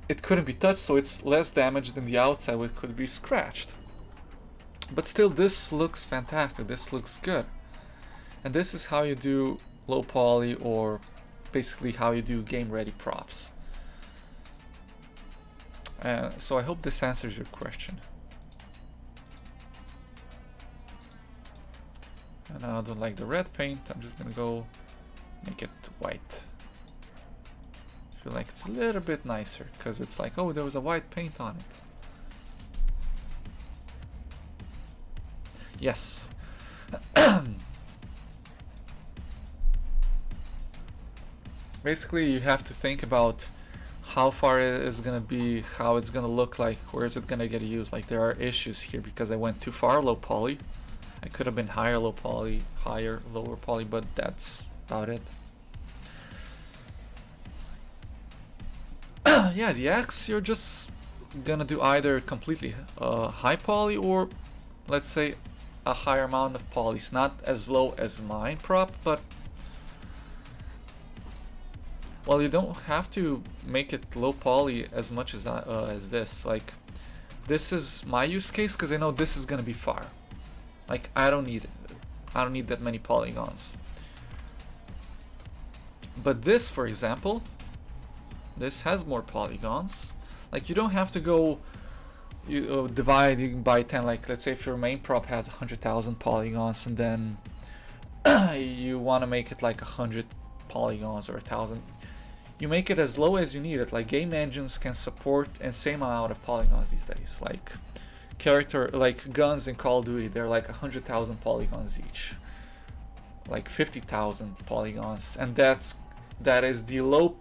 it couldn't be touched, so it's less damage than the outside, which could be scratched. But still, this looks fantastic. This looks good. And this is how you do low poly, or basically how you do game ready props. So I hope this answers your question. And I don't like the red paint. I'm just gonna go make it white. I feel like it's a little bit nicer because it's like, oh, there was a white paint on it. Yes. Basically, you have to think about how far it is going to be, how it's going to look like, where is it going to get used. Like, there are issues here because I went too far low poly. I could have been higher low poly, higher lower poly, but that's about it. Yeah, the X, you're just gonna do either completely high poly, or let's say a higher amount of polys, not as low as mine prop, but well, you don't have to make it low poly as much as this. Like, this is my use case because I know this is gonna be far. Like, I don't need it. I don't need that many polygons. But this, for example, this has more polygons. Like, you don't have to go dividing by 10. Like, let's say if your main prop has 100,000 polygons, and then you want to make it like 100 polygons or 1,000. You make it as low as you need it. Like, game engines can support the same amount of polygons these days. Like like guns in Call of Duty, they're like 100,000 polygons each. Like 50,000 polygons, and that is the low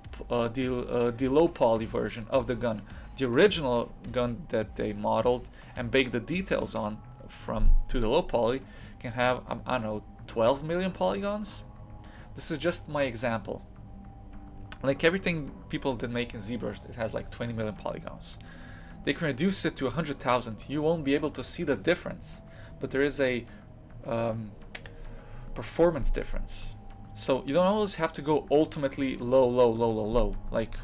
poly version of the gun. The original gun that they modeled and baked the details on to the low poly can have, I don't know, 12 million polygons. This is just my example. Like, everything people did make in ZBrush, it has like 20 million polygons. They can reduce it to 100,000. You won't be able to see the difference, but there is a performance difference. So you don't always have to go ultimately low. Like,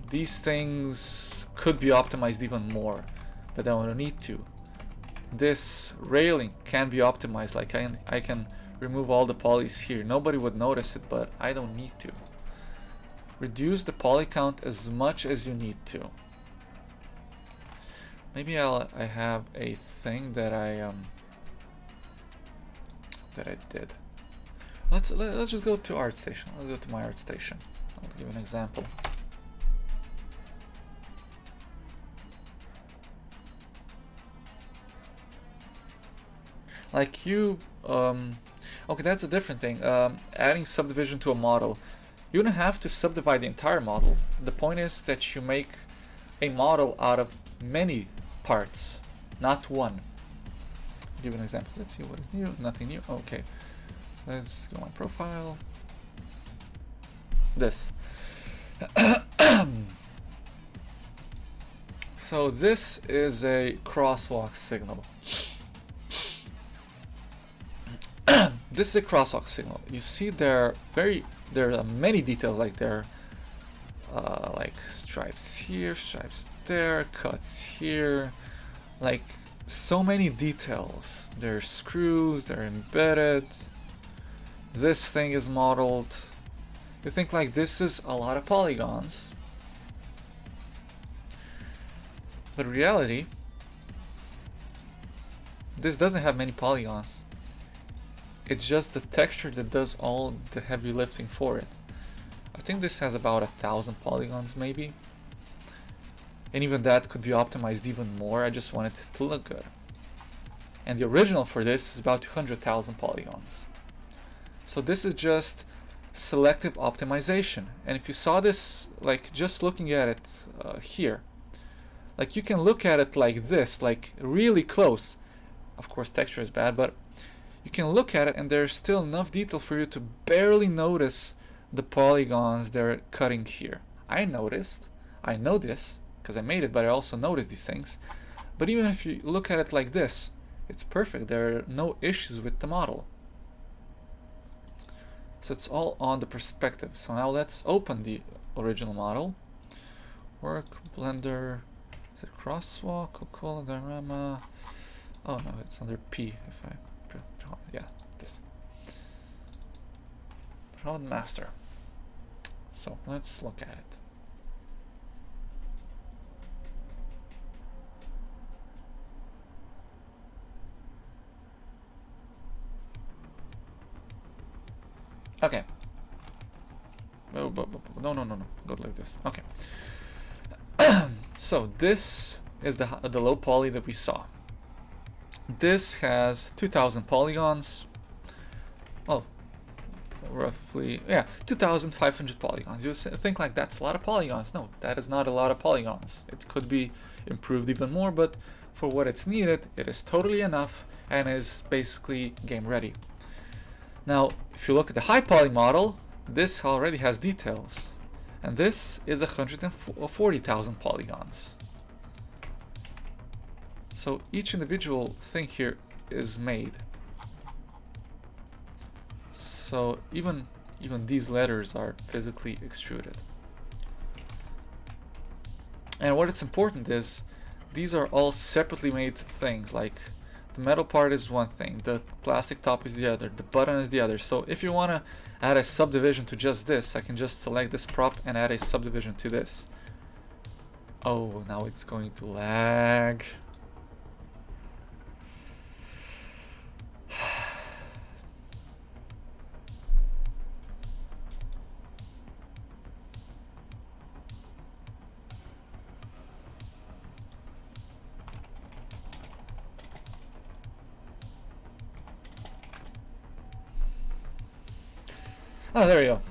these things could be optimized even more, but I don't need to. This railing can be optimized. Like, I can remove all the polys here. Nobody would notice it, but I don't need to. Reduce the poly count as much as you need to. Maybe I have a thing that I did. Let's just go to ArtStation. Let's go to my ArtStation. I'll give an example. Like you, okay, that's a different thing. Adding subdivision to a model. You don't have to subdivide the entire model. The point is that you make a model out of many parts, not one. I'll give an example. Let's see what is new. Nothing new. Okay. Let's go on profile. This. So this is a crosswalk signal. This is a crosswalk signal. You see there are many details, like there like stripes here, stripes there, cuts here, like so many details. There are screws, they're embedded. This thing is modeled. You think like this is a lot of polygons, but in reality, this doesn't have many polygons. It's just the texture that does all the heavy lifting for it. I think this has about 1,000 polygons maybe. And even that could be optimized even more. I just want it to look good. And the original for this is about 200,000 polygons. So this is just selective optimization. And if you saw this, like just looking at it here, like you can look at it like this, like really close. Of course texture is bad, but you can look at it and there's still enough detail for you to barely notice the polygons they're cutting here. I noticed, I know this because I made it, but I also noticed these things. But even if you look at it like this, it's perfect. There are no issues with the model. So it's all on the perspective. So now let's open the original model. Work, Blender, is it crosswalk, Coca-Cola, diorama? Oh no, it's under P if I... Yeah, this. Prod master. So let's look at it. Okay. No, go like this. Okay. So this is the low poly that we saw. This has 2,000 polygons. Oh, roughly, yeah, 2,500 polygons. You think like that's a lot of polygons. No, that is not a lot of polygons. It could be improved even more, but for what it's needed, it is totally enough and is basically game ready. Now, if you look at the high poly model, this already has details, and this is 140,000 polygons. So each individual thing here is made. So even these letters are physically extruded. And what it's important is these are all separately made things. Like the metal part is one thing, the plastic top is the other, the button is the other. So if you want to add a subdivision to just this, I can just select this prop and add a subdivision to this. Oh, now it's going to lag. Oh, there we go.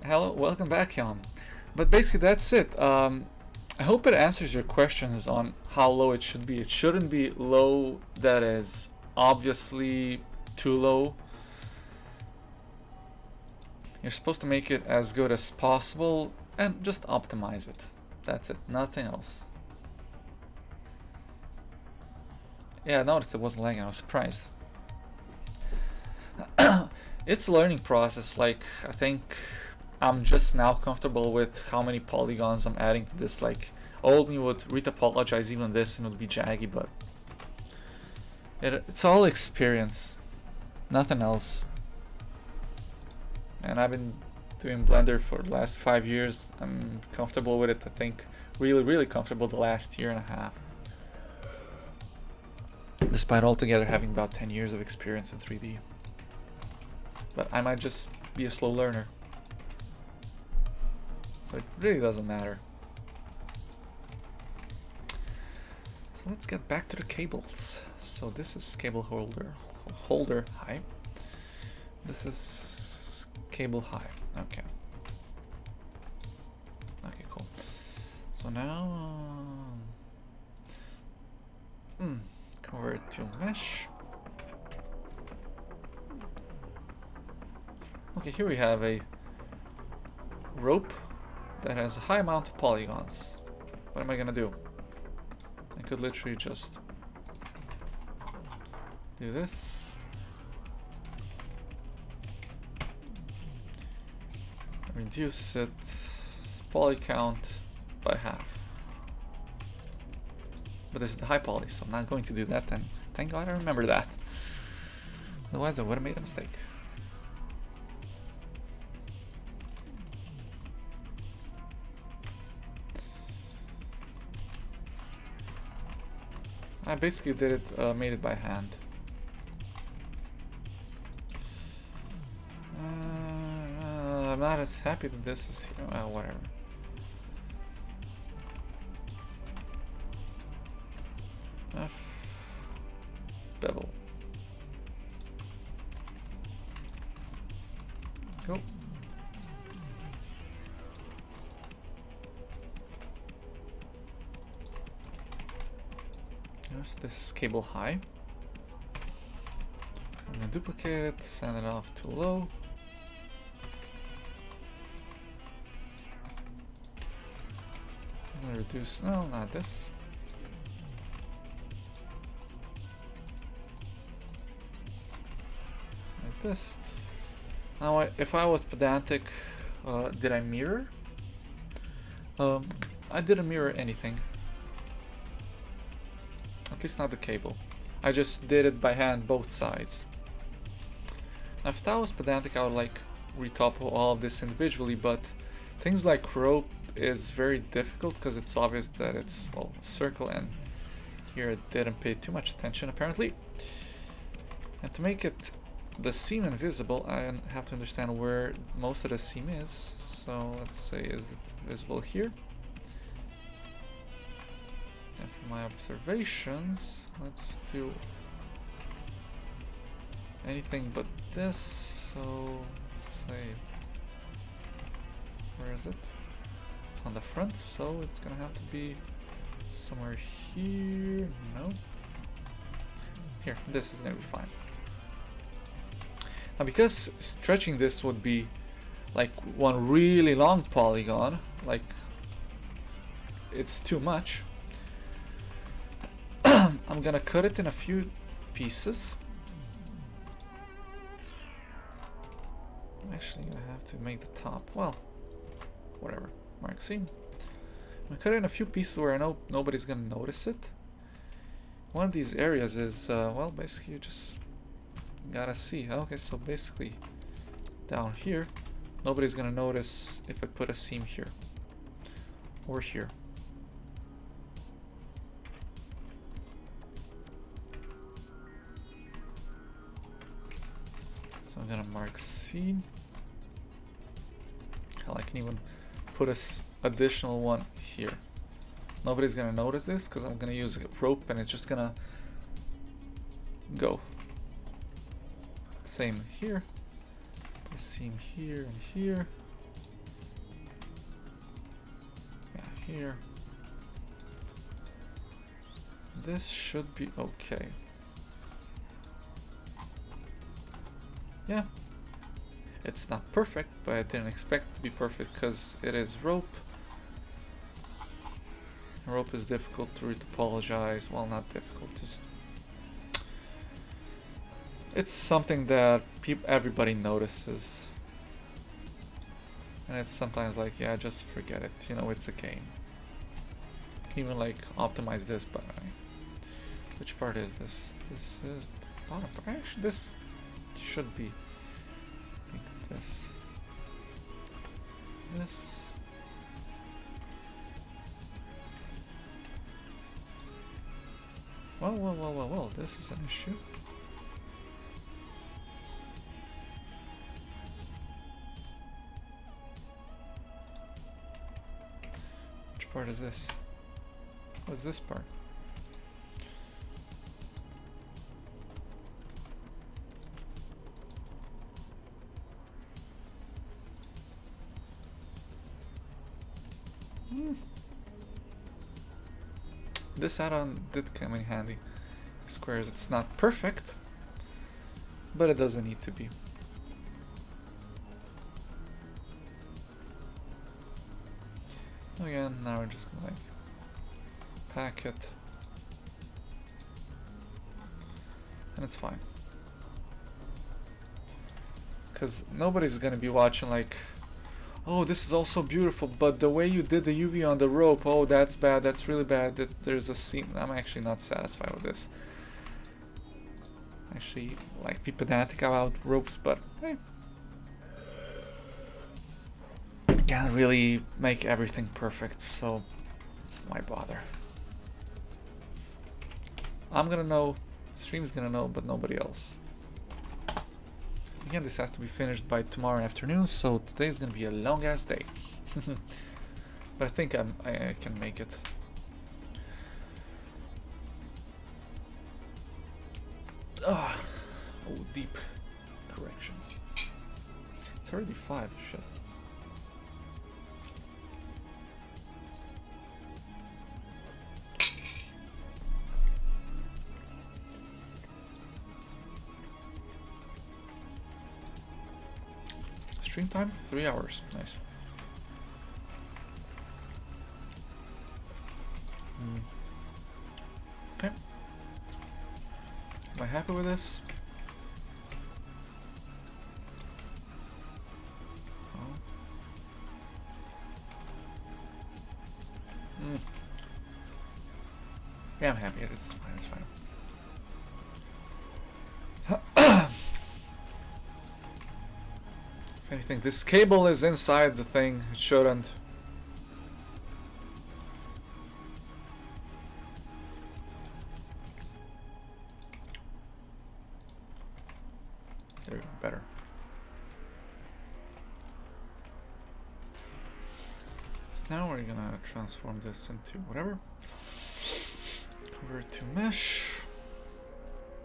Hello, welcome back, Jan. But basically that's it. I hope it answers your questions on how low it should be. It shouldn't be low that is obviously too low. You're supposed to make it as good as possible and just optimize it. That's it, nothing else. Yeah, I noticed it wasn't lagging, I was surprised. It's a learning process. Like, I think I'm just now comfortable with how many polygons I'm adding to this. Like, old me would retopologize even this and it would be jaggy, but it's all experience, nothing else. And I've been doing Blender for the last 5 years. I'm comfortable with it. I think really comfortable the last year and a half, despite altogether having about 10 years of experience in 3D. But I might just be a slow learner. So it really doesn't matter. So let's get back to the cables. So this is cable holder high. This is cable high. Okay. Okay, cool. So now convert to mesh. Okay, here we have a rope that has a high amount of polygons. What am I gonna do? I could literally just do this. Reduce it poly count by half. But this is the high poly, so I'm not going to do that, and thank God I remember that. Otherwise I would have made a mistake. I basically did it, made it by hand. I'm not as happy that this is here. Whatever. Bevel. Go. This is cable high. I'm gonna duplicate it, send it off too low. I'm gonna reduce, no, not this. Like this. Now, if I was pedantic, did I mirror? I didn't mirror anything. At least not the cable. I just did it by hand, both sides. Now, if that was pedantic, I would like retopple all of this individually, but things like rope is very difficult because it's obvious that it's, well, a circle, and here it didn't pay too much attention apparently. And to make it the seam invisible, I have to understand where most of the seam is. So let's say, is it visible here? And for my observations, let's do anything but this. So let's say, where is it? It's on the front, so it's gonna have to be somewhere here. No. Here, this is gonna be fine. Now, because stretching this would be like one really long polygon, like it's too much, I'm gonna cut it in a few pieces. I'm actually gonna have to make the top, well, whatever, mark seam. I'm gonna cut it in a few pieces where I know nobody's gonna notice it. One of these areas is, well, basically you just gotta see. Okay, so basically down here, nobody's gonna notice if I put a seam here or here. So I'm gonna mark seam. Hell, I can even put a additional one here. Nobody's gonna notice this because I'm gonna use a rope and it's just gonna go. Same here. Put a seam here and here. Yeah, here. This should be okay. Yeah. It's not perfect, but I didn't expect it to be perfect because it is rope. Rope is difficult to retopologize. Well, not difficult, just it's something that everybody notices. And it's sometimes like, yeah, just forget it. You know, it's a game. You can even like optimize this, but which part is this? This is the bottom part. Actually, this should be. I think this. This. Well, this is an issue. part is this? What's this part? This add-on did come in handy. Squares, it's not perfect, but it doesn't need to be. Again, now we're just gonna like pack it, and it's fine. Because nobody's gonna be watching like, oh, this is also beautiful, but the way you did the UV on the rope, oh, that's bad, that's really bad, that there's a seam. I'm actually not satisfied with this. Actually, like, be pedantic about ropes, but hey. Can't really make everything perfect, so why bother? I'm gonna know, the stream's gonna know, but nobody else. Again, this has to be finished by tomorrow afternoon, so today's gonna be a long ass day. But I think I can make it. Oh, deep corrections. It's already 5, shit. Stream time? 3 hours. Nice. Okay. Am I happy with this? Oh. Yeah, I'm happy. It's fine. It's fine. If anything, this cable is inside the thing. It shouldn't. There we go. Better. So now we're gonna transform this into whatever. Convert to mesh.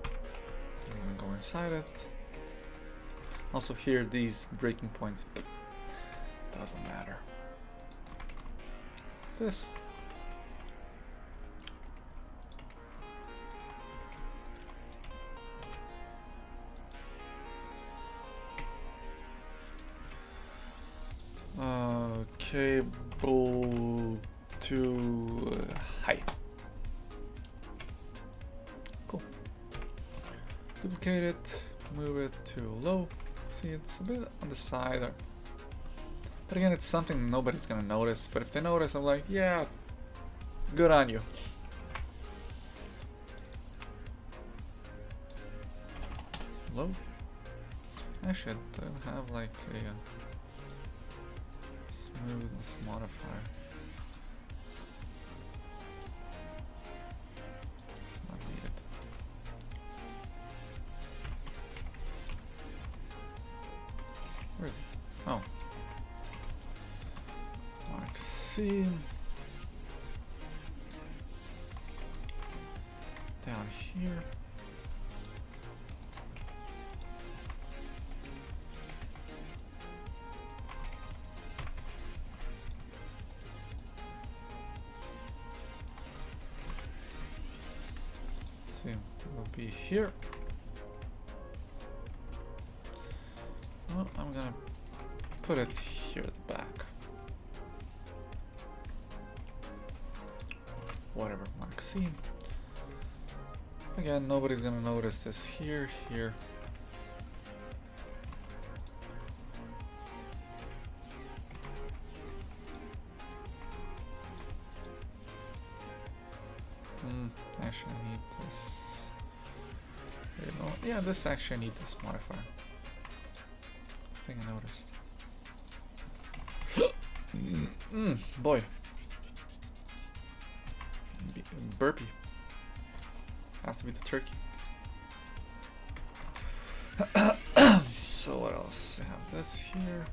We're gonna go inside it. Also here, these breaking points, doesn't matter. This. Cable to high. Cool. Duplicate it, move it to low. See, it's a bit on the side. But again, it's something nobody's gonna notice. But if they notice, I'm like, yeah, good on you. Low. I should have like a smoothness modifier. It's not needed. Where is it? Oh. Mark C. Down here. Let's see, it will be here. Well, I'm gonna put it here at the back. Whatever, Mark C. Again, nobody's gonna notice this here, here. Actually, I need this. You know, yeah, this actually I need this modifier. I think I noticed. Boy. Burpee. Has to be the turkey. So what else? I have this here.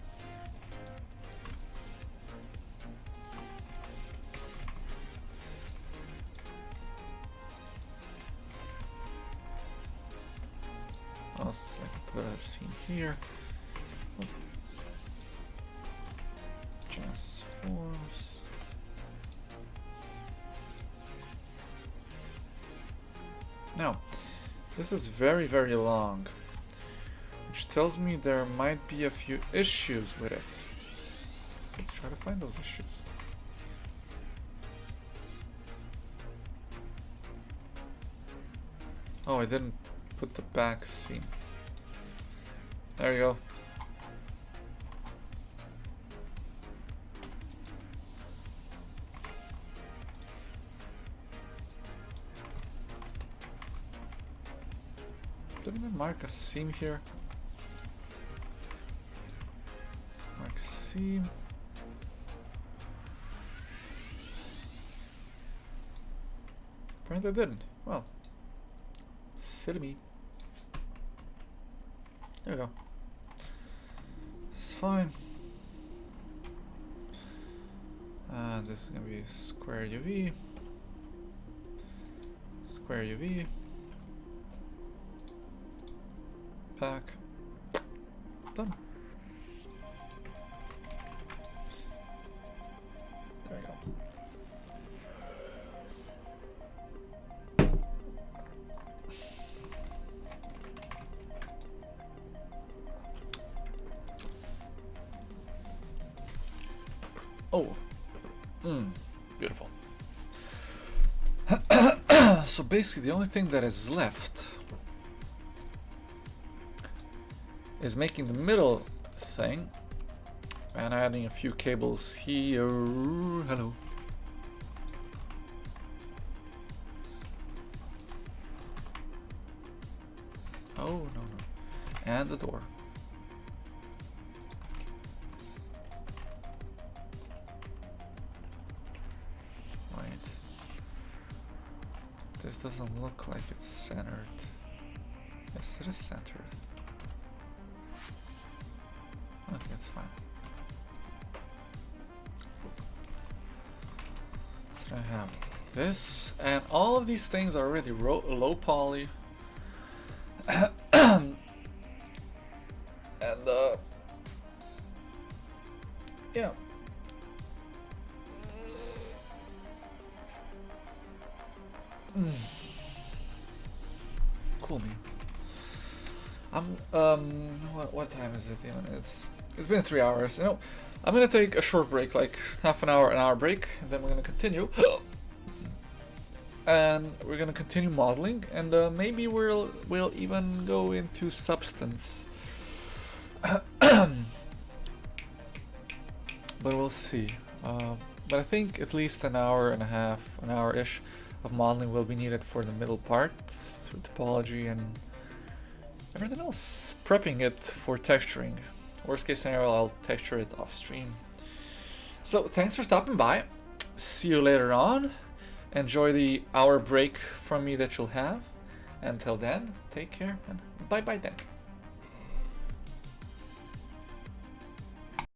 Also, I can put a seam here. Oh. Transforms. Now, this is very, very long, which tells me there might be a few issues with it. Let's try to find those issues. Oh, I didn't put the back seam. There you go. Didn't I mark a seam here? Mark seam. Apparently I didn't. Well, silly me. There we go. It's fine. And this is gonna be square UV. Square UV. Pack. Done. There we go. Oh. Beautiful. So basically the only thing that is left is making the middle thing and adding a few cables here. Hello. Oh, no, no. And the door. Right. This doesn't look like it's centered. Yes, it is centered. Okay, that's fine. So I have this, and all of these things are already low poly. And yeah. Cool me. What time is it even? It's been 3 hours. You know, I'm gonna take a short break, like half an hour break, and then we're gonna continue. And we're gonna continue modeling, and maybe we'll even go into substance. But we'll see. But I think at least an hour and a half, an hour-ish of modeling will be needed for the middle part, through topology and everything else. Prepping it for texturing. Worst case scenario, I'll texture it off stream. So thanks for stopping by. See you later on. Enjoy the hour break from me that you'll have. Until then, take care and bye bye then.